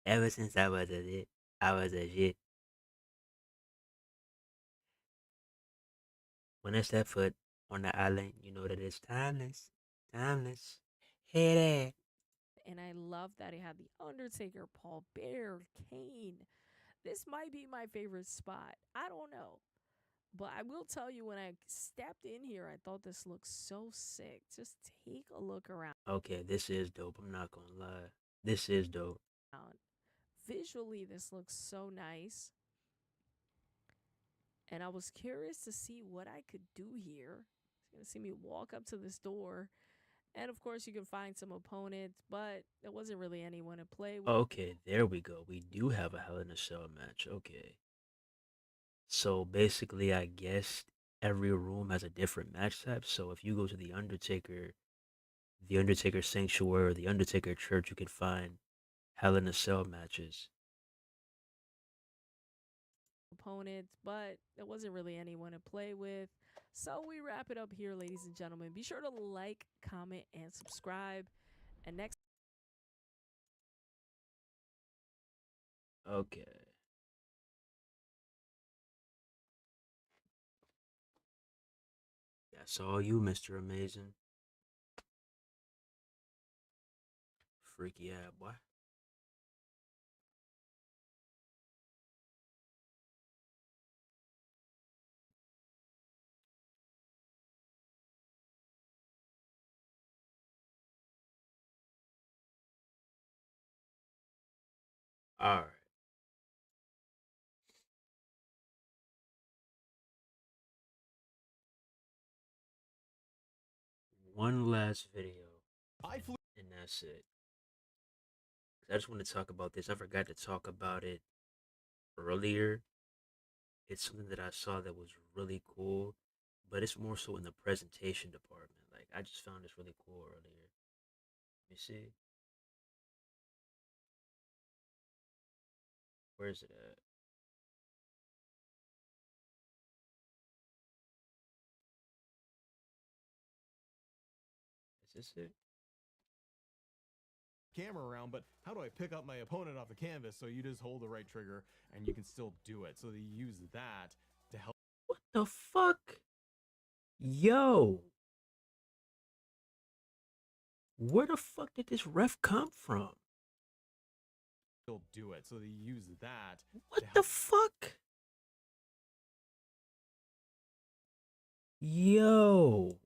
Ever since I was a shit. When I step foot on the island, you know that it's timeless. Timeless. Hey there. And I love that it had the Undertaker, Paul Bear, Kane. This might be my favorite spot. I don't know. But I will tell you, when I stepped in here, I thought this looked so sick. Just take a look around. Okay, this is dope. I'm not gonna lie. This is dope. Visually, this looks so nice. And I was curious to see what I could do here. You're going to see me walk up to this door. And of course, you can find some opponents, but there wasn't really anyone to play with. Okay, there we go. We do have a Hell in a Cell match. Okay. So basically, I guess every room has a different match type. So if you go to the Undertaker Sanctuary, or the Undertaker Church, you can find Hell in a Cell matches. Opponents, but there wasn't really anyone to play with. So we wrap it up here, ladies and gentlemen. Be sure to like, comment, and subscribe. And next. Okay. That's all you, Mr. Amazing. Freaky ass boy. All right. one last video, I flew and that's it. I just want to talk about this. I forgot to talk about it earlier. It's something that I saw that was really cool, but it's more so in the presentation department. Like, I just found this really cool earlier. Let me see. Where is it at? Is this it? camera around, but how do I pick up my opponent off the canvas? So you just hold the right trigger and you can still do it. So they use that to help What the fuck? Yo. Where the fuck did this ref come from? still do it. So they use that What to the help fuck? Yo.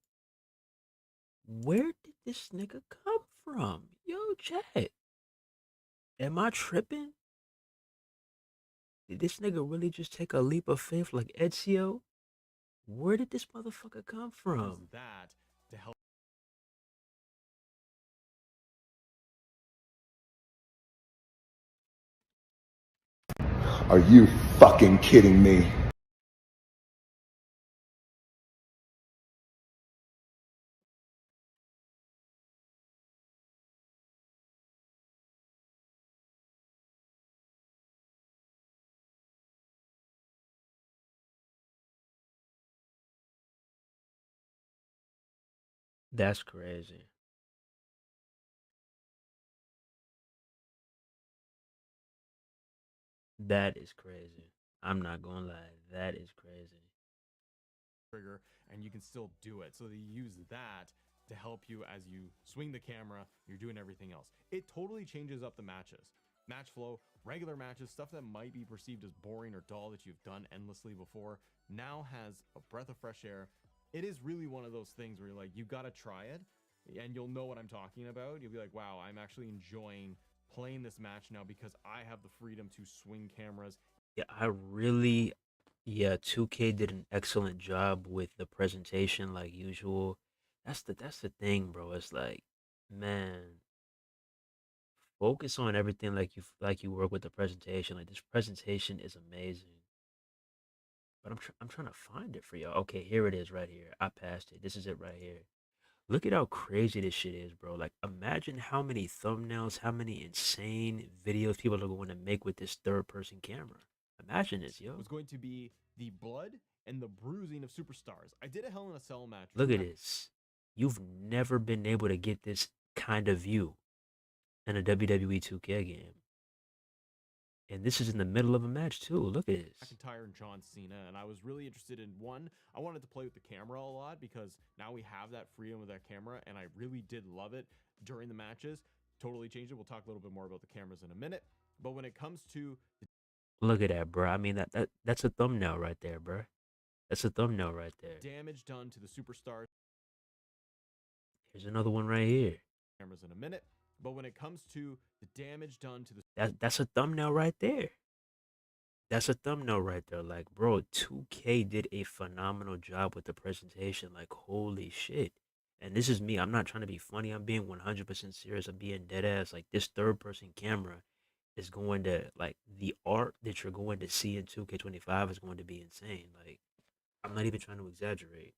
Where did this nigga come from? Yo, chat. Am I tripping? Did this nigga really just take a leap of faith like Ezio? Where did this motherfucker come use from? that to help Are you fucking kidding me? That's crazy. That is crazy. I'm not gonna lie. That is crazy. trigger and you can still do it. So they use that to help you as you swing the camera, you're doing everything else. It totally changes up the matches. Match flow, regular matches, stuff that might be perceived as boring or dull that you've done endlessly before, now has a breath of fresh air. It is really one of those things where you're like, you gotta try it and you'll know what I'm talking about. You'll be like, wow, I'm actually enjoying playing this match now because I have the freedom to swing cameras. Yeah, yeah, 2K did an excellent job with the presentation like usual. That's the thing, bro. It's like, man, focus on everything like you work with the presentation. Like this presentation is amazing. But I'm trying to find it for y'all. Okay, here it is right here. I passed it. This is it right here. Look at how crazy this shit is, bro. Like, imagine how many thumbnails, how many insane videos people are going to make with this third person camera. Imagine this, yo. Was going to be the blood and the bruising of superstars. I did a Hell in a Cell match. Look at this. You've never been able to get this kind of view in a WWE 2K game. And this is in the middle of a match, too. Look at this. McIntyre and John Cena, and I was really interested in one. I wanted to play with the camera a lot because now we have that freedom with that camera, and I really did love it during the matches. Totally changed it. We'll talk a little bit more about the cameras in a minute. But when it comes to Look at that, bro. I mean, that's a thumbnail right there, bro. That's a thumbnail right there. damage done to the superstars, Here's another one right here. cameras in a minute. But when it comes to the damage done to the That's a thumbnail right there. That's a thumbnail right there. Like, bro, 2K did a phenomenal job with the presentation. Like, holy shit. And this is me. I'm not trying to be funny. I'm being 100% serious. I'm being dead ass. Like, this third person camera is going to, like, the art that you're going to see in 2K25 is going to be insane. Like, I'm not even trying to exaggerate.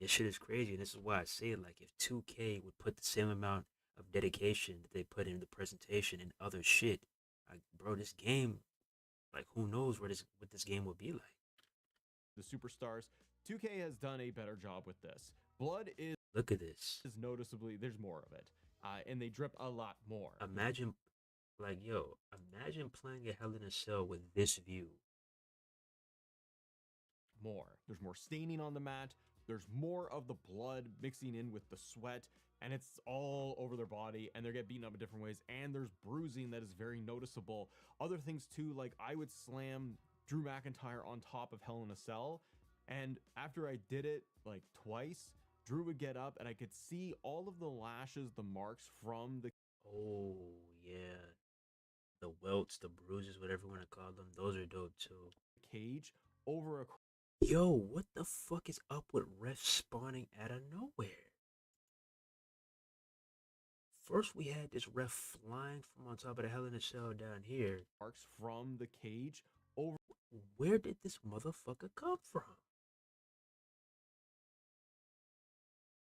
This shit is crazy. And this is why I say, like, if 2K would put the same amount of dedication that they put in the presentation and other shit, like, bro, this game, like, who knows what this game will be like. superstars, 2K has done a better job with this. Blood is Look at this. noticeably, there's more of it. And they drip a lot more. Imagine, like, yo, imagine playing a Hell in a Cell with this view. There's more staining on the mat. There's more of the blood mixing in with the sweat, and it's all over their body, and they get beaten up in different ways. And there's bruising that is very noticeable. Other things too, like I would slam Drew McIntyre on top of Hell in a Cell, and after I did it like twice, Drew would get up, and I could see all of the lashes, the marks from the Oh, yeah. The welts, the bruises, whatever you want to call them, those are dope too. cage over a Yo, what the fuck is up with refs spawning out of nowhere? First, we had this ref flying from on top of the Hell in a Cell down here. Marks from the cage over. Where did this motherfucker come from?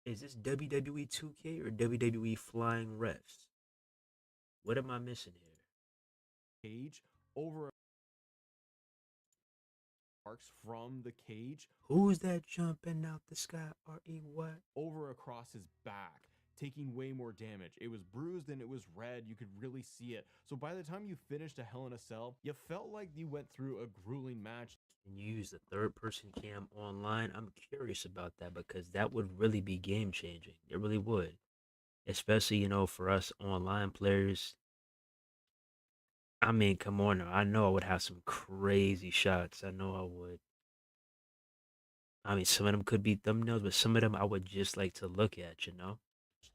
Is this WWE 2K or WWE flying refs? What am I missing here? Cage over. Marks from the cage. Who's that jumping out the sky? R.E. what? Over across his back, taking way more damage. It was bruised and it was red. You could really see it. So by the time you finished a Hell in a Cell, you felt like you went through a grueling match. And you use the third person cam online? I'm curious about that because that would really be game changing. It really would. Especially, for us online players. I mean, come on now. I know I would have some crazy shots. I know I would. I mean, some of them could be thumbnails, but some of them I would just like to look at.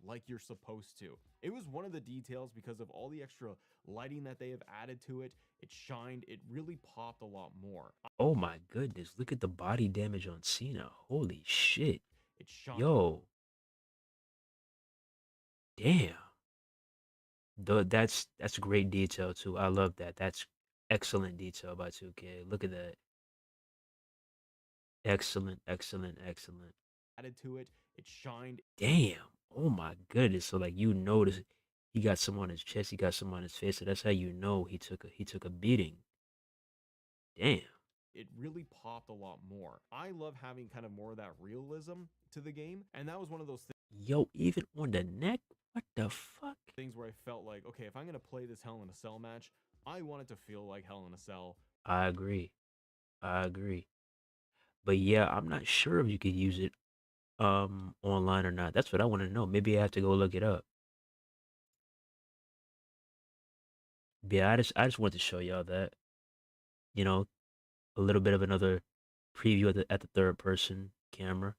Like you're supposed to. It was one of the details because of all the extra lighting that they have added to it. It shined. It really popped a lot more. Oh my goodness. Look at the body damage on Cena. Holy shit. It shined. Yo. Damn. That's great detail too. I love that. That's excellent detail by 2K. Look at that. Excellent, excellent, excellent. Added to it. It shined. Damn. Oh my goodness. So like notice he got some on his chest, he got some on his face. So that's how you know he took a beating. Damn. It really popped a lot more. I love having kind of more of that realism to the game, and that was one of those Yo, even on the neck? What the fuck? things where I felt like, okay, if I'm gonna play this Hell in a Cell match, I want it to feel like Hell in a Cell. I agree. I agree. But yeah, I'm not sure if you could use it online or not. That's what I want to know. Maybe I have to go look it up. Yeah, I just want to show y'all that. You know, a little bit of another preview at the third person camera.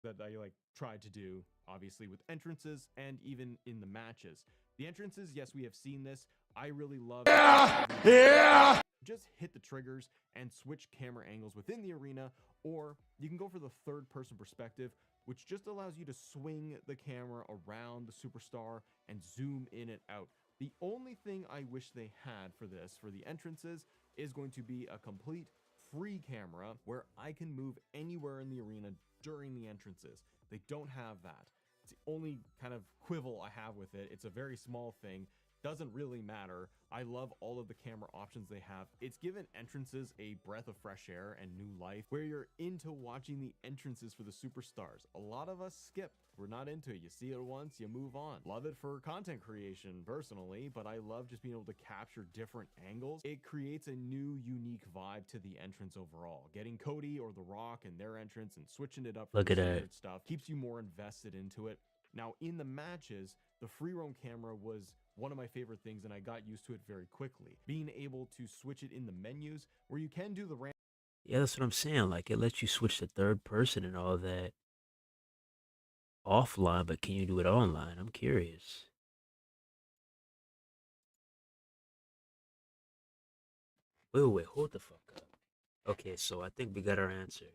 That I like tried to do, obviously, with entrances and even in the matches. The entrances, yes, we have seen this. I really love Yeah! just hit the triggers and switch camera angles within the arena, or you can go for the third person perspective, which just allows you to swing the camera around the superstar and zoom in and out. The only thing I wish they had for this, for the entrances, is going to be a complete free camera where I can move anywhere in the arena during the entrances. They don't have that. It's the only kind of quibble I have with it. It's a very small thing. Doesn't really matter. I love all of the camera options they have. It's given entrances a breath of fresh air and new life where you're into watching the entrances for the superstars. A lot of us skip. We're not into it. You see it once, you move on. Love it for content creation personally, but I love just being able to capture different angles. It creates a new, unique vibe to the entrance overall. Getting Cody or The Rock and their entrance and switching it up for Look the at that. standard stuff keeps you more invested into it. Now, in the matches, the free roam camera was one of my favorite things, and I got used to it very quickly. Being able to switch it in the menus where you can do the ramp. Yeah, that's what I'm saying. Like it lets you switch to third person and all that offline, but can you do it online? I'm curious. Wait, hold the fuck up. Okay, so I think we got our answer.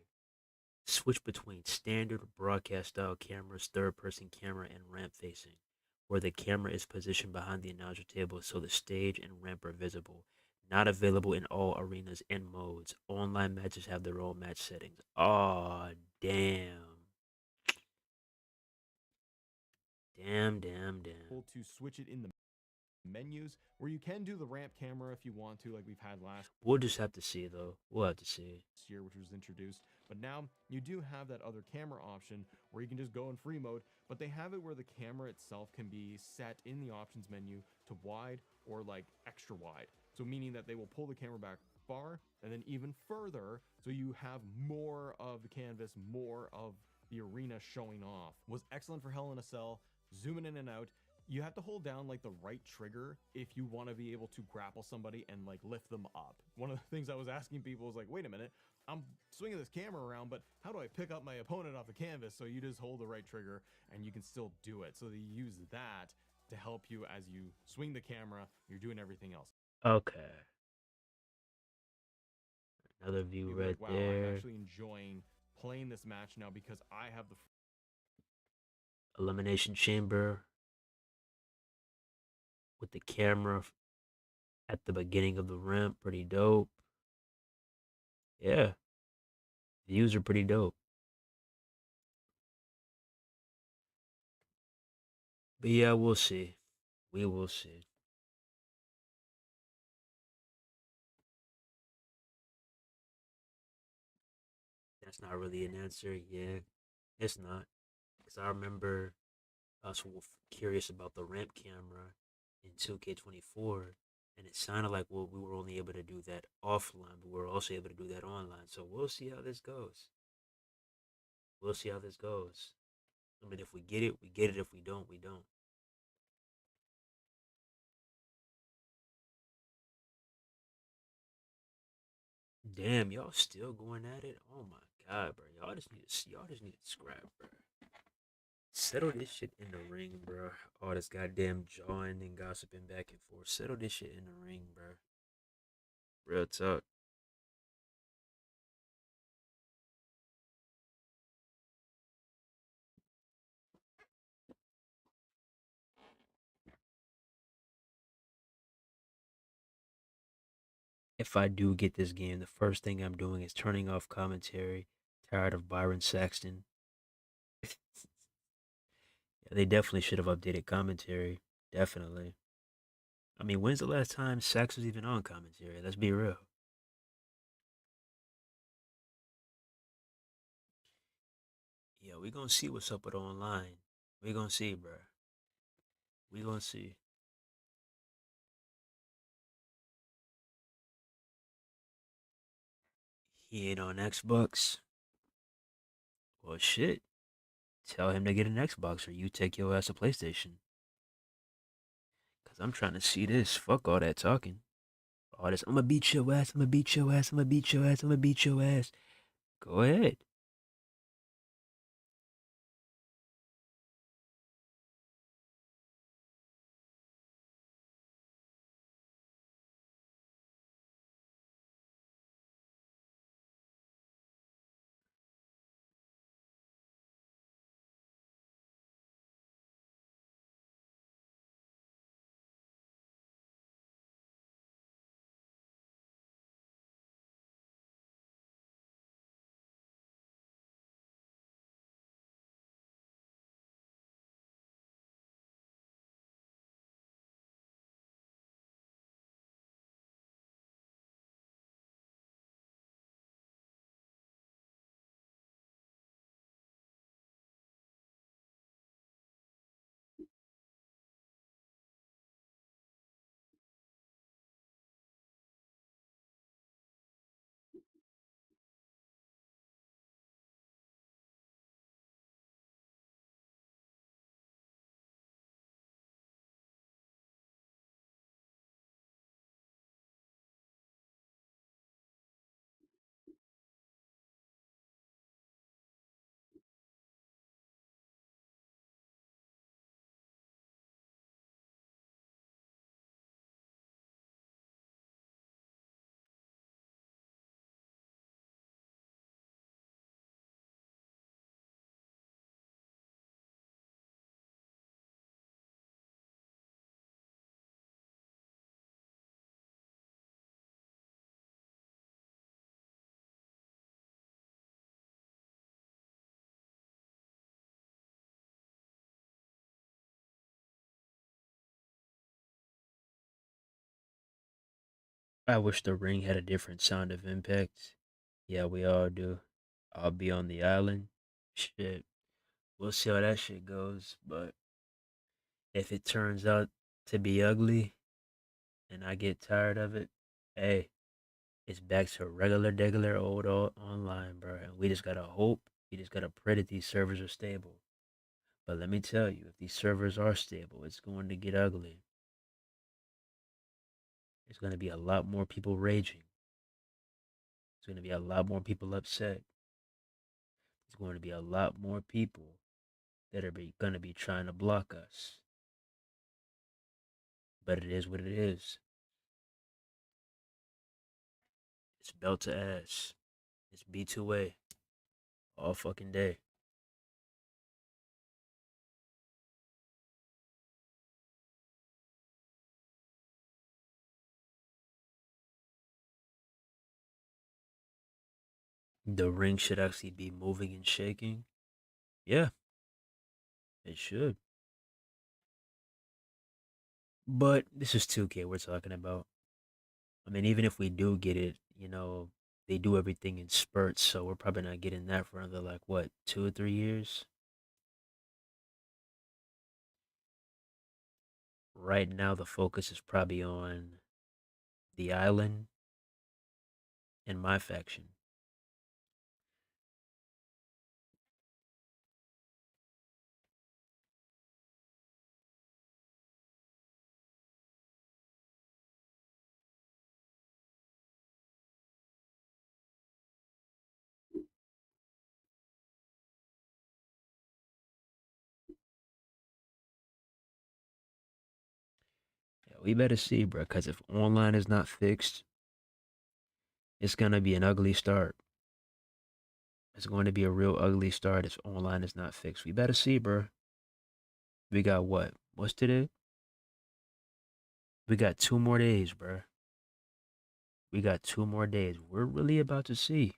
Switch between standard broadcast style cameras, third person camera, and ramp facing, where the camera is positioned behind the announcer table so the stage and ramp are visible. Not available in all arenas and modes. Online matches have their own match settings. Oh, damn. Damn. To switch it in the menus where you can do the ramp camera if you want to, like we've had last We'll just have to see, though. We'll have to see. year, which was introduced. But now you do have that other camera option where you can just go in free mode, but they have it where the camera itself can be set in the options menu to wide or like extra wide. So meaning that they will pull the camera back far and then even further, so you have more of the canvas, more of the arena showing off. Was excellent for Hell in a Cell, zooming in and out. You have to hold down like the right trigger if you want to be able to grapple somebody and like lift them up. One of the things I was asking people was like, wait a minute, I'm swinging this camera around, but how do I pick up my opponent off the canvas? So you just hold the right trigger and you can still do it. So they use that to help you as you swing the camera, you're doing everything else. Okay. Another view You'll be right like, wow, I'm there. actually enjoying playing this match now because I have the Elimination chamber with the camera at the beginning of the ramp. Pretty dope. Yeah, views are pretty dope. But yeah, we'll see. We will see. That's not really an answer. Yeah, it's not. Because I remember us were curious about the ramp camera in 2K24, and it sounded like well, we were only able to do that offline, but we were also able to do that online. So we'll see how this goes. We'll see how this goes. I mean, if we get it, we get it. If we don't, we don't. Damn, y'all still going at it? Oh my god, bro. Y'all just need to scrap, bro. Settle this shit in the ring, bro. All this goddamn jawing and gossiping back and forth. Settle this shit in the ring, bro. Real talk. If I do get this game, the first thing I'm doing is turning off commentary. Tired of Byron Saxton. Yeah, they definitely should have updated commentary. Definitely. I mean, when's the last time Sax was even on commentary? Let's be real. Yeah, we gonna see what's up with online. We gonna see, bro. We gonna see. He ain't on Xbox. Well, shit. Tell him to get an Xbox or you take your ass a PlayStation. Cause I'm trying to see this. Fuck all that talking. All this, I'm gonna beat your ass, I'm gonna beat your ass, I'm gonna beat your ass, I'm gonna beat your ass. Go ahead. I wish the ring had a different sound of impact. Yeah, we all do. I'll be on the island. Shit. We'll see how that shit goes. But if it turns out to be ugly and I get tired of it, hey, it's back to regular old online, bro. And we just gotta hope. We just gotta pray that these servers are stable. But let me tell you, if these servers are stable, it's going to get ugly. There's going to be a lot more people raging. There's going to be a lot more people upset. There's going to be a lot more people that are going to be trying to block us. But it is what it is. It's belt to ass. It's B2A all fucking day. The ring should actually be moving and shaking. Yeah, it should. But this is 2K we're talking about. I mean, even if we do get it, they do everything in spurts, so we're probably not getting that for another, like, what, 2 or 3 years? Right now, the focus is probably on the island and my faction. Yeah, we better see, bro, because if online is not fixed, it's going to be an ugly start. It's going to be a real ugly start if online is not fixed. We better see, bro. We got what? What's today? We got 2 more days, bro. We got 2 more days. We're really about to see.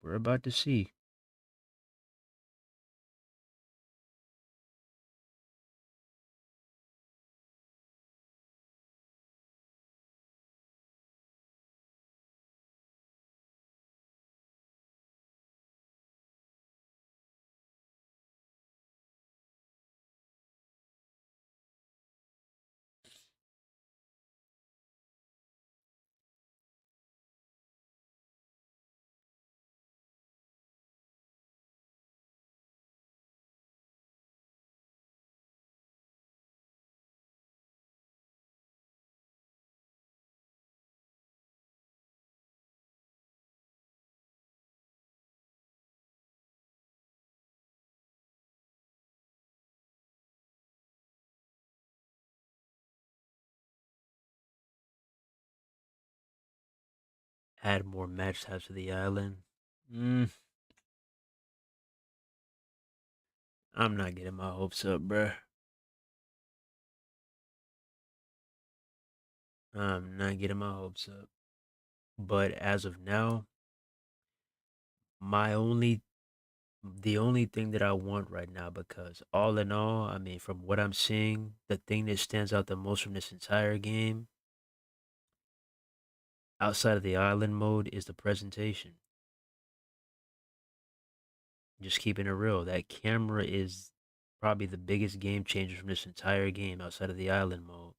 We're about to see. Add more match types to the island. Mm, I'm not getting my hopes up, bruh. I'm not getting my hopes up. But as of now, my only the only thing that I want right now, because all in all, I mean, from what I'm seeing, the thing that stands out the most from this entire game, outside of the island mode, is the presentation. Just keeping it real, that camera is probably the biggest game changer from this entire game outside of the island mode.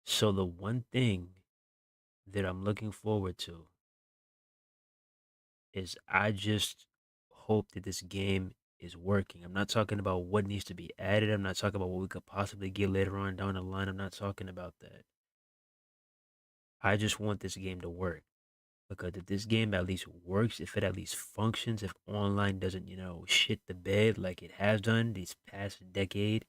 So the one thing that I'm looking forward to is I just hope that this game is working. I'm not talking about what needs to be added. I'm not talking about what we could possibly get later on down the line. I'm not talking about that. I just want this game to work. Because if this game at least works, if it at least functions, if online doesn't, shit the bed like it has done these past decade,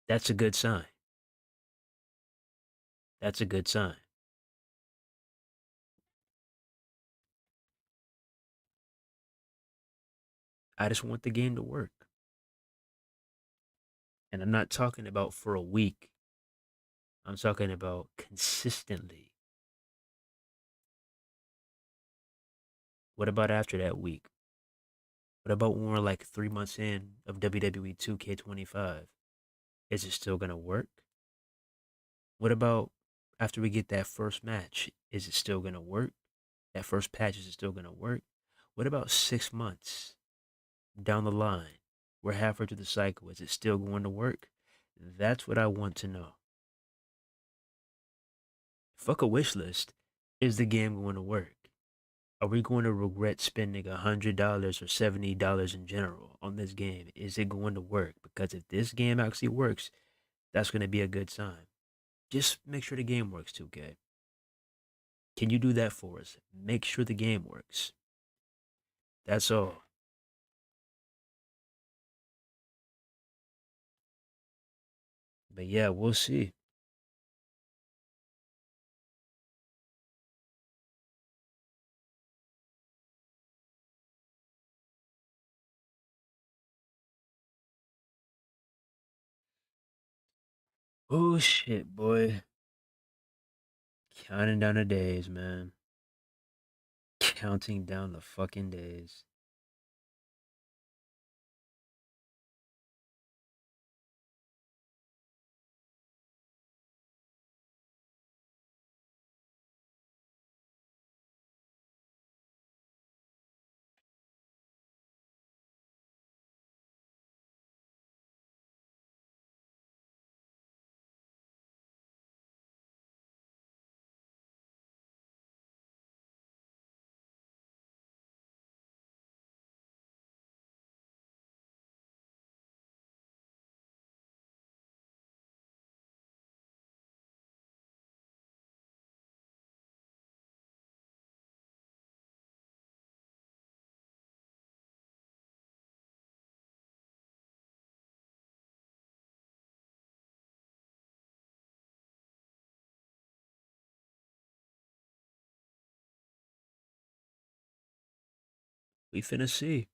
that's a good sign. That's a good sign. I just want the game to work. And I'm not talking about for a week. I'm talking about consistently. What about after that week? What about when we're like 3 months in of WWE 2K25? Is it still gonna work? What about after we get that first match? Is it still gonna work? That first patch, is it still gonna work? What about 6 months down the line? We're halfway through the cycle. Is it still going to work? That's what I want to know. Fuck a wish list. Is the game going to work? Are we going to regret spending $100 or $70 in general on this game? Is it going to work? Because if this game actually works, that's going to be a good sign. Just make sure the game works, 2K. Can you do that for us? Make sure the game works. That's all. But yeah, we'll see. Oh shit, boy. Counting down the days, man. Counting down the fucking days. We finna see.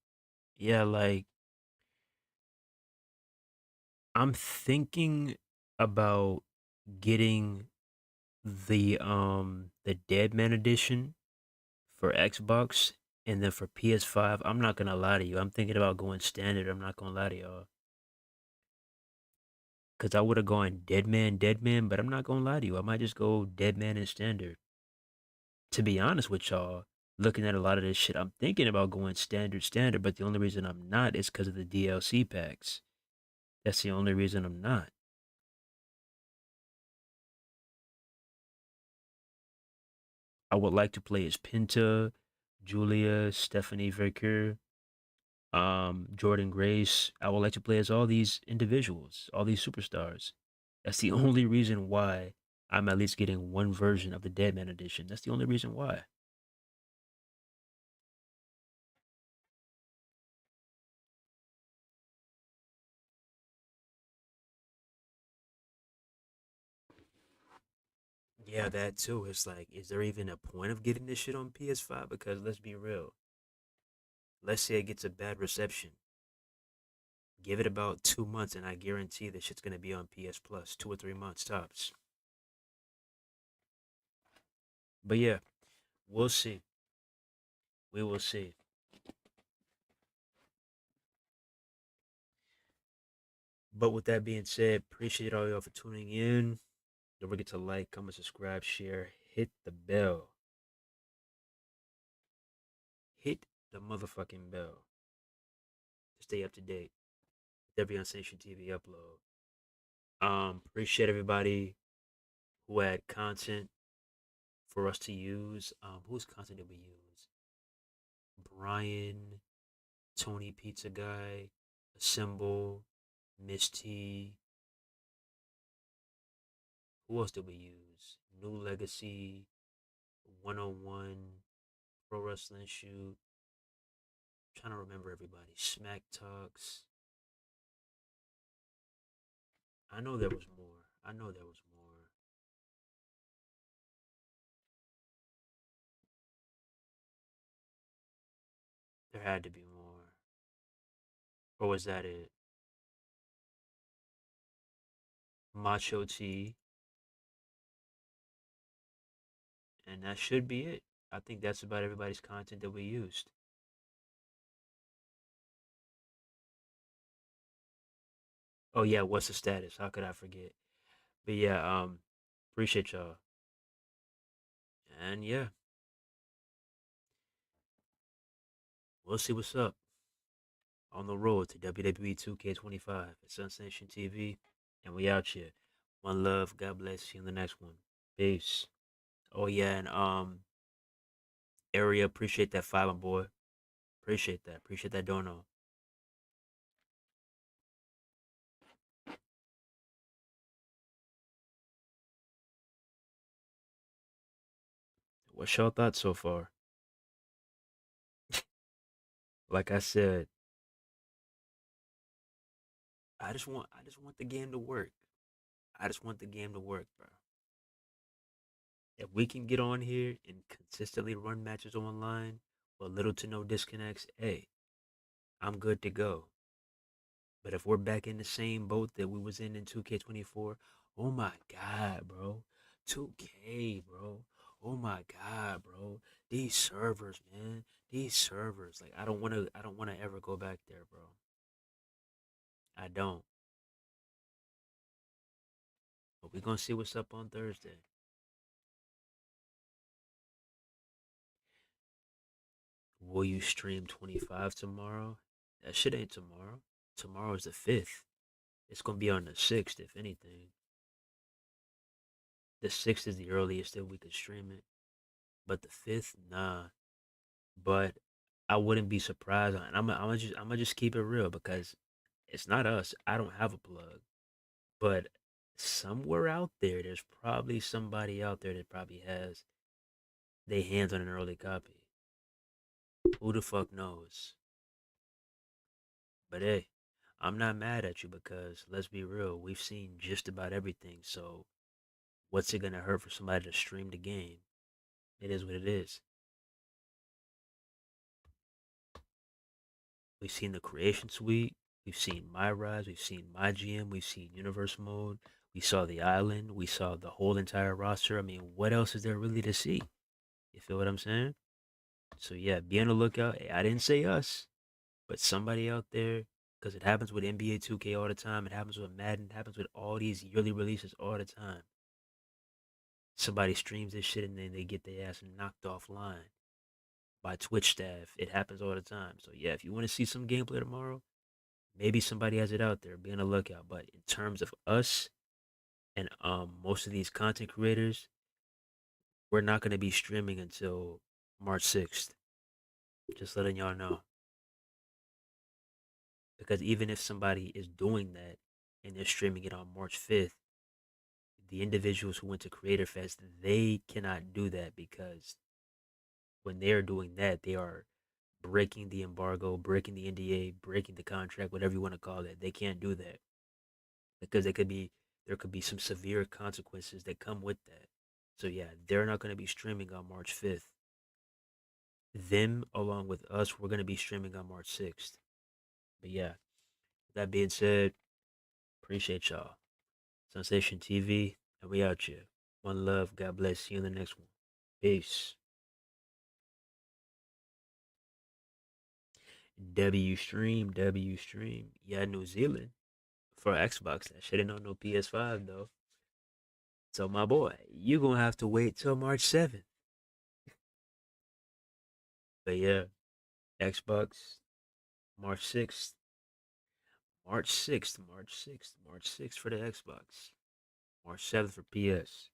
Yeah, like I'm thinking about getting the Dead Man edition for Xbox, and then for PS5, I'm not gonna lie to you. I'm thinking about going standard. I'm not gonna lie to y'all. Cause I would have gone Dead Man, but I'm not gonna lie to you. I might just go Dead Man and standard. To be honest with y'all, looking at a lot of this shit, I'm thinking about going standard, but the only reason I'm not is because of the DLC packs. That's the only reason I'm not. I would like to play as Pinta, Julia, Stephanie Verker, Jordan Grace. I would like to play as all these individuals, all these superstars. That's the only reason why I'm at least getting one version of the Deadman edition. That's the only reason why. Yeah, that too. It's like, is there even a point of getting this shit on PS5? Because let's be real. Let's say it gets a bad reception. Give it about 2 months, and I guarantee this shit's gonna be on PS Plus. 2 or 3 months tops. But yeah, we'll see. We will see. But with that being said, appreciate all y'all for tuning in. Don't forget to like, comment, subscribe, share, hit the bell. Hit the motherfucking bell to stay up to date with every Unsanctioned TV upload. Appreciate everybody who had content for us to use. Whose content did we use? Brian, Tony Pizza Guy, Assemble, Miss T. Who else did we use? New Legacy, 101, Pro Wrestling Shoot. I'm trying to remember everybody. Smack Talks. I know there was more. I know there was more. There had to be more. Or was that it? Macho T. And that should be it. I think that's about everybody's content that we used. Oh yeah, what's the status? How could I forget? But yeah, appreciate y'all. And yeah, we'll see what's up on the road to WWE 2K25 at Sensation TV. And we out here. One love. God bless. See you in the next one. Peace. Oh yeah, and area, appreciate that five, my boy. Appreciate that. Appreciate that dono. What's your thoughts so far? Like I said, I just want the game to work. I just want the game to work, bro. If we can get on here and consistently run matches online with little to no disconnects, hey, I'm good to go. But if we're back in the same boat that we was in 2K24, oh my god, bro. 2K, bro. Oh my god, bro. These servers, man. These servers. Like I don't wanna ever go back there, bro. I don't. But we're gonna see what's up on Thursday. Will you stream 25 tomorrow? That shit ain't tomorrow. Tomorrow is the 5th. It's gonna be on the 6th, if anything. The 6th is the earliest that we could stream it. But the 5th, nah. But I wouldn't be surprised. And I'm gonna just keep it real because it's not us. I don't have a plug. But somewhere out there, there's probably somebody out there that probably has their hands on an early copy. Who the fuck knows? But hey, I'm not mad at you because let's be real, we've seen just about everything. So what's it gonna hurt for somebody to stream the game? It is what it is. We've seen the creation suite, we've seen my rise, we've seen my GM, we've seen universe mode, we saw the island, we saw the whole entire roster. I mean, what else is there really to see? You feel what I'm saying? So yeah, be on the lookout. Hey, I didn't say us, but somebody out there, because it happens with NBA 2K all the time. It happens with Madden. It happens with all these yearly releases all the time. Somebody streams this shit and then they get their ass knocked offline by Twitch staff. It happens all the time. So yeah, if you want to see some gameplay tomorrow, maybe somebody has it out there. Be on the lookout. But in terms of us and most of these content creators, we're not gonna be streaming until March 6th. Just letting y'all know. Because even if somebody is doing that and they're streaming it on March 5th, the individuals who went to Creator Fest, they cannot do that because when they're doing that, they are breaking the embargo, breaking the NDA, breaking the contract, whatever you want to call it. They can't do that because there could be some severe consequences that come with that. So yeah, they're not going to be streaming on March 5th. Them along with us, we're going to be streaming on March 6th. But yeah, that being said, appreciate y'all. Sensation TV, and we out here. One love. God bless. See you in the next one. Peace. W stream. Yeah, New Zealand for Xbox. That shit ain't on no PS5 though. So my boy, you gonna have to wait till March 7th. But yeah, Xbox March 6th. March 6th. March 6th. March 6th for the Xbox. March 7th for PS.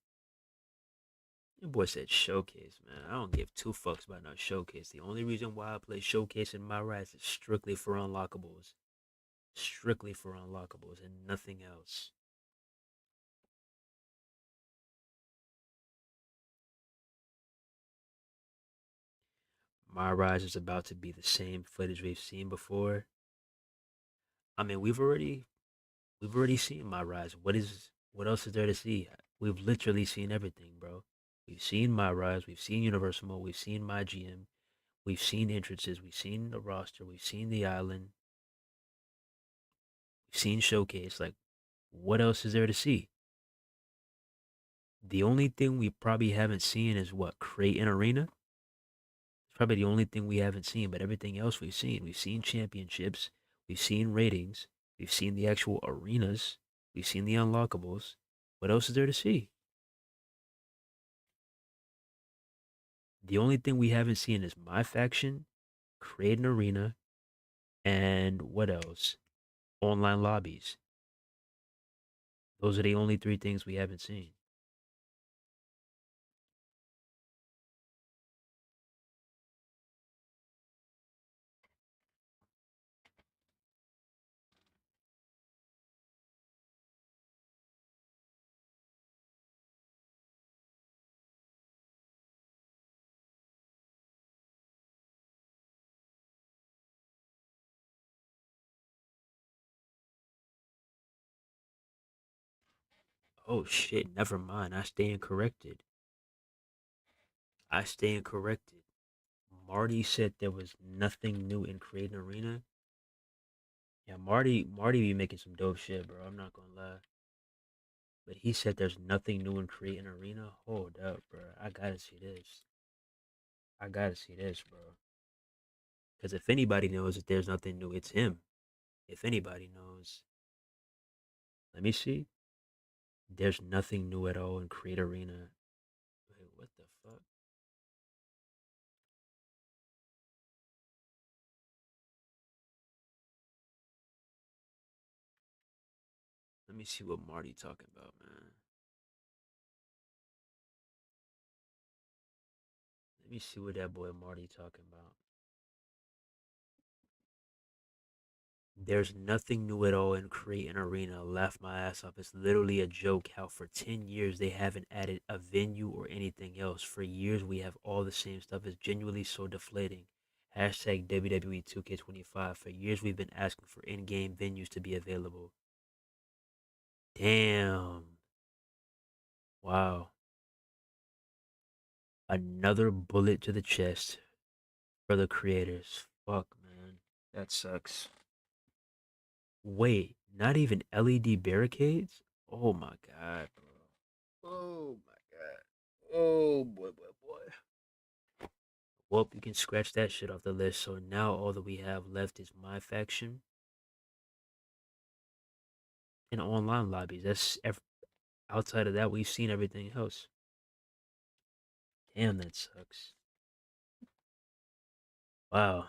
Your boy said showcase, man. I don't give two fucks about no showcase. The only reason why I play showcase in my rights is strictly for unlockables. Strictly for unlockables and nothing else. My rise is about to be the same footage we've seen before. I mean, we've already seen my rise. What else is there to see? We've literally seen everything, bro. We've seen my rise, we've seen Universal Mode, we've seen my GM, we've seen entrances, we've seen the roster, we've seen the island, we've seen showcase. Like, what else is there to see? The only thing we probably haven't seen is what? Create an arena? It's probably the only thing we haven't seen, but everything else we've seen. We've seen championships, we've seen ratings, we've seen the actual arenas, we've seen the unlockables. What else is there to see? The only thing we haven't seen is my faction, create an arena, and what else? Online lobbies. Those are the only three things we haven't seen. Oh shit, never mind. I stand corrected. I stand corrected. Marty said there was nothing new in Create an Arena. Yeah, Marty be making some dope shit, bro. I'm not gonna lie. But he said there's nothing new in Create an Arena. Hold up, bro. I gotta see this. I gotta see this, bro. Because if anybody knows that there's nothing new, it's him. If anybody knows. Let me see. There's nothing new at all in Create Arena. Wait, what the fuck? Let me see what Marty talking about, man. Let me see what that boy Marty talking about. There's nothing new at all in Create an Arena. Laugh my ass off. It's literally a joke how for 10 years they haven't added a venue or anything else. For years we have all the same stuff. It's genuinely so deflating. Hashtag WWE 2K25. For years we've been asking for in-game venues to be available. Damn. Wow. Another bullet to the chest for the creators. Fuck, man. That sucks. Wait, not even LED barricades? Oh my god, bro. Oh my god. Oh boy, boy, boy. Well, you can scratch that shit off the list. So now all that we have left is my faction and online lobbies. Outside of that, we've seen everything else. Damn, that sucks. Wow,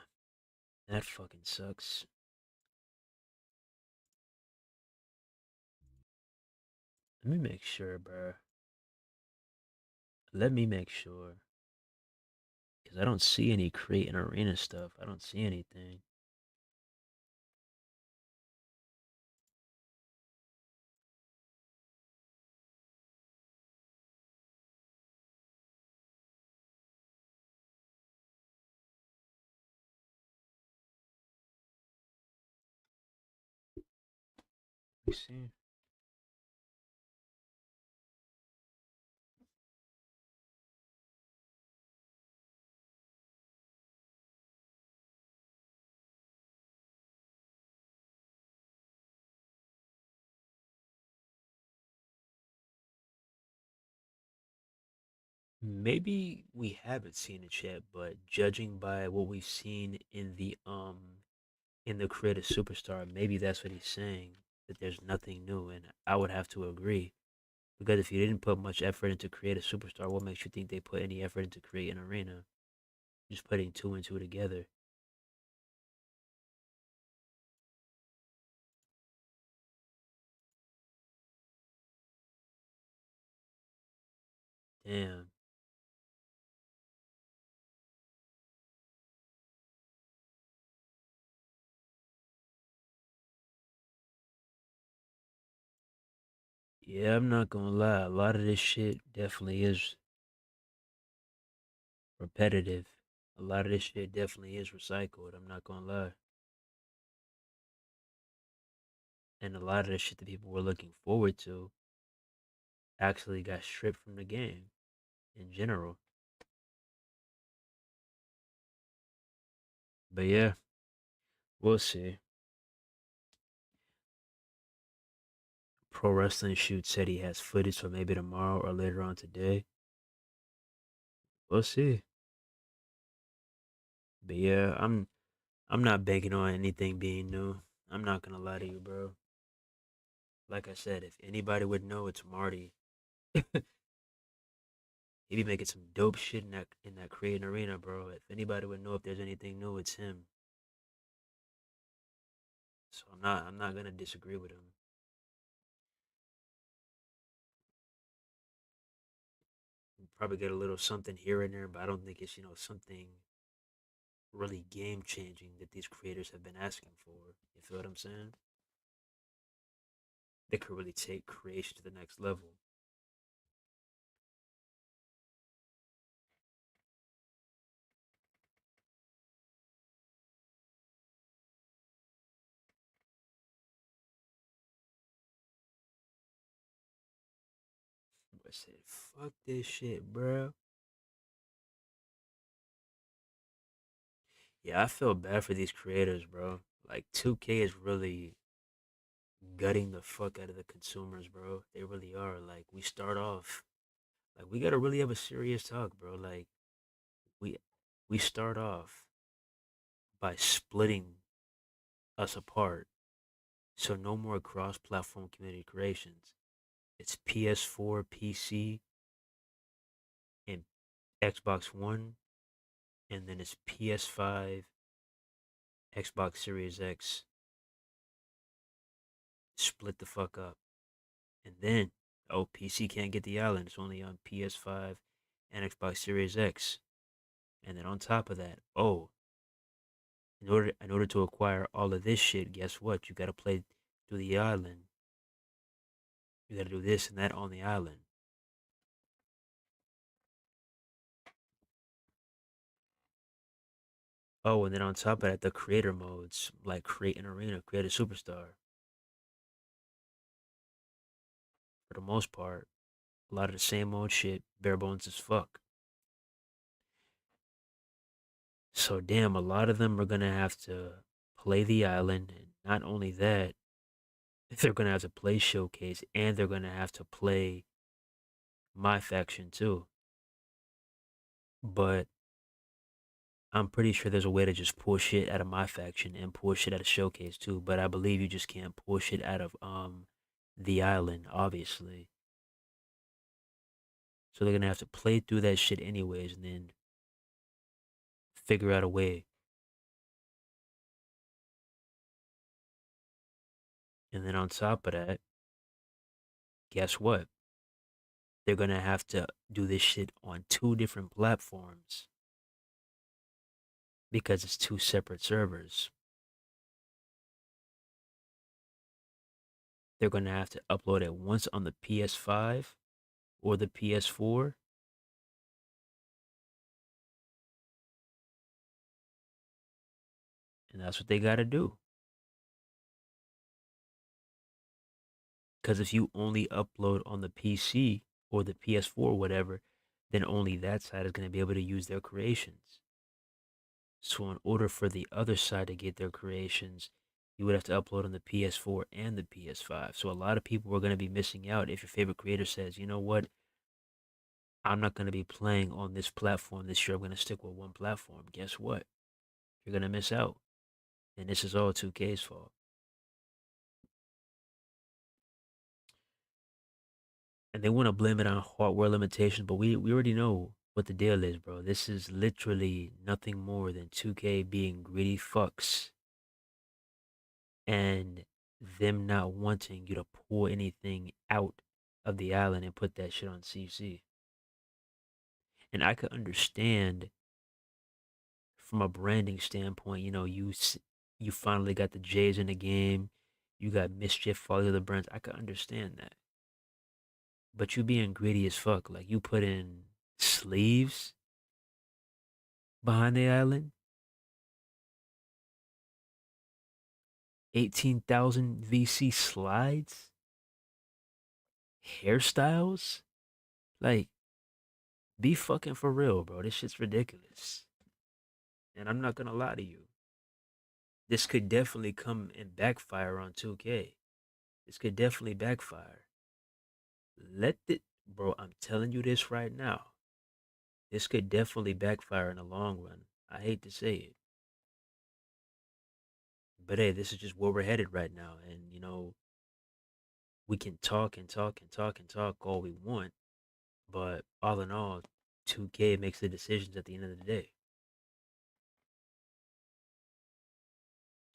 that fucking sucks. Let me make sure, bro. Let me make sure. Because I don't see any Create an Arena stuff. I don't see anything. Let me see. Maybe we haven't seen it yet, but judging by what we've seen in the Creative Superstar, maybe that's what he's saying, that there's nothing new, and I would have to agree. Because if you didn't put much effort into Creative Superstar, what makes you think they put any effort into Create an Arena? Just putting two and two together. Damn. Yeah, I'm not gonna lie. A lot of this shit definitely is repetitive. A lot of this shit definitely is recycled. I'm not gonna lie. And a lot of the shit that people were looking forward to actually got stripped from the game in general. But yeah, we'll see. Pro Wrestling Shoot said he has footage for maybe tomorrow or later on today. We'll see. But yeah, I'm not banking on anything being new. I'm not gonna lie to you, bro. Like I said, if anybody would know, it's Marty. He be making some dope shit in that creating arena, bro. If anybody would know if there's anything new, it's him. So I'm not gonna disagree with him. Probably get a little something here and there, but I don't think it's something really game changing that these creators have been asking for. You feel what I'm saying? They could really take creation to the next level. said, fuck this shit, bro. Yeah, I feel bad for these creators, bro. Like 2K is really gutting the fuck out of the consumers, bro. They really are. Like we start off, like we gotta really have a serious talk, bro. Like we we start off by splitting us apart. So no more cross-platform community creations. It's PS4, PC, and Xbox One, and then it's PS5, Xbox Series X. Split the fuck up. And then, oh, PC can't get the island. It's only on PS5 and Xbox Series X. And then on top of that, oh, in order to acquire all of this shit, guess what? You gotta play through the island. You gotta do this and that on the island. Oh, and then on top of that, the creator modes, like create an arena, create a superstar. For the most part, a lot of the same old shit, bare bones as fuck. So damn, a lot of them are gonna have to play the island, and not only that, they're gonna have to play showcase, and they're gonna have to play my faction too. But I'm pretty sure there's a way to just pull shit out of my faction and pull shit out of showcase too. But I believe you just can't pull shit out of the island, obviously. So they're gonna have to play through that shit anyways, and then figure out a way. And then on top of that, guess what? They're gonna have to do this shit on 2 different platforms because it's 2 separate servers. They're gonna have to upload it once on the PS5 or the PS4. And that's what they gotta do. Because if you only upload on the PC or the PS4 or whatever, then only that side is going to be able to use their creations. So in order for the other side to get their creations, you would have to upload on the PS4 and the PS5. So a lot of people are going to be missing out if your favorite creator says, you know what, I'm not going to be playing on this platform this year. I'm going to stick with one platform. Guess what? You're going to miss out. And this is all 2K's fault. And they want to blame it on hardware limitations, but we already know what the deal is, bro. This is literally nothing more than 2K being greedy fucks and them not wanting you to pull anything out of the island and put that shit on CC. And I could understand from a branding standpoint, you know, you finally got the J's in the game, you got Mischief, all the other brands. I could understand that. But you being greedy as fuck, like you put in sleeves behind the island, 18,000 VC slides, hairstyles. Like, be fucking for real, bro. This shit's ridiculous. And I'm not gonna lie to you. This could definitely come and backfire on 2K. This could definitely backfire. Let it, bro, I'm telling you this right now. This could definitely backfire in the long run. I hate to say it. But hey, this is just where we're headed right now. And, you know, we can talk and talk and talk and talk all we want. But all in all, 2K makes the decisions at the end of the day.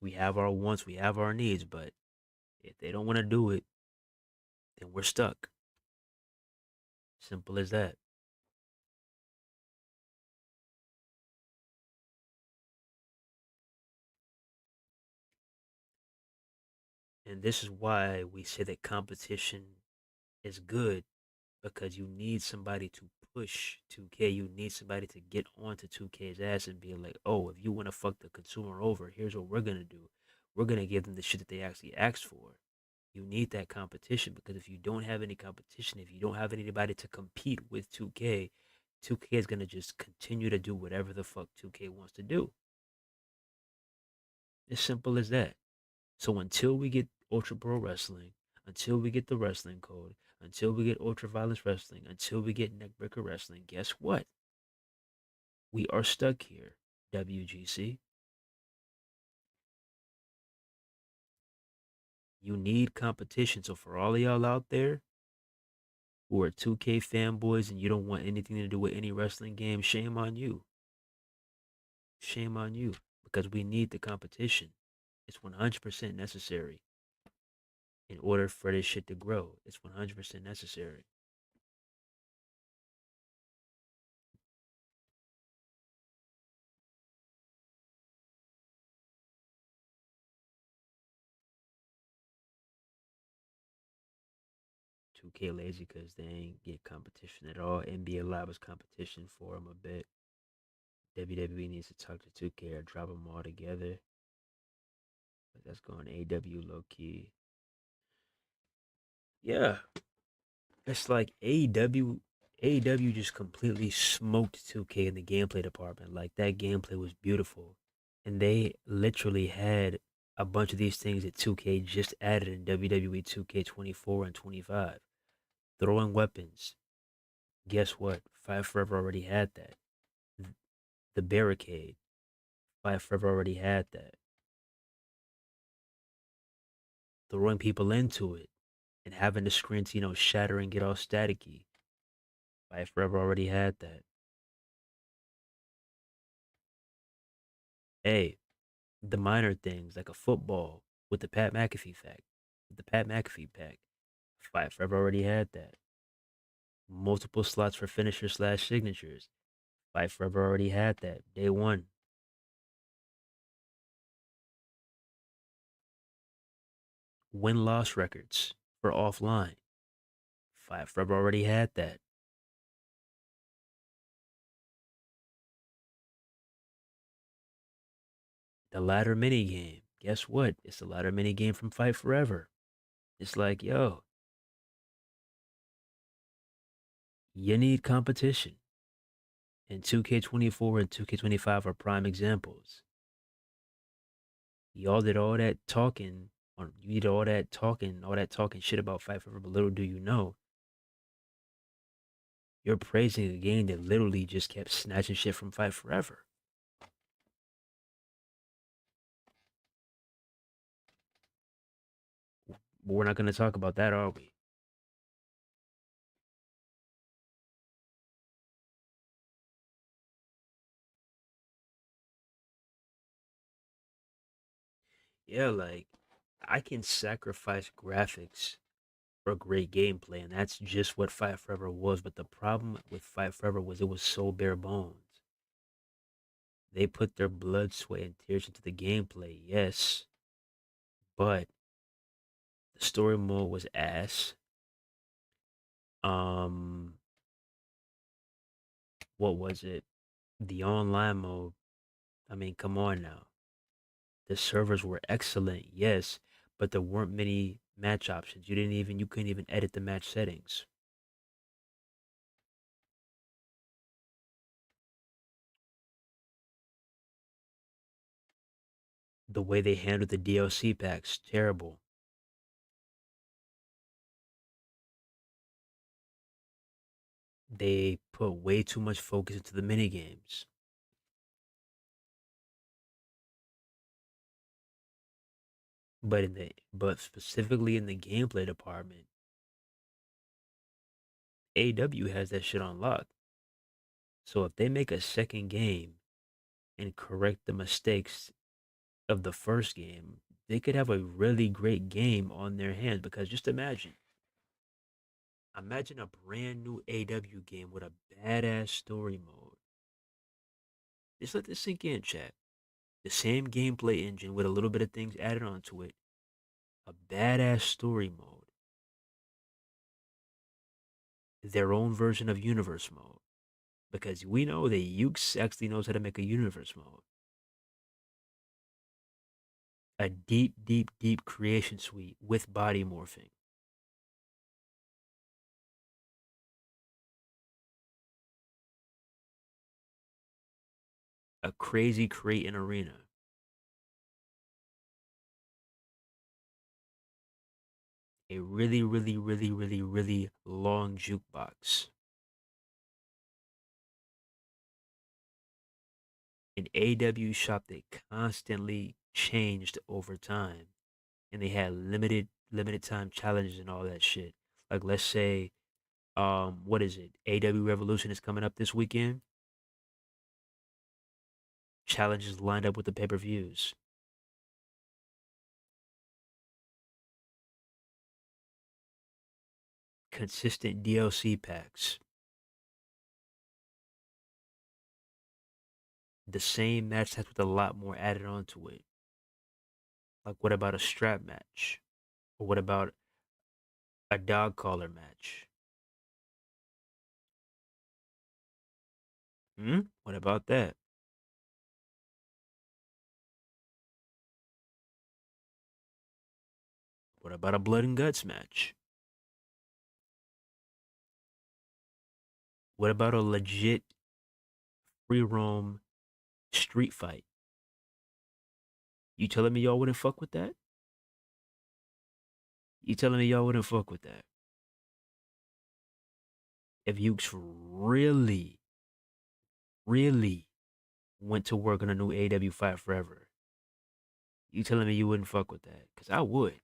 We have our wants, we have our needs, but if they don't want to do it, then we're stuck. Simple as that. And this is why we say that competition is good, because you need somebody to push 2K. You need somebody to get onto 2K's ass and be like, oh, if you want to fuck the consumer over, here's what we're going to do. We're going to give them the shit that they actually asked for. You need that competition because if you don't have any competition, if you don't have anybody to compete with 2K, 2K is going to just continue to do whatever the fuck 2K wants to do. As simple as that. So until we get Ultra Pro Wrestling, until we get the Wrestling Code, until we get Ultra Violence Wrestling, until we get Neckbreaker Wrestling, guess what? We are stuck here, WGC. You need competition. So for all of y'all out there who are 2K fanboys and you don't want anything to do with any wrestling game, shame on you. Shame on you. Because we need the competition. It's 100% necessary. In order for this shit to grow, it's 100% necessary. Two K lazy because they ain't get competition at all. NBA Live was competition for them a bit. WWE needs to talk to 2K or drop them all together. But that's going AW low key. Yeah, it's like AEW just completely smoked 2K in the gameplay department. Like that gameplay was beautiful. And they literally had a bunch of these things that 2K just added in WWE 2K24 and 25. Throwing weapons. Guess what? Five Forever already had that. The barricade. Five Forever already had that. Throwing people into it and having the screens, shatter and get all staticky. Five Forever already had that. Hey, the minor things like a football with the Pat McAfee fact, the Pat McAfee pack. Five Forever already had that. Multiple slots for finishers slash signatures. Five Forever already had that. Day one. Win loss records for offline. Five Forever already had that. The ladder mini game. Guess what? It's the ladder mini game from Fight Forever. It's like, yo, you need competition. And 2K24 and 2K25 are prime examples. Y'all did all that talking, or you did all that talking shit about Fight Forever, but little do you know, you're praising a game that literally just kept snatching shit from Fight Forever. But we're not going to talk about that, are we? Yeah, like, I can sacrifice graphics for great gameplay, and that's just what Fight Forever was. But the problem with Fight Forever was it was so bare bones. They put their blood, sweat, and tears into the gameplay, yes, but the story mode was ass. Um, what was it? The online mode. I mean, come on now. The servers were excellent, yes, but there weren't many match options. You couldn't even edit the match settings. The way they handled the DLC packs, terrible. They put way too much focus into the mini games. But specifically in the gameplay department, AW has that shit on lock. So if they make a second game and correct the mistakes of the first game, they could have a really great game on their hands. Because just imagine a brand new AW game with a badass story mode. Just let this sink in, chat. The same gameplay engine with a little bit of things added onto it. A badass story mode. Their own version of universe mode. Because we know that Ukes actually knows how to make a universe mode. a deep, deep, deep creation suite with body morphing. A crazy creating arena. A really, really, really, really, really long jukebox. An AW shop that constantly changed over time. And they had limited time challenges and all that shit. Like let's say, what is it? AW Revolution is coming up this weekend. Challenges lined up with the pay-per-views. Consistent DLC packs. The same match types with a lot more added onto it. Like what about a strap match? Or what about a dog collar match? What about that? What about a blood and guts match? What about a legit free roam street fight? You telling me y'all wouldn't fuck with that? You telling me y'all wouldn't fuck with that? If you really, really went to work on a new AW Fight Forever, you telling me you wouldn't fuck with that? Because I would.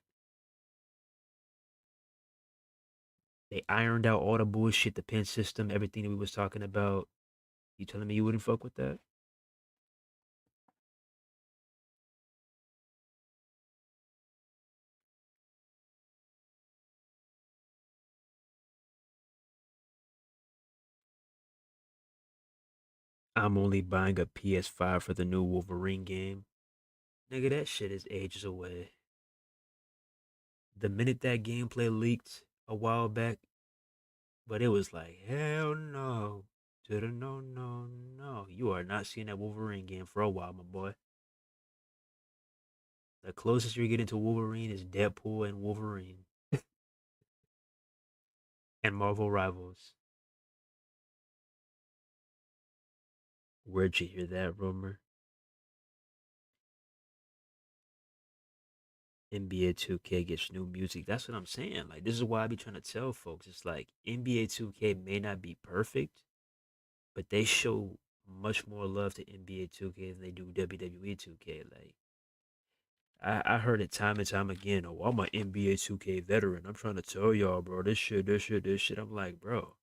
They ironed out all the bullshit, the pin system, everything that we was talking about. You telling me you wouldn't fuck with that? I'm only buying a PS5 for the new Wolverine game. Nigga, that shit is ages away. The minute that gameplay leaked a while back, but it was like, hell no. To the no, no, no. You are not seeing that Wolverine game for a while, my boy. The closest you're getting to Wolverine is Deadpool and Wolverine and Marvel Rivals. Where'd you hear that rumor? NBA 2K gets new music. That's what I'm saying. Like, this is why I be trying to tell folks. It's like NBA 2K may not be perfect, but they show much more love to NBA 2K than they do WWE 2K. Like, I heard it time and time again. Oh, I'm an NBA 2K veteran. I'm trying to tell y'all, bro, this shit, this shit, this shit. I'm like, bro,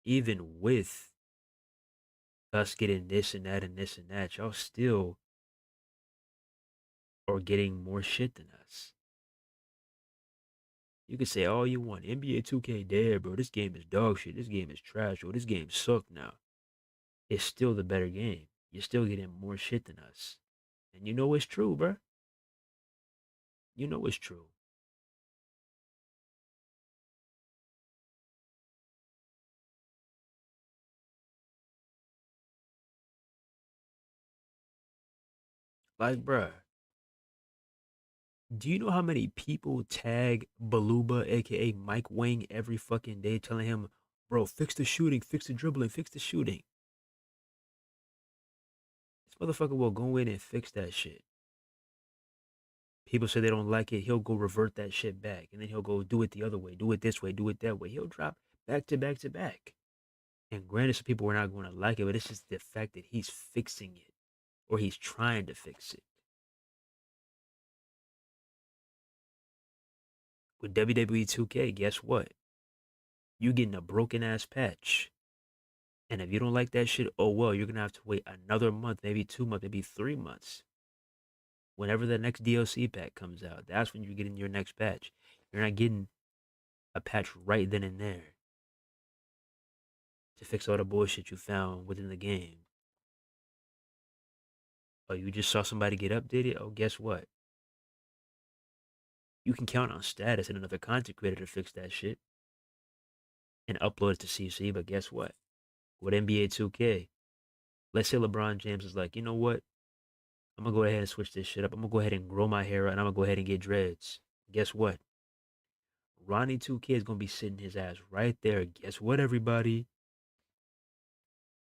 even with us getting this and that and this and that, y'all still are getting more shit than us. You can say all you want. NBA 2K dead, bro. This game is dog shit. This game is trash. Or this game suck now. It's still the better game. You're still getting more shit than us. And you know it's true, bro. You know it's true. Like, bruh, do you know how many people tag Baluba, aka Mike Wang, every fucking day telling him, bro, fix the shooting, fix the dribbling, fix the shooting? This motherfucker will go in and fix that shit. People say they don't like it, he'll go revert that shit back. And then he'll go do it the other way, do it this way, do it that way. He'll drop back to back to back. And granted, some people are not going to like it, but it's just the fact that he's fixing it or he's trying to fix it. With WWE 2K, guess what? You getting a broken ass patch. And if you don't like that shit, oh well, you're going to have to wait another month, maybe 2 months, maybe 3 months. Whenever the next DLC pack comes out, that's when you're getting your next patch. You're not getting a patch right then and there to fix all the bullshit you found within the game. Oh, you just saw somebody get updated? Oh, guess what? You can count on Status and another content creator to fix that shit and upload it to CC, but guess what? With NBA 2K, let's say LeBron James is like, you know what? I'm gonna go ahead and switch this shit up. I'm gonna go ahead and grow my hair out, and I'm gonna go ahead and get dreads. Guess what? Ronnie 2K is gonna be sitting his ass right there. Guess what, everybody?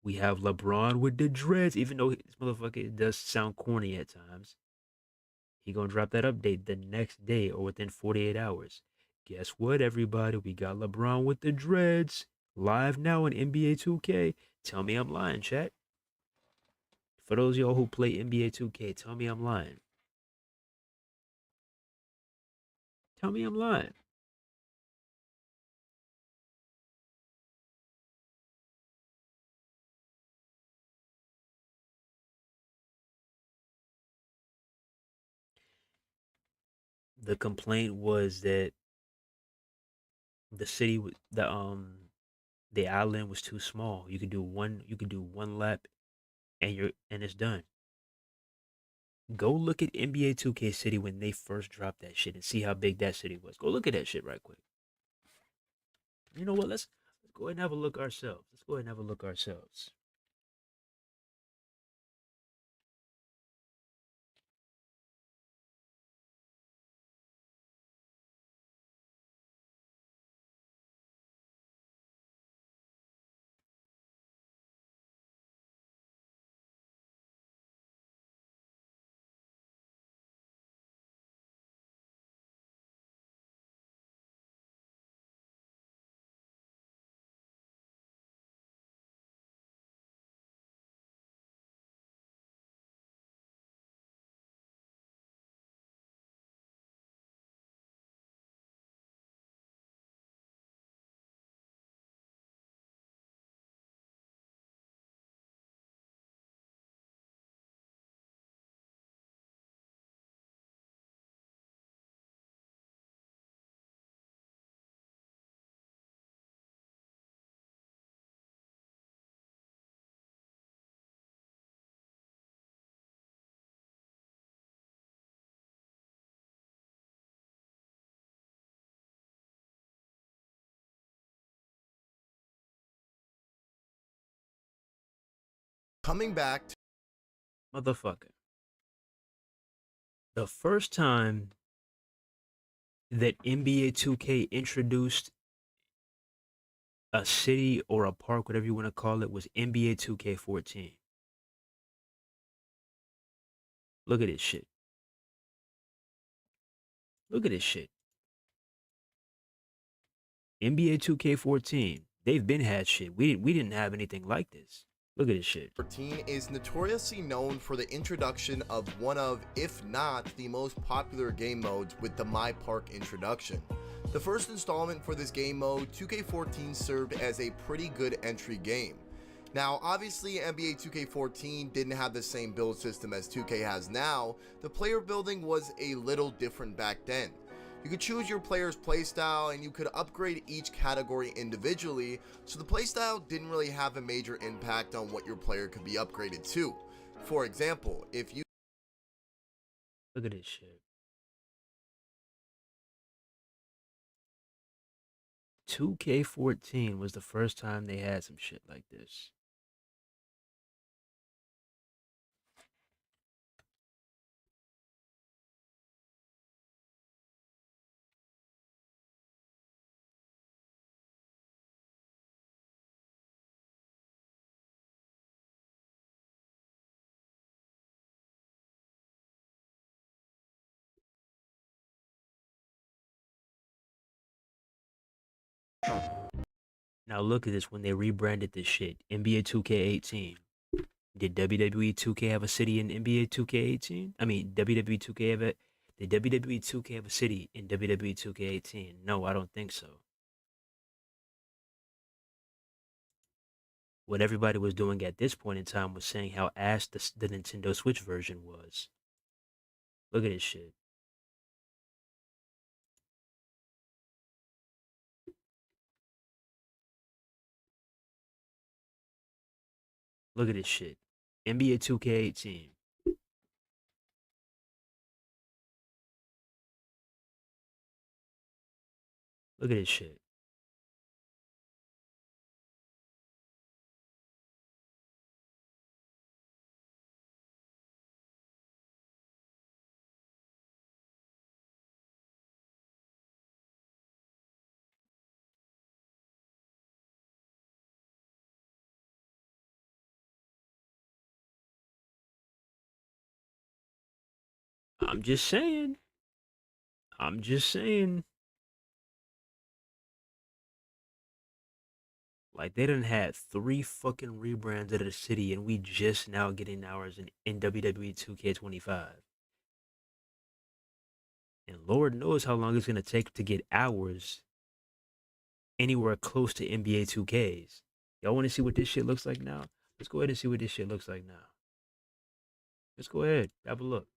We have LeBron with the dreads, even though this motherfucker does sound corny at times. He gonna drop that update the next day or within 48 hours. Guess what, everybody? We got LeBron with the dreads live now in NBA 2K. Tell me I'm lying, chat. For those of y'all who play NBA 2K, tell me I'm lying. Tell me I'm lying. The complaint was that the city, the island was too small. You could do one lap, and it's done. Go look at NBA 2K City when they first dropped that shit and see how big that city was. Go look at that shit right quick. You know what? Let's go ahead and have a look ourselves. Let's go ahead and have a look ourselves. Coming back to Motherfucker. The first time that NBA 2K introduced a city or a park, whatever you want to call it, was NBA 2K14. Look at this shit. Look at this shit. NBA 2K14. They've been had shit. We didn't have anything like this. Look at this shit. 14 is notoriously known for the introduction of one of, if not the most popular game modes with the My Park introduction. The first installment for this game mode, 2K14 served as a pretty good entry game. Now, obviously, NBA 2K14 didn't have the same build system as 2K has now. The player building was a little different back then. You could choose your player's playstyle and you could upgrade each category individually, so the playstyle didn't really have a major impact on what your player could be upgraded to. For example, if you Look at this shit. 2K14 was the first time they had some shit like this. Now look at this when they rebranded this shit. NBA 2K18. Did WWE 2K have a city in NBA 2K18? I mean, WWE 2K have a did WWE 2K have a city in WWE 2K18? No, I don't think so. What everybody was doing at this point in time was saying how ass the Nintendo Switch version was. Look at this shit. Look at this shit. NBA 2K18. Look at this shit. I'm just saying. I'm just saying. Like they done had 3 fucking rebrands of the city, and we just now getting ours in WWE 2K25. And Lord knows how long it's gonna take to get ours anywhere close to NBA 2Ks. Y'all want to see what this shit looks like now? Let's go ahead and see what this shit looks like now. Let's go ahead, have a look.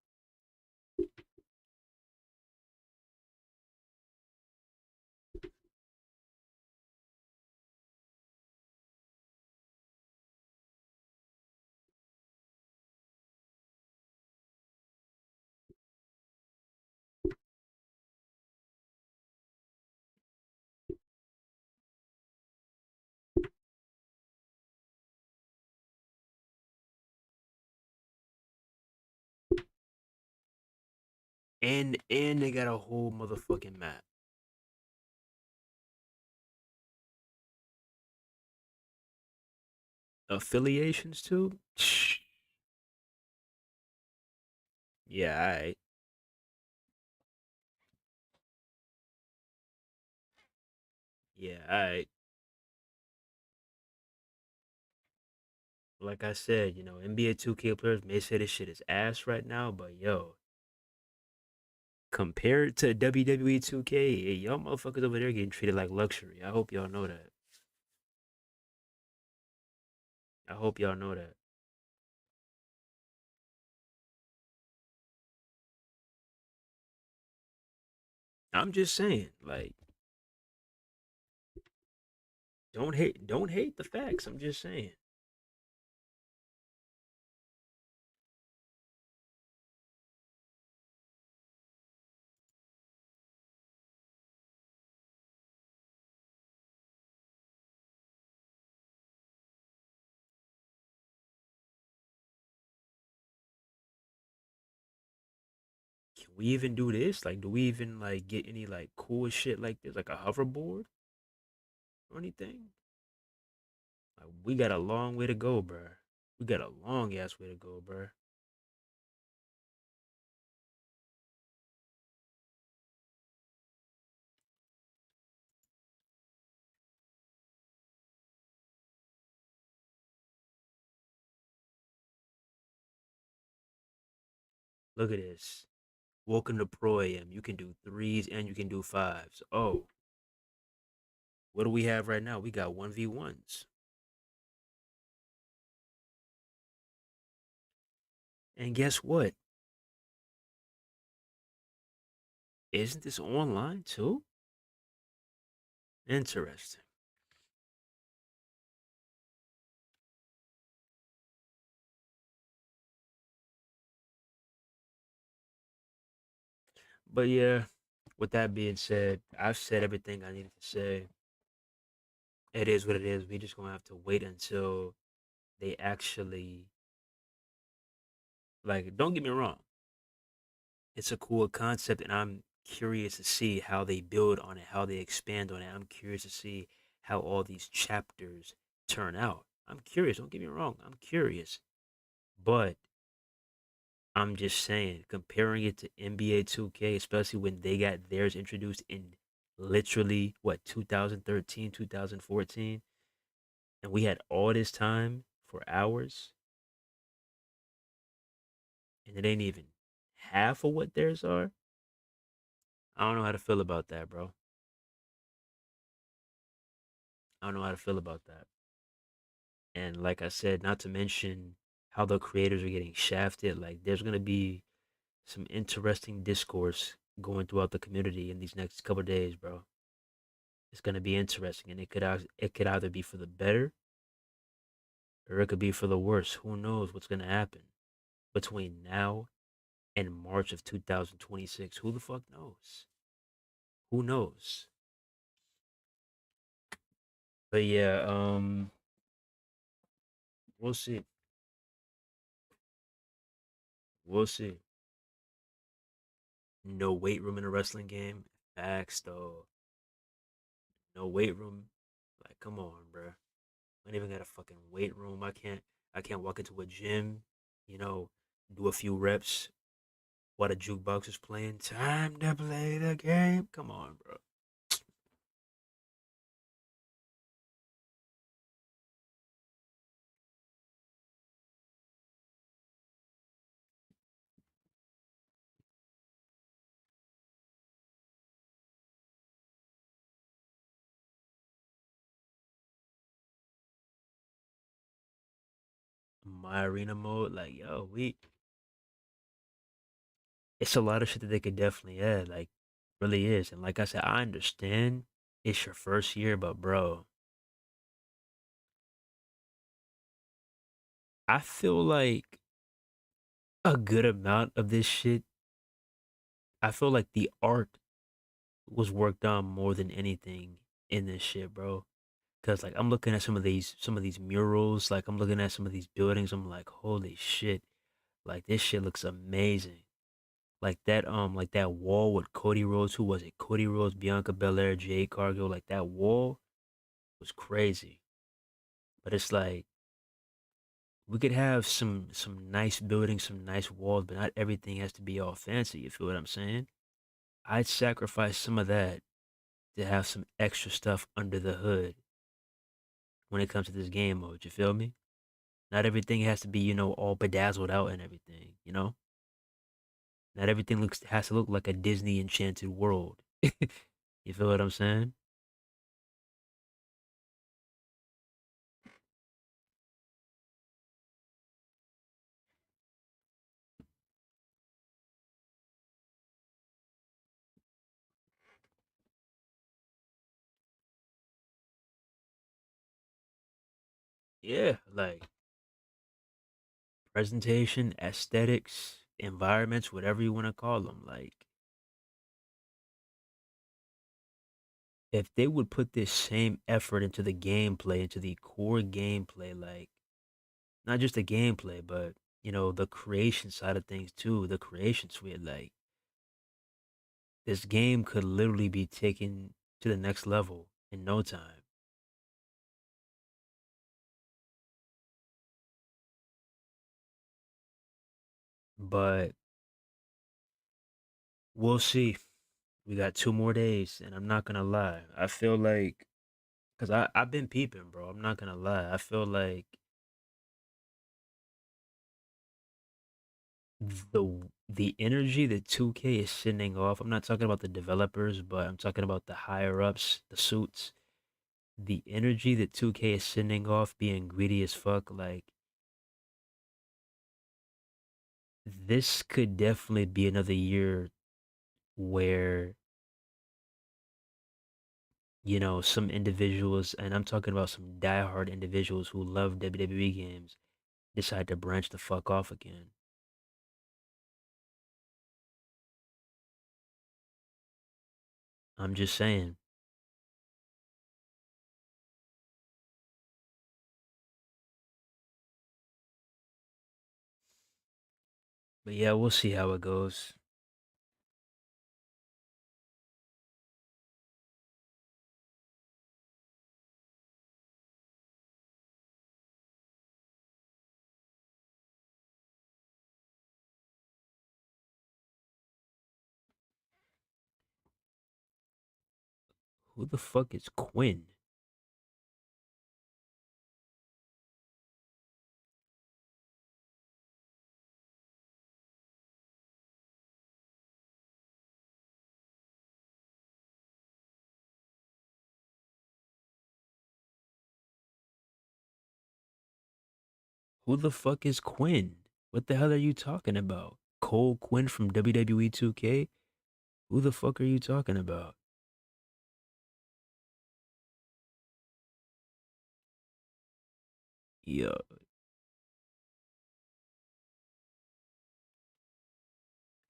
And they got a whole motherfucking map. Affiliations too? Yeah, alright. Yeah, alright. Like I said, NBA 2K players may say this shit is ass right now, but yo, compared to WWE 2K, y'all motherfuckers over there getting treated like luxury. I hope y'all know that. I hope y'all know that. I'm just saying, like, don't hate the facts. I'm just saying. Can we even do this? Like, do we even like get any like cool shit like this, like a hoverboard or anything? Like, we got a long way to go, bruh. We got a long ass way to go, bruh. Look at this. Welcome to Pro AM. You can do threes and you can do fives. Oh, what do we have right now? We got 1v1s. And guess what? Isn't this online too? Interesting. But yeah, with that being said, I've said everything I needed to say. It is what it is. We just gonna have to wait until they actually like. Don't get me wrong. It's a cool concept, and I'm curious to see how they build on it, how they expand on it. I'm curious to see how all these chapters turn out. I'm curious. Don't get me wrong. I'm curious, but I'm just saying, comparing it to NBA 2K, especially when they got theirs introduced in literally what 2013, 2014, and we had all this time for hours, and it ain't even half of what theirs are. I don't know how to feel about that, bro. I don't know how to feel about that. And like I said, not to mention how the creators are getting shafted. Like, there's gonna be some interesting discourse going throughout the community in these next couple of days, bro. It's gonna be interesting, and it could either be for the better or it could be for the worse. Who knows what's gonna happen between now and March of 2026? Who the fuck knows? Who knows? But yeah, we'll see. We'll see. No weight room in a wrestling game. Facts though. No weight room. Like, come on, bro. I ain't even got a fucking weight room. I can't walk into a gym, you know, do a few reps while the jukebox is playing. Time to play the game. Come on, bro. My arena mode, like yo, we it's a lot of shit that they could definitely add, like really is. And like I said, I understand it's your first year, but bro, I feel like a good amount of this shit, I feel like the art was worked on more than anything in this shit, bro. Cause like I'm looking at some of these murals, like I'm looking at some of these buildings, I'm like, holy shit, like this shit looks amazing. Like that wall with Cody Rhodes, who was it? Cody Rhodes, Bianca Belair, Jade Cargill, like that wall was crazy. But it's like we could have some nice buildings, some nice walls, but not everything has to be all fancy. You feel what I'm saying? I'd sacrifice some of that to have some extra stuff under the hood when it comes to this game mode. You feel me? Not everything has to be, all bedazzled out and everything. Not everything looks has to look like a Disney enchanted world. You feel what I'm saying? Yeah, like presentation, aesthetics, environments, whatever you want to call them. Like if they would put this same effort into the gameplay, into the core gameplay, like not just the gameplay, but the creation side of things too, the creation suite, like this game could literally be taken to the next level in no time. But we'll see. We got 2 more days, and I'm not gonna lie. I feel like, cause I've been peeping, bro. I'm not gonna lie. I feel like the energy that 2K is sending off. I'm not talking about the developers, but I'm talking about the higher ups, the suits. The energy that 2K is sending off, being greedy as fuck. Like this could definitely be another year where some individuals, and I'm talking about some diehard individuals who love WWE games, decide to branch the fuck off again. I'm just saying. But yeah, we'll see how it goes. Who the fuck is Quinn? Who the fuck is Quinn? What the hell are you talking about? Cole Quinn from WWE 2K? Who the fuck are you talking about? Yo,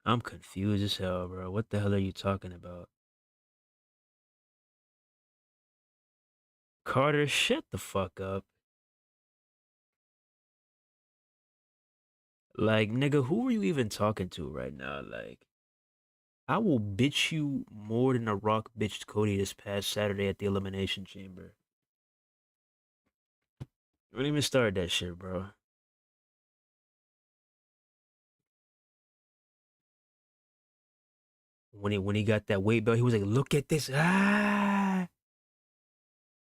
I'm confused as hell, bro. What the hell are you talking about? Carter, shut the fuck up. Like, nigga, who are you even talking to right now? Like, I will bitch you more than a Rock bitched Cody this past Saturday at the Elimination Chamber. Don't even start that shit, bro. When he got that weight belt, he was like, "Look at this!" Ah,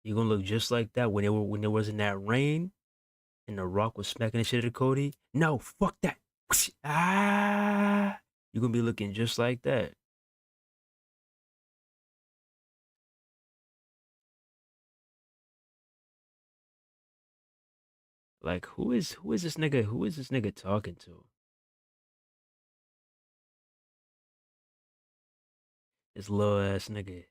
you gonna look just like that when there was in that rain and the Rock was smacking the shit out of Cody. No, fuck that. Ah, you gonna be looking just like that. Like who is this nigga? Who is this nigga talking to? This little ass nigga.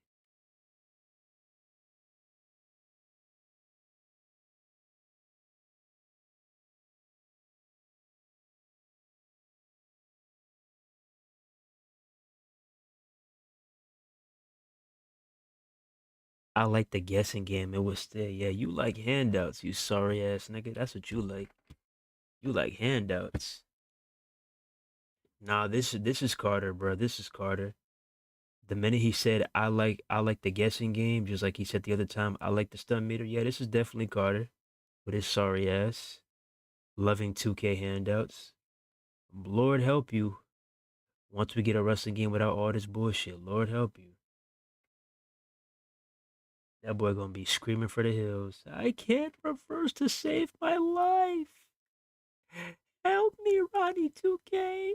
I like the guessing game. It was still, yeah, you like handouts, you sorry ass nigga. That's what you like. You like handouts. Nah, this is Carter, bro. This is Carter. The minute he said I like the guessing game, just like he said the other time, I like the stun meter. Yeah, this is definitely Carter with his sorry ass, loving 2K handouts. Lord help you. Once we get a wrestling game without all this bullshit, Lord help you. That boy gonna be screaming for the hills. I can't reverse to save my life. Help me, Ronnie 2K.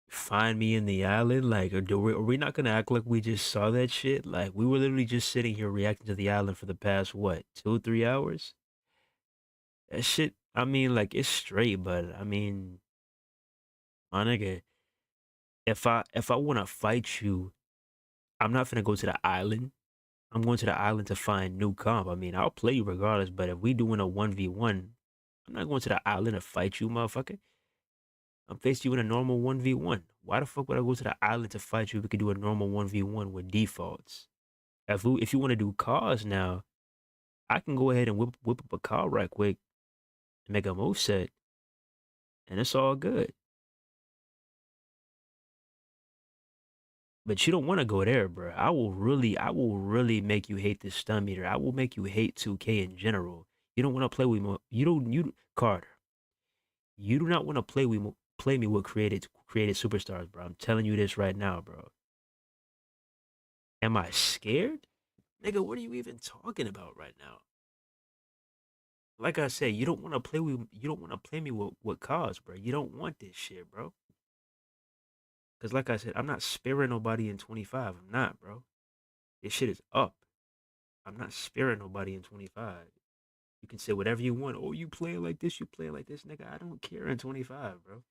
Find me in the island? Like, are we not gonna act like we just saw that shit? Like, we were literally just sitting here reacting to the island for the past, what, 2, 3 hours? That shit, I mean, like, it's straight, but I mean, my nigga, if I wanna fight you, I'm not gonna go to the island. I'm going to the island to find new comp. I mean, I'll play you regardless, but if we doing a 1v1, I'm not going to the island to fight you, motherfucker. I'm facing you in a normal 1v1. Why the fuck would I go to the island to fight you if we could do a normal 1v1 with defaults? If you want to do cars now, I can go ahead and whip up a car right quick and make a move set, and it's all good. But you don't want to go there, bro. I will really make you hate this stun meter. I will make you hate 2K in general. You don't want to play with me. Carter. You do not want to play me with created superstars, bro. I'm telling you this right now, bro. Am I scared? Nigga, what are you even talking about right now? Like I said, you don't want to play me with cause, bro. You don't want this shit, bro. Cause like I said, I'm not sparing nobody in 25. I'm not, bro. This shit is up. I'm not sparing nobody in 25. You can say whatever you want. Oh, you play like this, you play like this, nigga. I don't care in 25, bro.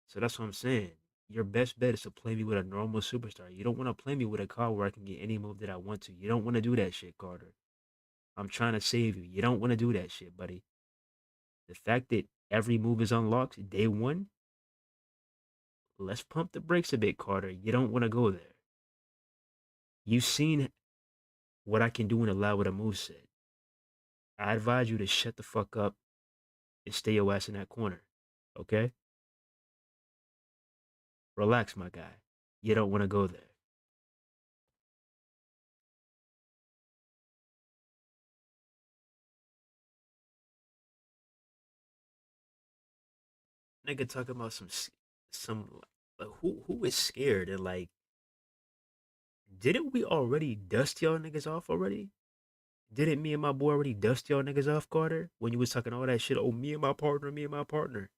So that's what I'm saying. Your best bet is to play me with a normal superstar. You don't want to play me with a car where I can get any move that I want to. You don't want to do that shit, Carter. I'm trying to save you. You don't want to do that shit, buddy. The fact that every move is unlocked day one, let's pump the brakes a bit, Carter. You don't want to go there. You've seen what I can do and allow with a moveset. I advise you to shut the fuck up and stay your ass in that corner. Okay? Relax, my guy. You don't want to go there. Nigga talking about some like, who is scared and like didn't we already dust y'all niggas off already? Didn't me and my boy already dust y'all niggas off, Carter? When you was talking all that shit, oh me and my partner, me and my partner.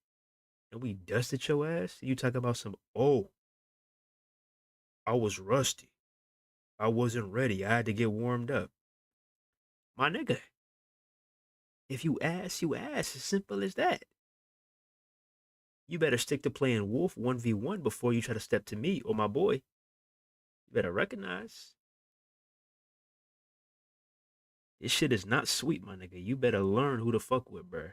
And we dusted your ass? You talking about some I was rusty. I wasn't ready. I had to get warmed up. My nigga, if you ask, you ask. As simple as that. You better stick to playing Wolf 1v1 before you try to step to me or my boy. You better recognize. This shit is not sweet, my nigga. You better learn who to fuck with, bruh.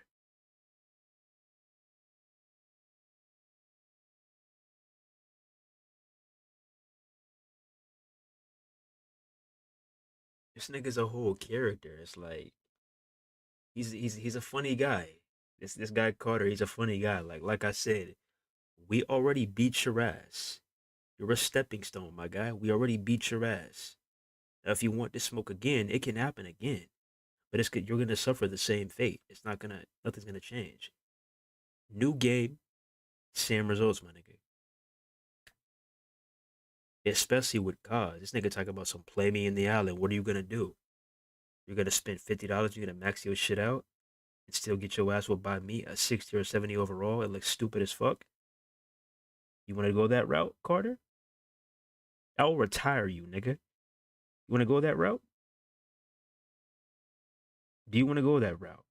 This nigga's a whole character. It's like he's a funny guy. This guy Carter, he's a funny guy. Like I said, we already beat your ass. You're a stepping stone, my guy. We already beat your ass. Now, if you want to smoke again, it can happen again, but you're gonna suffer the same fate. Nothing's gonna change. New game, same results, my nigga. Especially with COD. This nigga talking about some play me in the island. What are you gonna do? You're gonna spend $50. You're gonna max your shit out and still get your ass whooped by me, a 60 or 70 overall. It looks stupid as fuck. You wanna go that route, Carter? I'll retire you, nigga. You wanna go that route? Do you wanna go that route?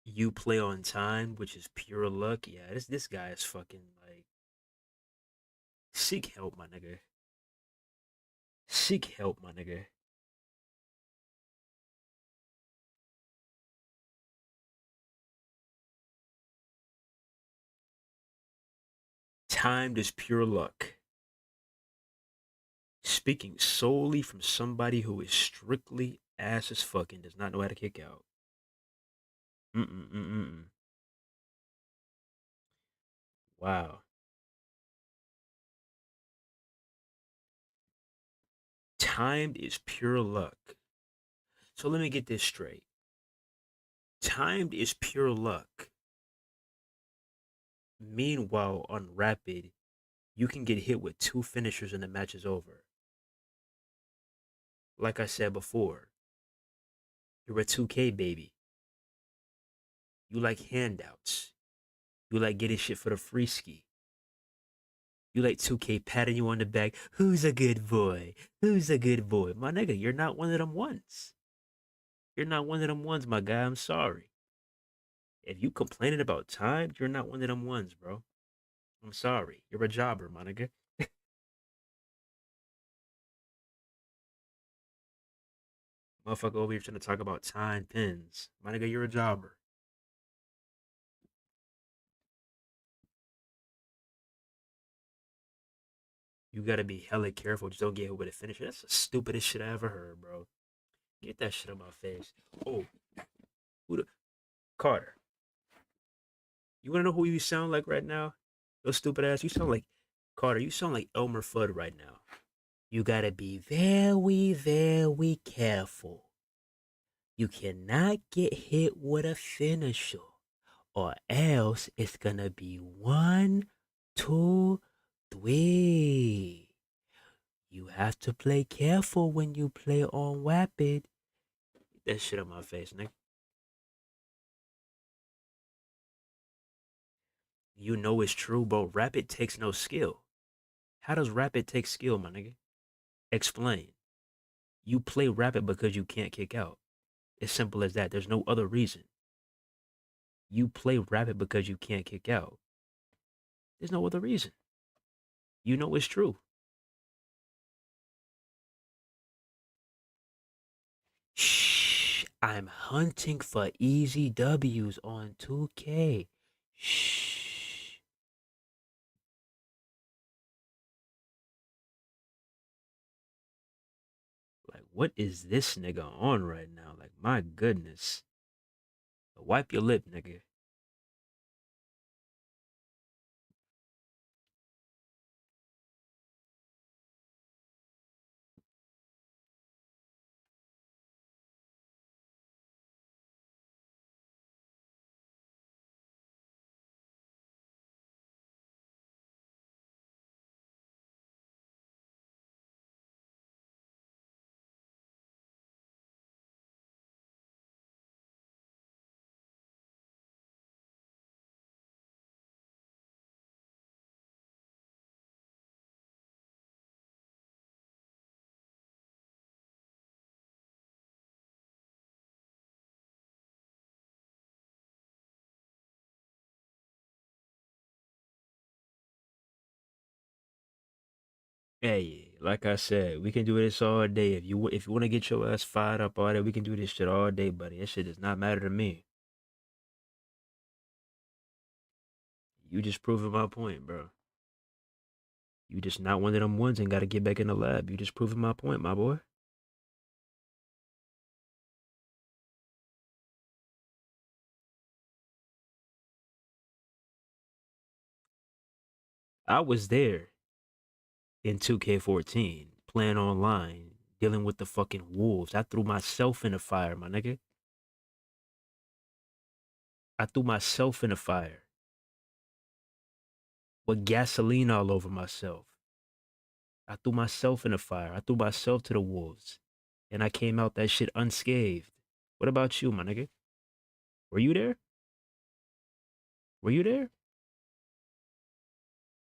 You play on time, which is pure luck. Yeah, this guy is fucking like, seek help, my nigga. Seek help, my nigga. Timed is pure luck. Speaking solely from somebody who is strictly ass as fucking does not know how to kick out. Wow. Timed is pure luck. So let me get this straight. Timed is pure luck. Meanwhile, on Rapid, you can get hit with 2 finishers and the match is over. Like I said before, you're a 2K baby. You like handouts. You like getting shit for the free ski. You like 2K patting you on the back. Who's a good boy? Who's a good boy? My nigga, you're not one of them ones. You're not one of them ones, my guy. I'm sorry. If you complaining about time, you're not one of them ones, bro. I'm sorry. You're a jobber, my nigga. Motherfucker over here trying to talk about time pins. My nigga, you're a jobber. You gotta be hella careful. Just don't get hit with a finisher. That's the stupidest shit I ever heard, bro. Get that shit on my face. Oh, who the Carter? You wanna know who you sound like right now? Yo, stupid ass. You sound like Carter. You sound like Elmer Fudd right now. You gotta be very, very careful. You cannot get hit with a finisher, or else it's gonna be 1, 2, 3. You have to play careful when you play on Rapid. Get that shit on my face, nigga. You know it's true, bro. Rapid takes no skill. How does Rapid take skill, my nigga? Explain. You play Rapid because you can't kick out. As simple as that. There's no other reason. You play Rapid because you can't kick out. There's no other reason. You know it's true. Shh. I'm hunting for easy W's on 2K. Shh. Like, what is this nigga on right now? Like, my goodness. Wipe your lip, nigga. Hey, like I said, we can do this all day. If you want to get your ass fired up all day, we can do this shit all day, buddy. That shit does not matter to me. You just proving my point, bro. You just not one of them ones and got to get back in the lab. You just proving my point, my boy. I was there in 2K14, playing online, dealing with the fucking wolves. I threw myself in the fire, my nigga. I threw myself in the fire with gasoline all over myself. I threw myself in the fire. I threw myself to the wolves. And I came out that shit unscathed. What about you, my nigga? Were you there? Were you there?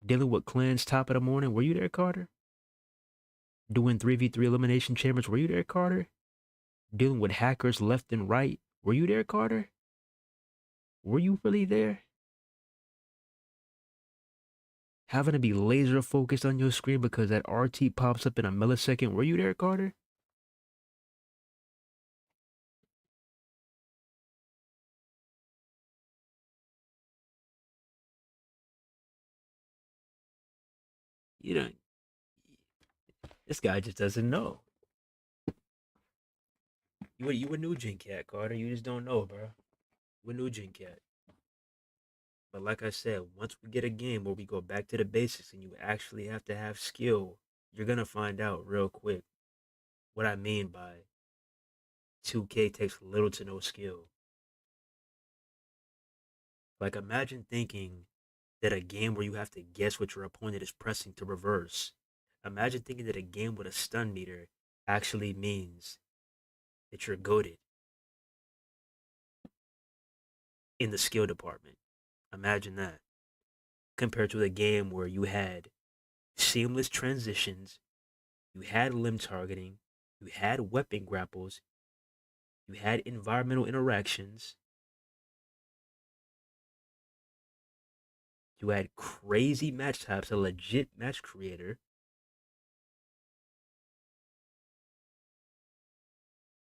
Dealing with clans top of the morning. Were you there, Carter? Doing 3v3 elimination chambers. Were you there, Carter? Dealing with hackers left and right. Were you there, Carter? Were you really there? Having to be laser focused on your screen because that RT pops up in a millisecond. Were you there, Carter? You know, this guy just doesn't know. You a new gen cat, Carter. You just don't know, bro. You a new gen cat. But like I said, once we get a game where we go back to the basics and you actually have to have skill, you're gonna find out real quick what I mean by 2K takes little to no skill. Like imagine thinking that a game where you have to guess what your opponent is pressing to reverse. Imagine thinking that a game with a stun meter actually means that you're goated in the skill department. Imagine that. Compared to a game where you had seamless transitions, you had limb targeting, you had weapon grapples, you had environmental interactions, you had crazy match types, a legit match creator,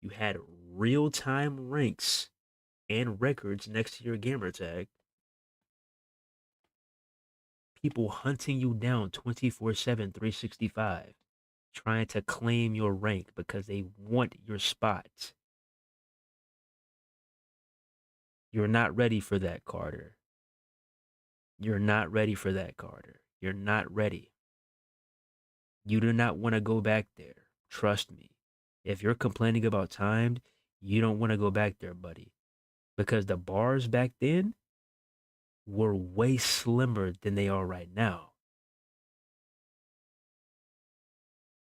you had real-time ranks and records next to your gamer tag, people hunting you down 24/7, 365, trying to claim your rank because they want your spot. You're not ready for that, Carter. You're not ready for that, Carter. You're not ready. You do not want to go back there. Trust me. If you're complaining about timed, you don't want to go back there, buddy. Because the bars back then were way slimmer than they are right now.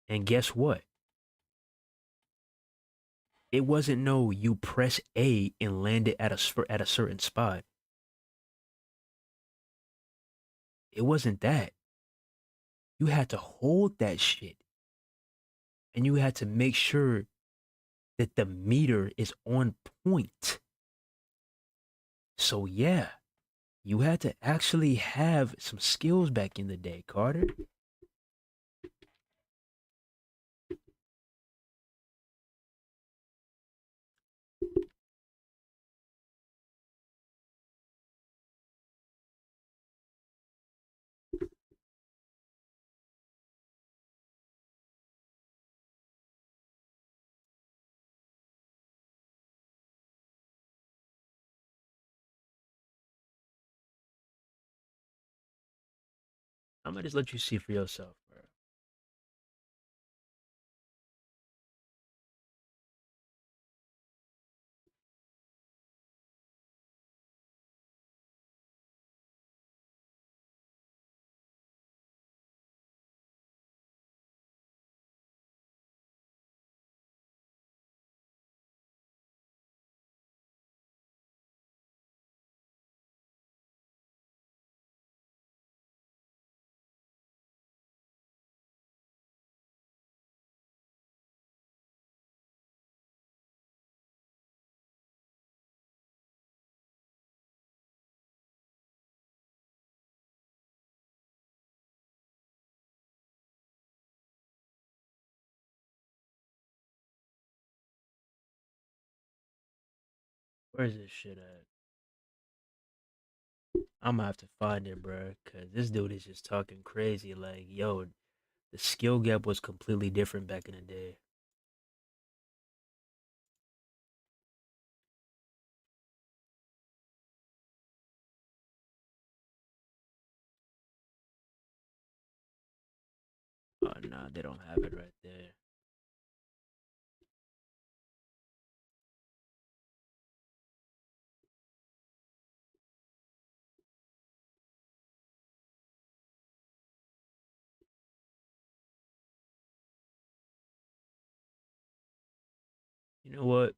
And guess what? It wasn't no you press A and land it at a certain spot. It wasn't that. You had to hold that shit. And you had to make sure that the meter is on point. So yeah, you had to actually have some skills back in the day, Carter. I'm gonna just let you see for yourself, bro. Where's this shit at? I'm gonna have to find it, bro, cause this dude is just talking crazy. Like, yo, the skill gap was completely different back in the day. nah, they don't have it right there. You know what?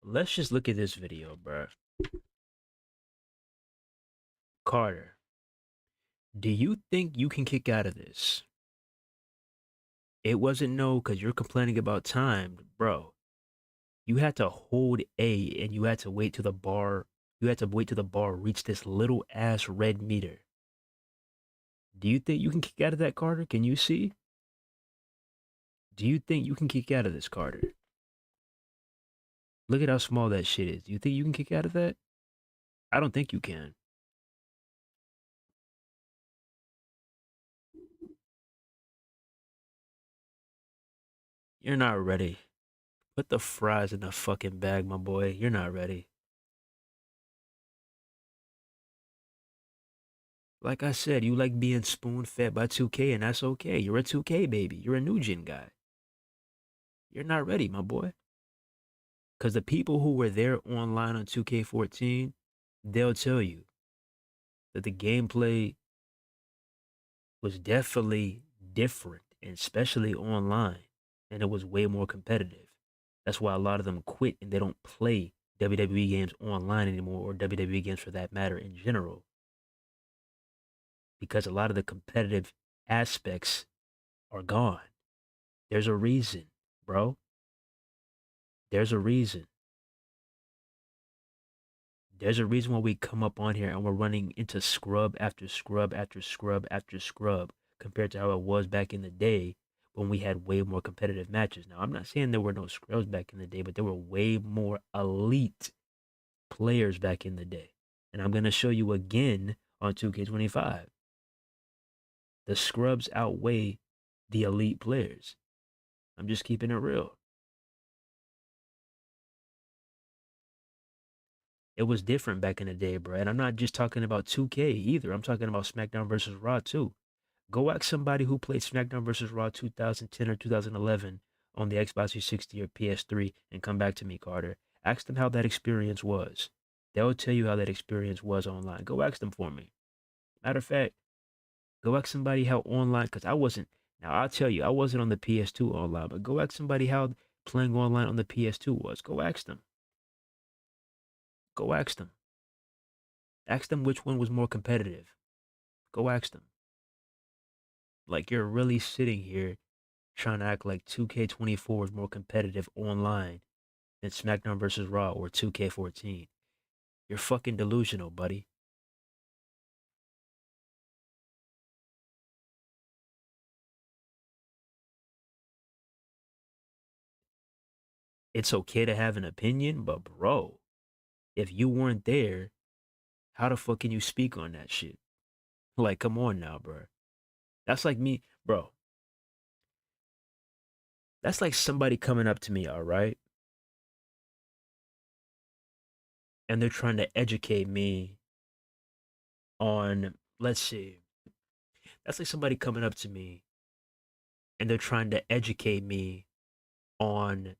Let's just look at this video, bruh. Carter, do you think you can kick out of this? It wasn't no, because you're complaining about time, bro. You had to hold A and you had to wait till the bar. You had to wait till the bar reached this little ass red meter. Do you think you can kick out of that, Carter? Can you see? Do you think you can kick out of this, Carter? Look at how small that shit is. Do you think you can kick out of that? I don't think you can. You're not ready. Put the fries in the fucking bag, my boy. You're not ready. Like I said, you like being spoon-fed by 2K, and that's okay. You're a 2K baby. You're a new gen guy. You're not ready, my boy. Because the people who were there online on 2K14, they'll tell you that the gameplay was definitely different, and especially online, and it was way more competitive. That's why a lot of them quit and they don't play WWE games online anymore, or WWE games for that matter in general. Because a lot of the competitive aspects are gone. There's a reason, bro. There's a reason. There's a reason why we come up on here and we're running into scrub after scrub after scrub after scrub compared to how it was back in the day when we had way more competitive matches. Now, I'm not saying there were no scrubs back in the day, but there were way more elite players back in the day. And I'm going to show you again on 2K25. The scrubs outweigh the elite players. I'm just keeping it real. It was different back in the day, bro. And I'm not just talking about 2K either. I'm talking about SmackDown versus Raw too. Go ask somebody who played SmackDown versus Raw 2010 or 2011 on the Xbox 360 or PS3 and come back to me, Carter. Ask them how that experience was. They'll tell you how that experience was online. Go ask them for me. Matter of fact, go ask somebody how online, because I wasn't. Now, I'll tell you, I wasn't on the PS2 online, but go ask somebody how playing online on the PS2 was. Go ask them. Go ask them. Ask them which one was more competitive. Go ask them. Like, you're really sitting here trying to act like 2K24 is more competitive online than SmackDown vs. Raw or 2K14. You're fucking delusional, buddy. It's okay to have an opinion, but bro, if you weren't there, how the fuck can you speak on that shit? Like, come on now, bro. That's like me, bro. That's like somebody coming up to me, all right? And they're trying to educate me on, let's see. That's like somebody coming up to me and they're trying to educate me on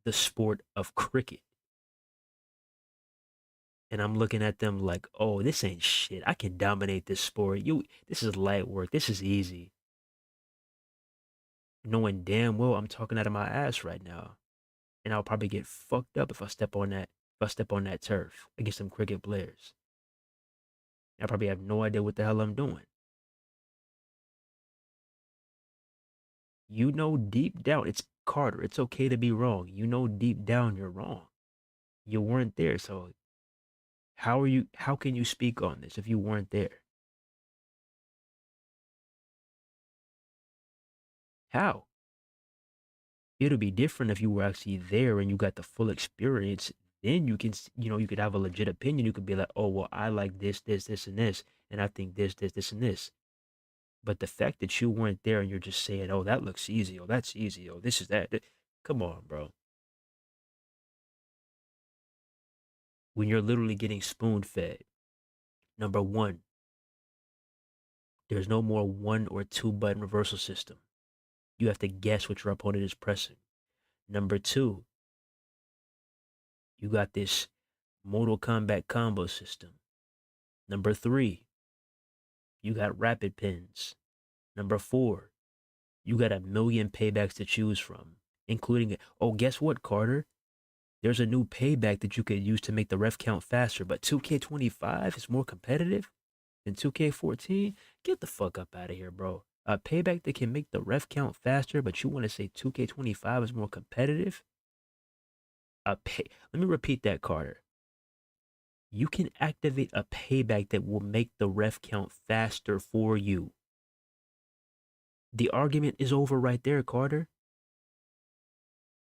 the sport of cricket. And I'm looking at them like, oh, this ain't shit. I can dominate this sport. This is light work. This is easy. Knowing damn well I'm talking out of my ass right now. And I'll probably get fucked up if I step on that turf against some cricket players. I probably have no idea what the hell I'm doing. You know deep down, it's Carter. It's okay to be wrong. You know deep down you're wrong. You weren't there, so how can you speak on this if you weren't there? How? It'll be different if you were actually there and you got the full experience. Then you can, you could have a legit opinion. You could be like, oh, well, I like this, this, this, and this, and I think this, this, this, and this. But the fact that you weren't there and you're just saying, oh, that looks easy, oh, that's easy, oh, this is that. Come on, bro. When you're literally getting spoon fed, number one, There's no more 1 or 2 button reversal system. You have to guess what your opponent is pressing. Number 2, you got this Mortal Kombat combo system. Number 3, you got rapid pins. Number 4, you got a million paybacks to choose from, including, oh, guess what, Carter? There's a new payback that you could use to make the ref count faster, but 2K25 is more competitive than 2K14? Get the fuck up out of here, bro. A payback that can make the ref count faster, but you want to say 2K25 is more competitive? Let me repeat that, Carter. You can activate a payback that will make the ref count faster for you. The argument is over right there, Carter.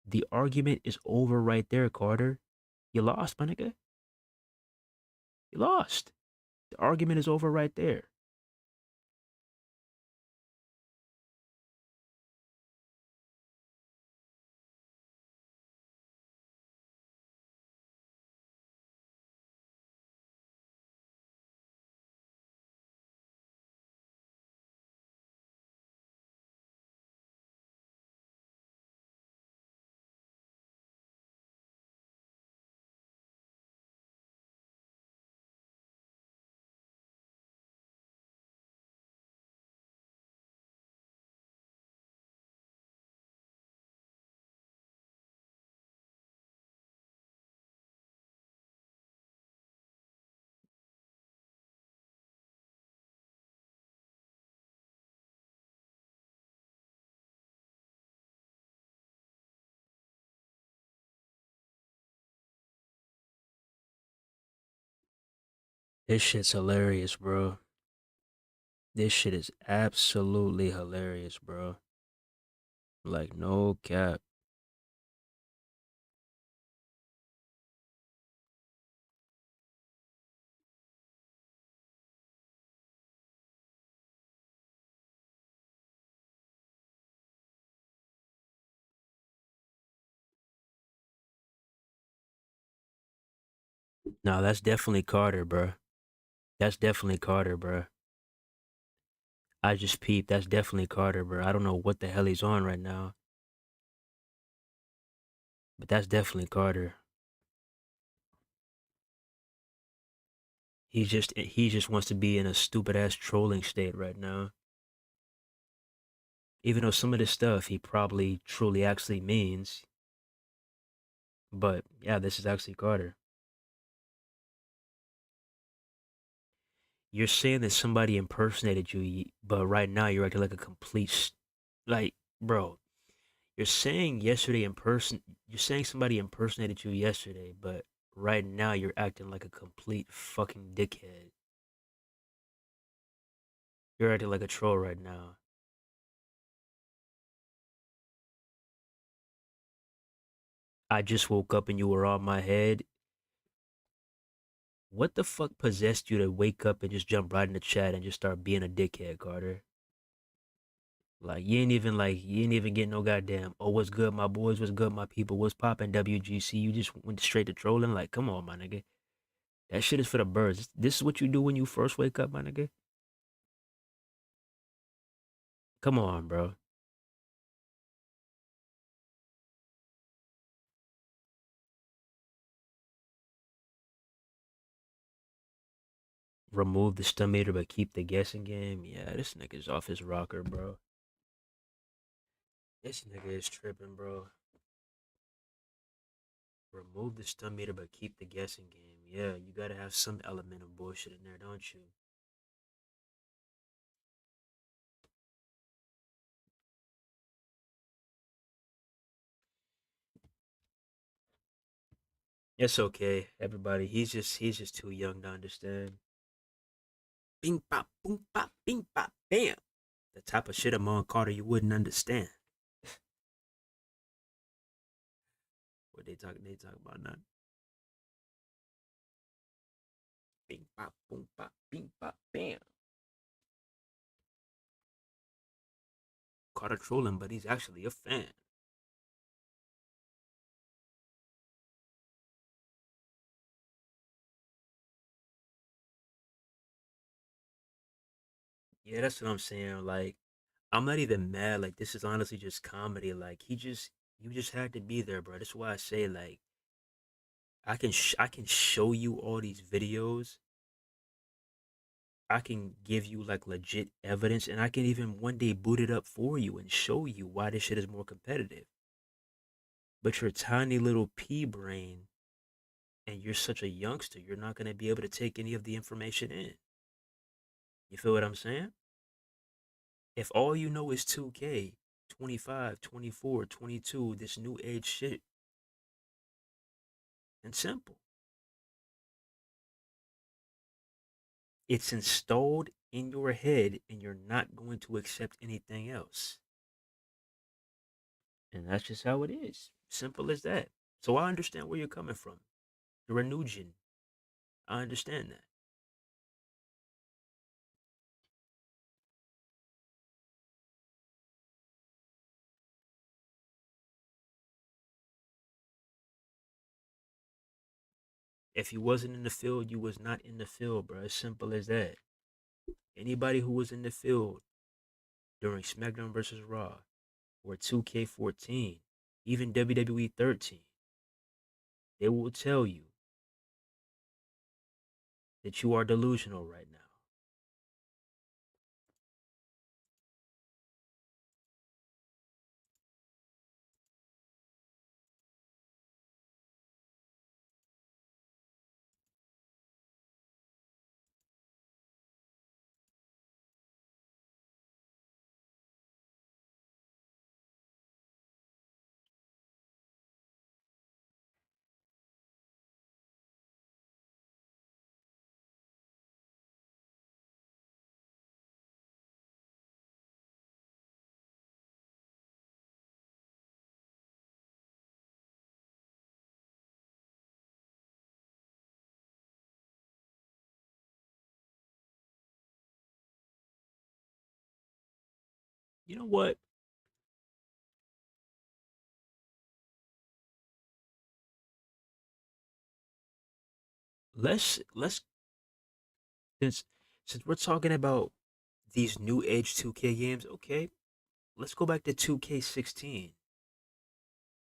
The argument is over right there, Carter. You lost, my nigga. You lost. The argument is over right there. This shit's hilarious, bro. This shit is absolutely hilarious, bro. Like, no cap. No, that's definitely Carter, bro. That's definitely Carter, bro. I just peeped. That's definitely Carter, bro. I don't know what the hell he's on right now, but that's definitely Carter. He just wants to be in a stupid ass trolling state right now. Even though some of this stuff he probably truly actually means. But yeah, this is actually Carter. You're saying that somebody impersonated you, but right now you're acting like a complete, like, bro. You're saying You're saying somebody impersonated you yesterday, but right now you're acting like a complete fucking dickhead. You're acting like a troll right now. I just woke up and you were on my head. What the fuck possessed you to wake up and just jump right in the chat and just start being a dickhead, Carter? Like you ain't even getting no goddamn. Oh, what's good, my boys? What's good, my people? What's poppin', WGC? You just went straight to trolling. Like, come on, my nigga. That shit is for the birds. This is what you do when you first wake up, my nigga. Come on, bro. Remove the stun meter but keep the guessing game. Yeah, this nigga's off his rocker, bro. This nigga is tripping, bro. Remove the stun meter but keep the guessing game. Yeah, you gotta have some element of bullshit in there, don't you? It's okay, everybody. He's just too young to understand. Bing bop, boom bop, bing bop, bam. The type of shit among Carter you wouldn't understand. What they talk about not. Bing bop, boom bop, bing bop, bam. Carter trolling, but he's actually a fan. Yeah, that's what I'm saying. Like, I'm not even mad. Like, this is honestly just comedy. Like, you just had to be there, bro. That's why I say, like, I can show you all these videos. I can give you like legit evidence, and I can even one day boot it up for you and show you why this shit is more competitive. But your tiny little pea brain, and you're such a youngster, you're not gonna be able to take any of the information in. You feel what I'm saying? If all you know is 2K, 25, 24, 22, this new age shit, and simple. It's installed in your head and you're not going to accept anything else. And that's just how it is. Simple as that. So I understand where you're coming from. You're a new gen. I understand that. If you wasn't in the field, you was not in the field, bro. As simple as that. Anybody who was in the field during SmackDown versus Raw or 2K14, even WWE 13, they will tell you that you are delusional right now. You know what? Let's since since we're talking about these new age 2K games, okay, let's go back to 2K16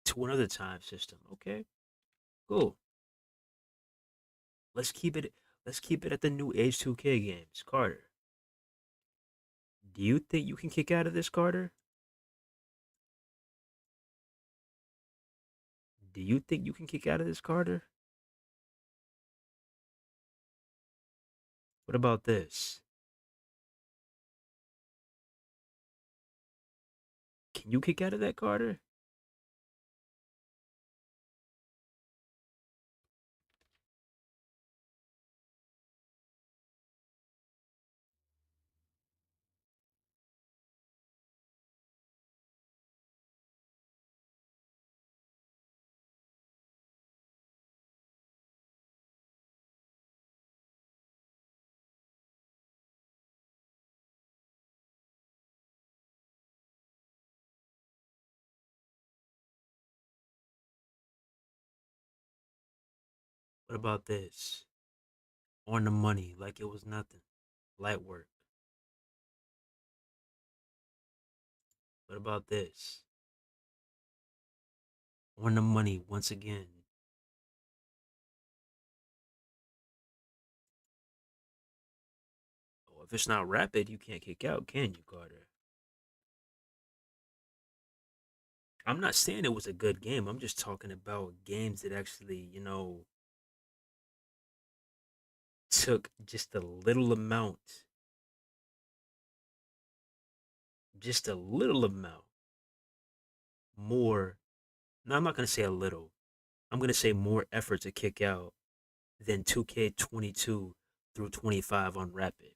to another time system. Okay, cool. Let's keep it. Let's keep it at the new age 2K games. Carter, do you think you can kick out of this, Carter? Do you think you can kick out of this, Carter? What about this? Can you kick out of that, Carter? What about this? On the money, like it was nothing. Light work. What about this? On the money once again. Oh, if it's not rapid, you can't kick out, can you, Carter? I'm not saying it was a good game. I'm just talking about games that actually, took just a little amount more. No, I'm not going to say a little. I'm going to say more effort to kick out than 2K22 through 25 on Rapid.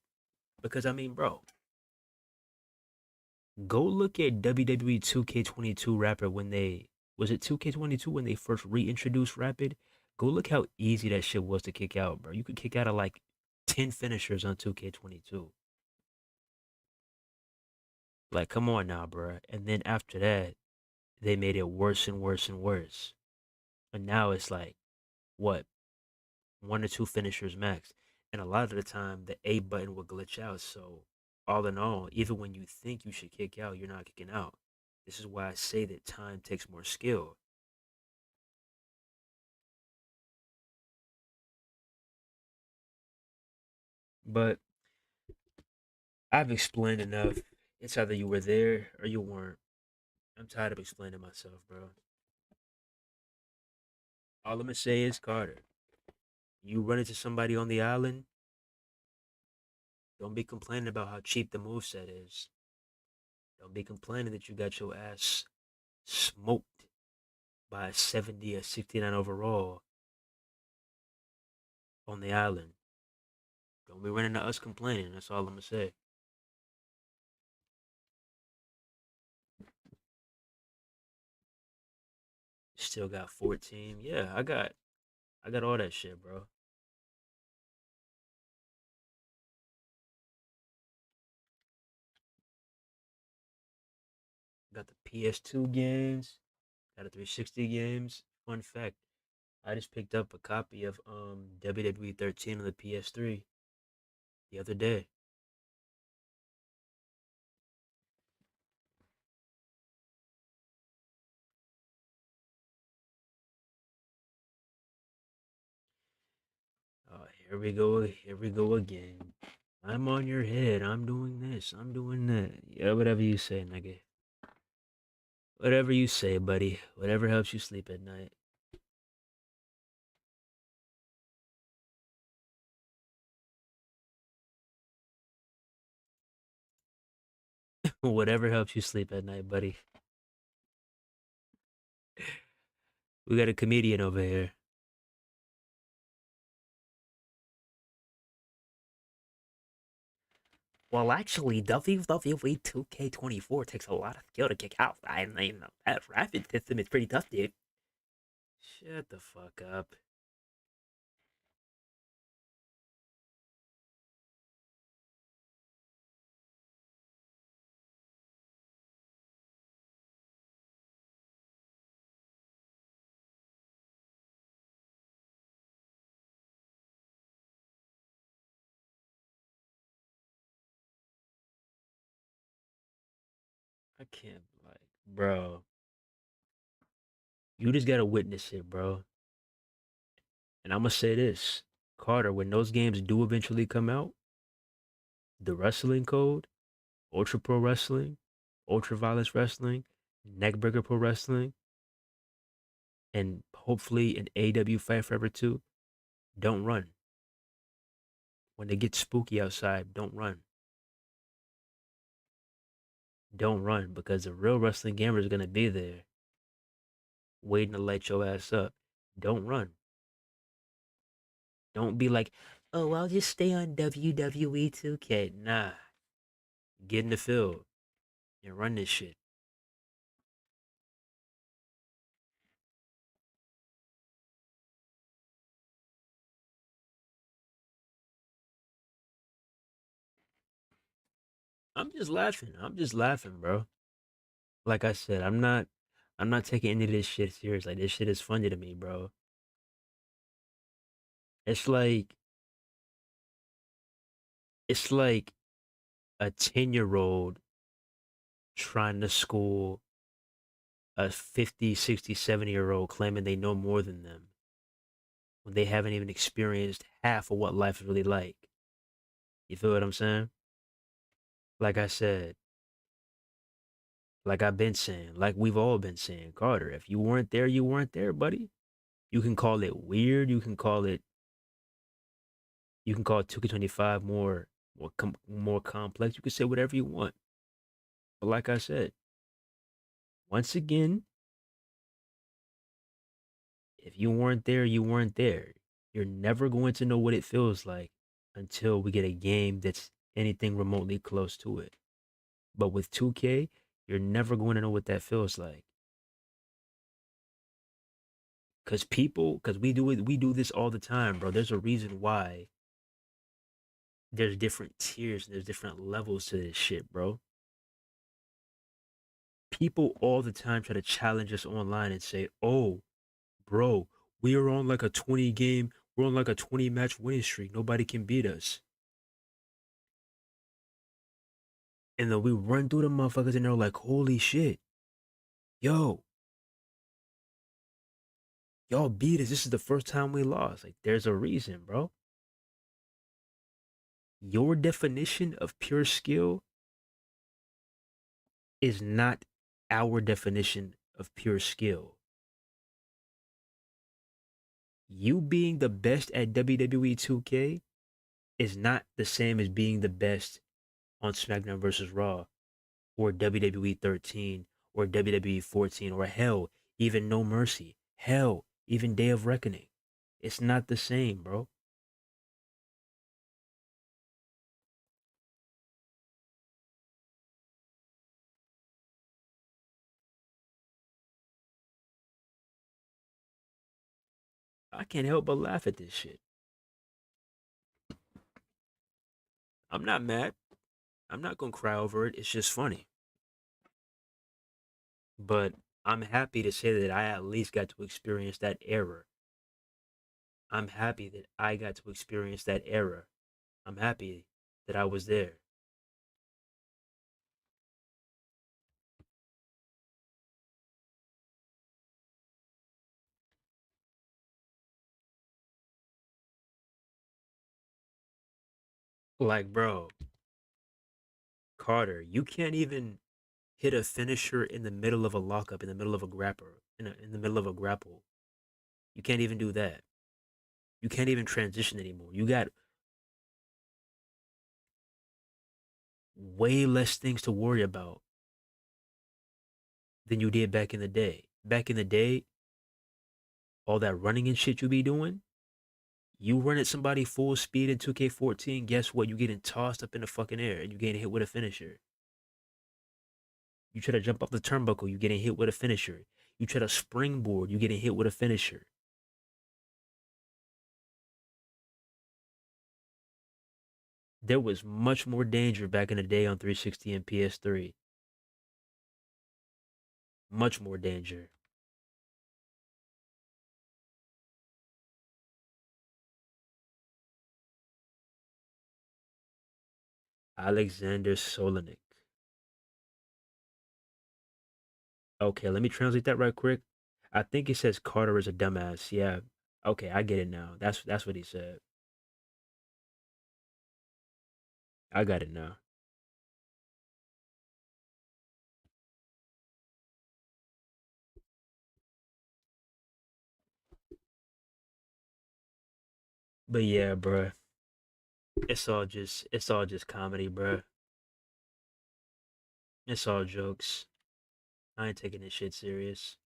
Because, I mean, bro, go look at WWE 2K22 Rapid when they. Was it 2K22 when they first reintroduced Rapid? Go look how easy that shit was to kick out, bro. You could kick out of like 10 finishers on 2K22. Like, come on now, bro. And then after that, they made it worse and worse and worse. And now it's like, what, one or two finishers max. And a lot of the time, the A button will glitch out. So all in all, even when you think you should kick out, you're not kicking out. This is why I say that time takes more skill. But I've explained enough. It's either you were there or you weren't. I'm tired of explaining myself, bro. All I'm gonna say is, Carter, you run into somebody on the island, don't be complaining about how cheap the moveset is. Don't be complaining that you got your ass smoked by a 70 or 69 overall on the island. Don't be running to us complaining. That's all I'm gonna say. Still got 14. Yeah, I got all that shit, bro. Got the PS2 games, got the 360 games. Fun fact, I just picked up a copy of WWE 13 on the PS3 the other day. Oh, here we go again. I'm on your head. I'm doing this. I'm doing that. Yeah, whatever you say, nigga. Whatever you say, buddy. Whatever helps you sleep at night. Whatever helps you sleep at night, buddy. We got a comedian over here. Well, actually, WWE 2K24 takes a lot of skill to kick out. I mean, that rapid system is pretty tough, dude. Shut the fuck up. I can't, like, bro. You just gotta witness it, bro. And I'm gonna say this, Carter, when those games do eventually come out, the wrestling code, Ultra Pro Wrestling, Ultra Violence Wrestling, Neckbreaker Pro Wrestling, and hopefully an AW Fight Forever 2, don't run. When they get spooky outside, don't run. Don't run because the real wrestling gamer is gonna be there waiting to light your ass up. Don't run. Don't be like, oh, I'll just stay on WWE 2K. Nah. Get in the field and run this shit. I'm just laughing. I'm just laughing, bro. Like I said, I'm not taking any of this shit serious. Like this shit is funny to me, bro. It's like it's like a 10-year-old trying to school a 50, 60, 70-year-old claiming they know more than them when they haven't even experienced half of what life is really like. You feel what I'm saying? Like I said, like I've been saying, like we've all been saying, Carter, if you weren't there, you weren't there, buddy. You can call it weird, you can call 2K25 more complex. You can say whatever you want. But like I said, once again, if you weren't there, you weren't there. You're never going to know what it feels like until we get a game that's anything remotely close to it. But with 2K, you're never going to know what that feels like. Cause we do this all the time, bro. There's a reason why there's different tiers, there's different levels to this shit, bro. People all the time try to challenge us online and say, "Oh, bro, we are on like a 20 game, we're on like a 20 match winning streak. Nobody can beat us." And then we run through the motherfuckers and they're like, holy shit. Yo, y'all beat us. This is the first time we lost. Like, there's a reason, bro. Your definition of pure skill is not our definition of pure skill. You being the best at WWE 2K is not the same as being the best on SmackDown vs. Raw or WWE 13 or WWE 14 or hell, even No Mercy. Hell, even Day of Reckoning. It's not the same, bro. I can't help but laugh at this shit. I'm not mad. I'm not gonna cry over it. It's just funny. But I'm happy to say that I at least got to experience that era. I'm happy that I got to experience that era. I'm happy that I was there. Like, bro, Carter, you can't even hit a finisher in the middle of a lockup, in the middle of a grapple, in the middle of a grapple. You can't even do that. You can't even transition anymore. You got way less things to worry about than you did back in the day. Back in the day, all that running and shit you be doing, you run at somebody full speed in 2K14, guess what? You getting tossed up in the fucking air and you getting hit with a finisher. You try to jump off the turnbuckle, you getting hit with a finisher. You try to springboard, you getting hit with a finisher. There was much more danger back in the day on 360 and PS3. Much more danger. Alexander Solonik. Okay, let me translate that right quick. I think it says Carter is a dumbass. Yeah. Okay, I get it now. That's what he said. I got it now. But yeah, bruh. It's all just comedy, bruh. It's all jokes. I ain't taking this shit serious.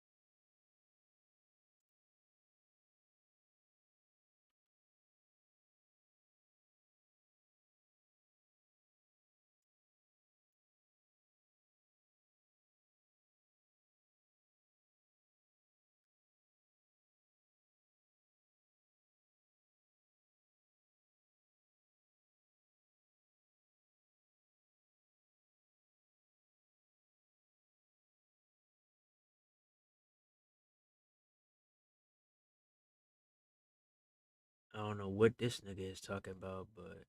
I don't know what this nigga is talking about, but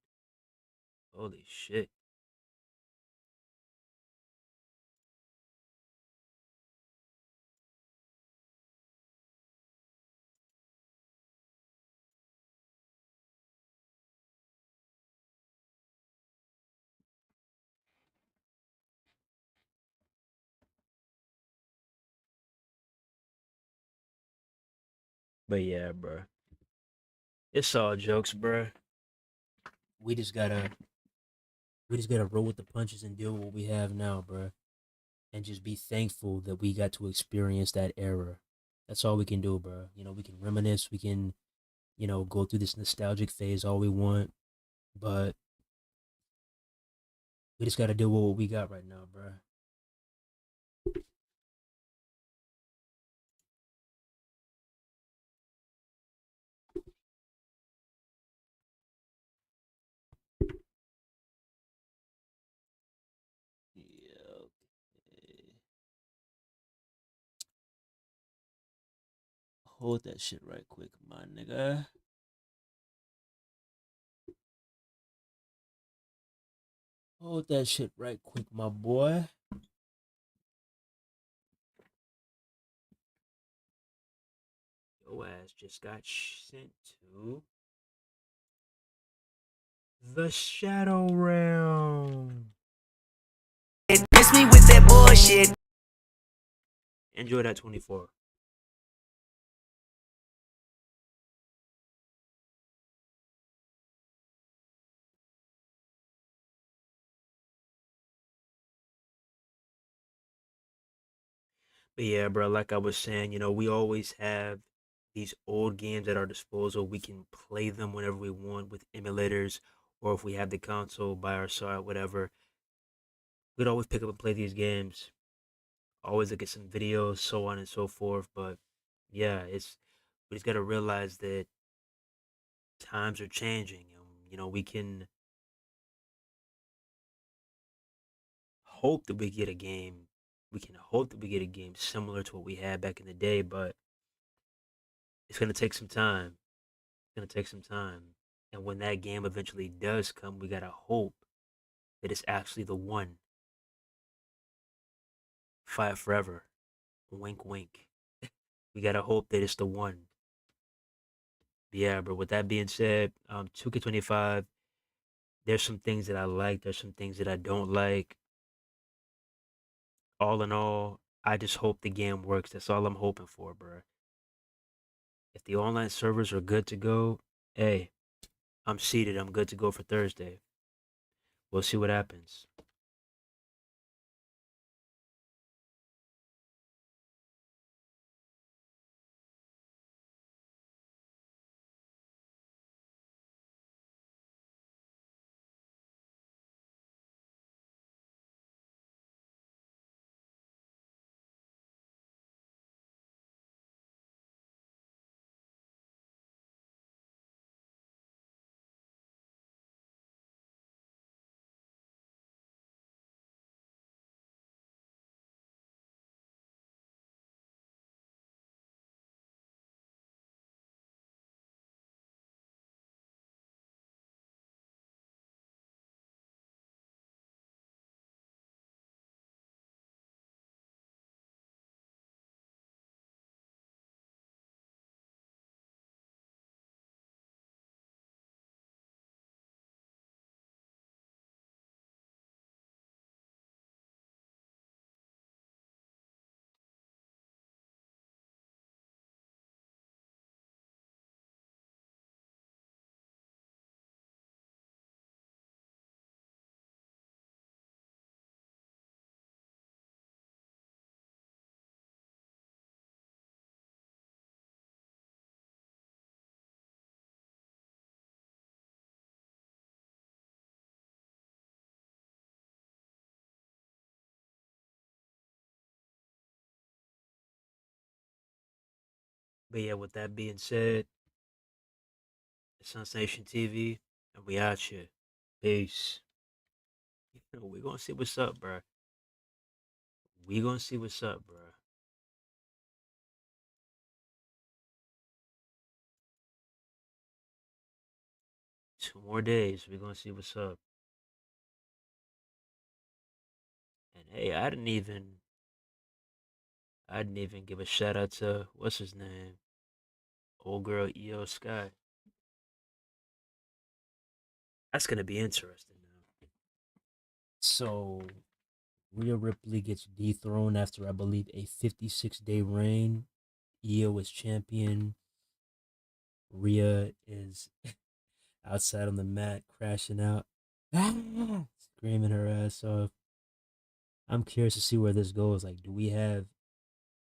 holy shit. But yeah, bruh. It's all jokes, bruh. We just gotta we just gotta roll with the punches and deal with what we have now, bruh. And just be thankful that we got to experience that era. That's all we can do, bruh. We can reminisce, we can, go through this nostalgic phase all we want, but we just gotta deal with what we got right now, bruh. Yeah, okay. Hold that shit right quick, my nigga. Hold that shit right quick, my boy. Your ass just got sent to the Shadow Realm. Miss me with that bullshit. Enjoy that 24. But yeah, bro, like I was saying, we always have these old games at our disposal. We can play them whenever we want with emulators, or if we have the console by our side, whatever. We'd always pick up and play these games. Always look at some videos, so on and so forth. But yeah, we just gotta realize that times are changing. We can hope that we get a game. We can hope that we get a game similar to what we had back in the day, but it's gonna take some time. It's gonna take some time. And when that game eventually does come, we gotta hope that it's actually the one. Fight forever. Wink, wink. We gotta hope that it's the one. Yeah, but with that being said, 2K25, there's some things that I like, there's some things that I don't like. All in all, I just hope the game works. That's all I'm hoping for, bro. If the online servers are good to go, hey, I'm seated. I'm good to go for Thursday. We'll see what happens. But yeah, with that being said, it's Sensation TV, and we out here. Peace. We gonna see what's up, bro. We gonna see what's up, bro. 2 more days. We gonna see what's up. And hey, I didn't even give a shout out to what's his name, old girl EO Sky. That's gonna be interesting now. So Rhea Ripley gets dethroned after I believe a 56-day reign. Io is champion. Rhea is outside on the mat, crashing out, screaming her ass off. I'm curious to see where this goes. Like, do we have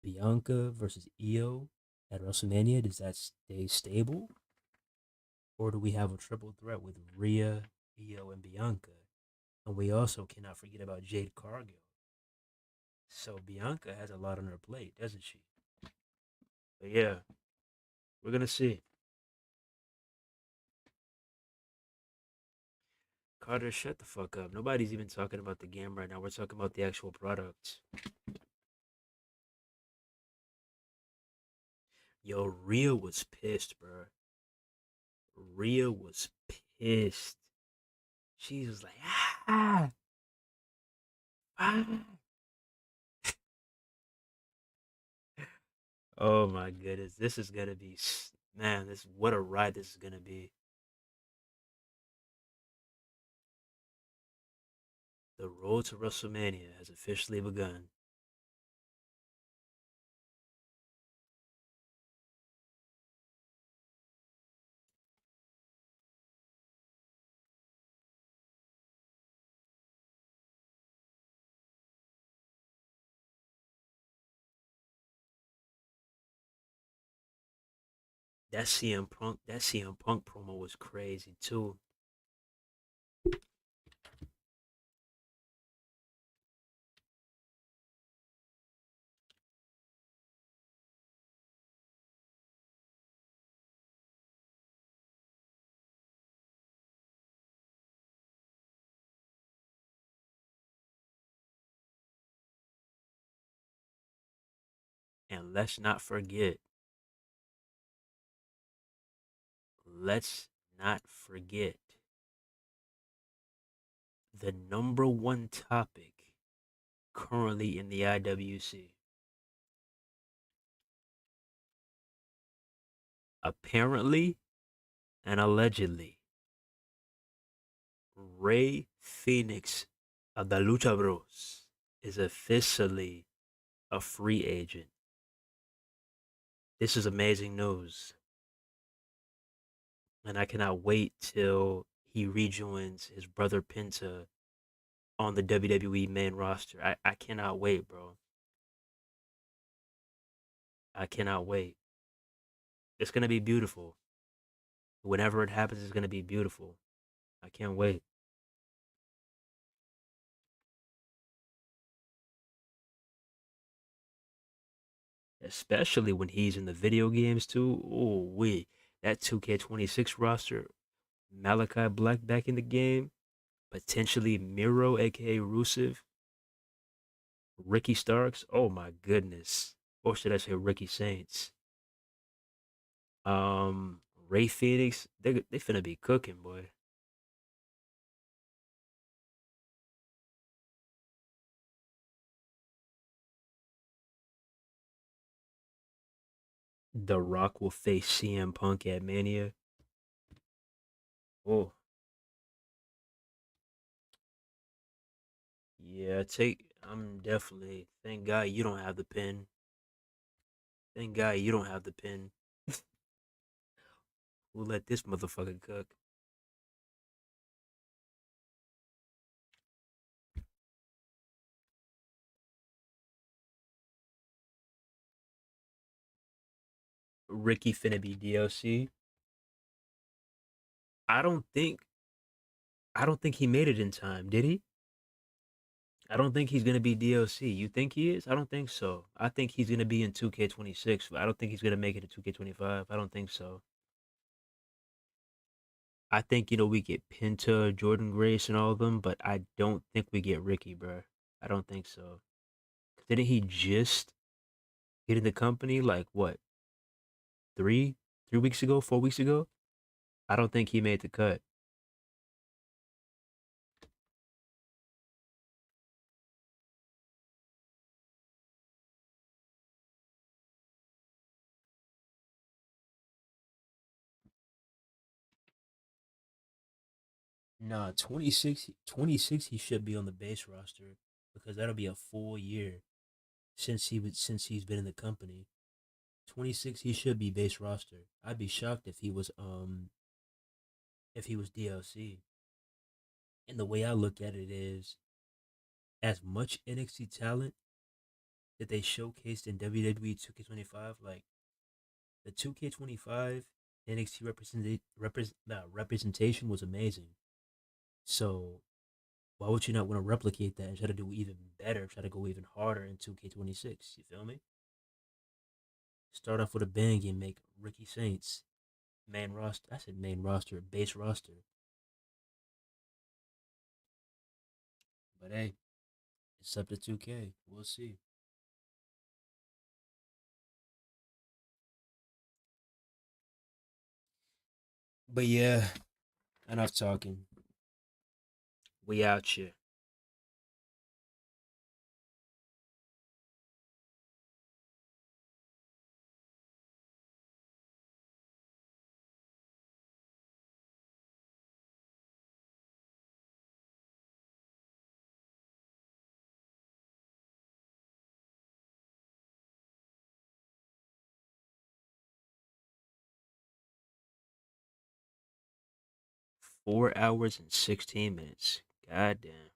Bianca versus Io at WrestleMania? Does that stay stable? Or do we have a triple threat with Rhea, Io, and Bianca? And we also cannot forget about Jade Cargill. So Bianca has a lot on her plate, doesn't she? But yeah, we're gonna see. Carter, shut the fuck up. Nobody's even talking about the game right now. We're talking about the actual product. Yo, Rhea was pissed, bro. Rhea was pissed. She was like, ah, ah. Oh my goodness, this is gonna be man. This what a ride this is gonna be. The road to WrestleMania has officially begun. That CM Punk promo was crazy too. And let's not forget the number one topic currently in the IWC. Apparently and allegedly, Ray Phoenix of the Lucha Bros is officially a free agent. This is amazing news. And I cannot wait till he rejoins his brother Penta on the WWE main roster. I cannot wait, bro. I cannot wait. It's gonna be beautiful. Whenever it happens, it's gonna be beautiful. I can't wait. Especially when he's in the video games too. Oh, that 2K26 roster, Malachi Black back in the game, potentially Miro, aka Rusev, Ricky Starks. Oh my goodness, or should I say Ricky Saints? Ray Phoenix. They finna be cooking, boy. The Rock will face CM Punk at Mania. Oh, yeah, I'm definitely. Thank God you don't have the pin. Thank God you don't have the pin. We'll let this motherfucker cook. Ricky finna be DLC. I don't think. I don't think he made it in time. Did he? I don't think he's gonna be DLC. You think he is? I don't think so. I think he's gonna be in 2K26. But I don't think he's gonna make it to 2K25. I don't think so. I think we get Penta, Jordan Grace, and all of them, but I don't think we get Ricky, bro. I don't think so. Didn't he just get in the company like what 3 weeks ago, 4 weeks ago? I don't think he made the cut. Nah, 26 he should be on the base roster because that'll be a full year since he's been in the company. 26 he should be base roster. I'd be shocked if he was DLC. And the way I look at it is as much NXT talent that they showcased in WWE 2K25, like the 2K25 NXT representation was amazing. So why would you not want to replicate that and try to do even better, try to go even harder in 2K26? You feel me? Start off with a bang and make Ricky Saints main roster. I said main roster, base roster. But hey, it's up to 2K. We'll see. But yeah, enough talking. We out here. $4 hours and 16 minutes. God damn.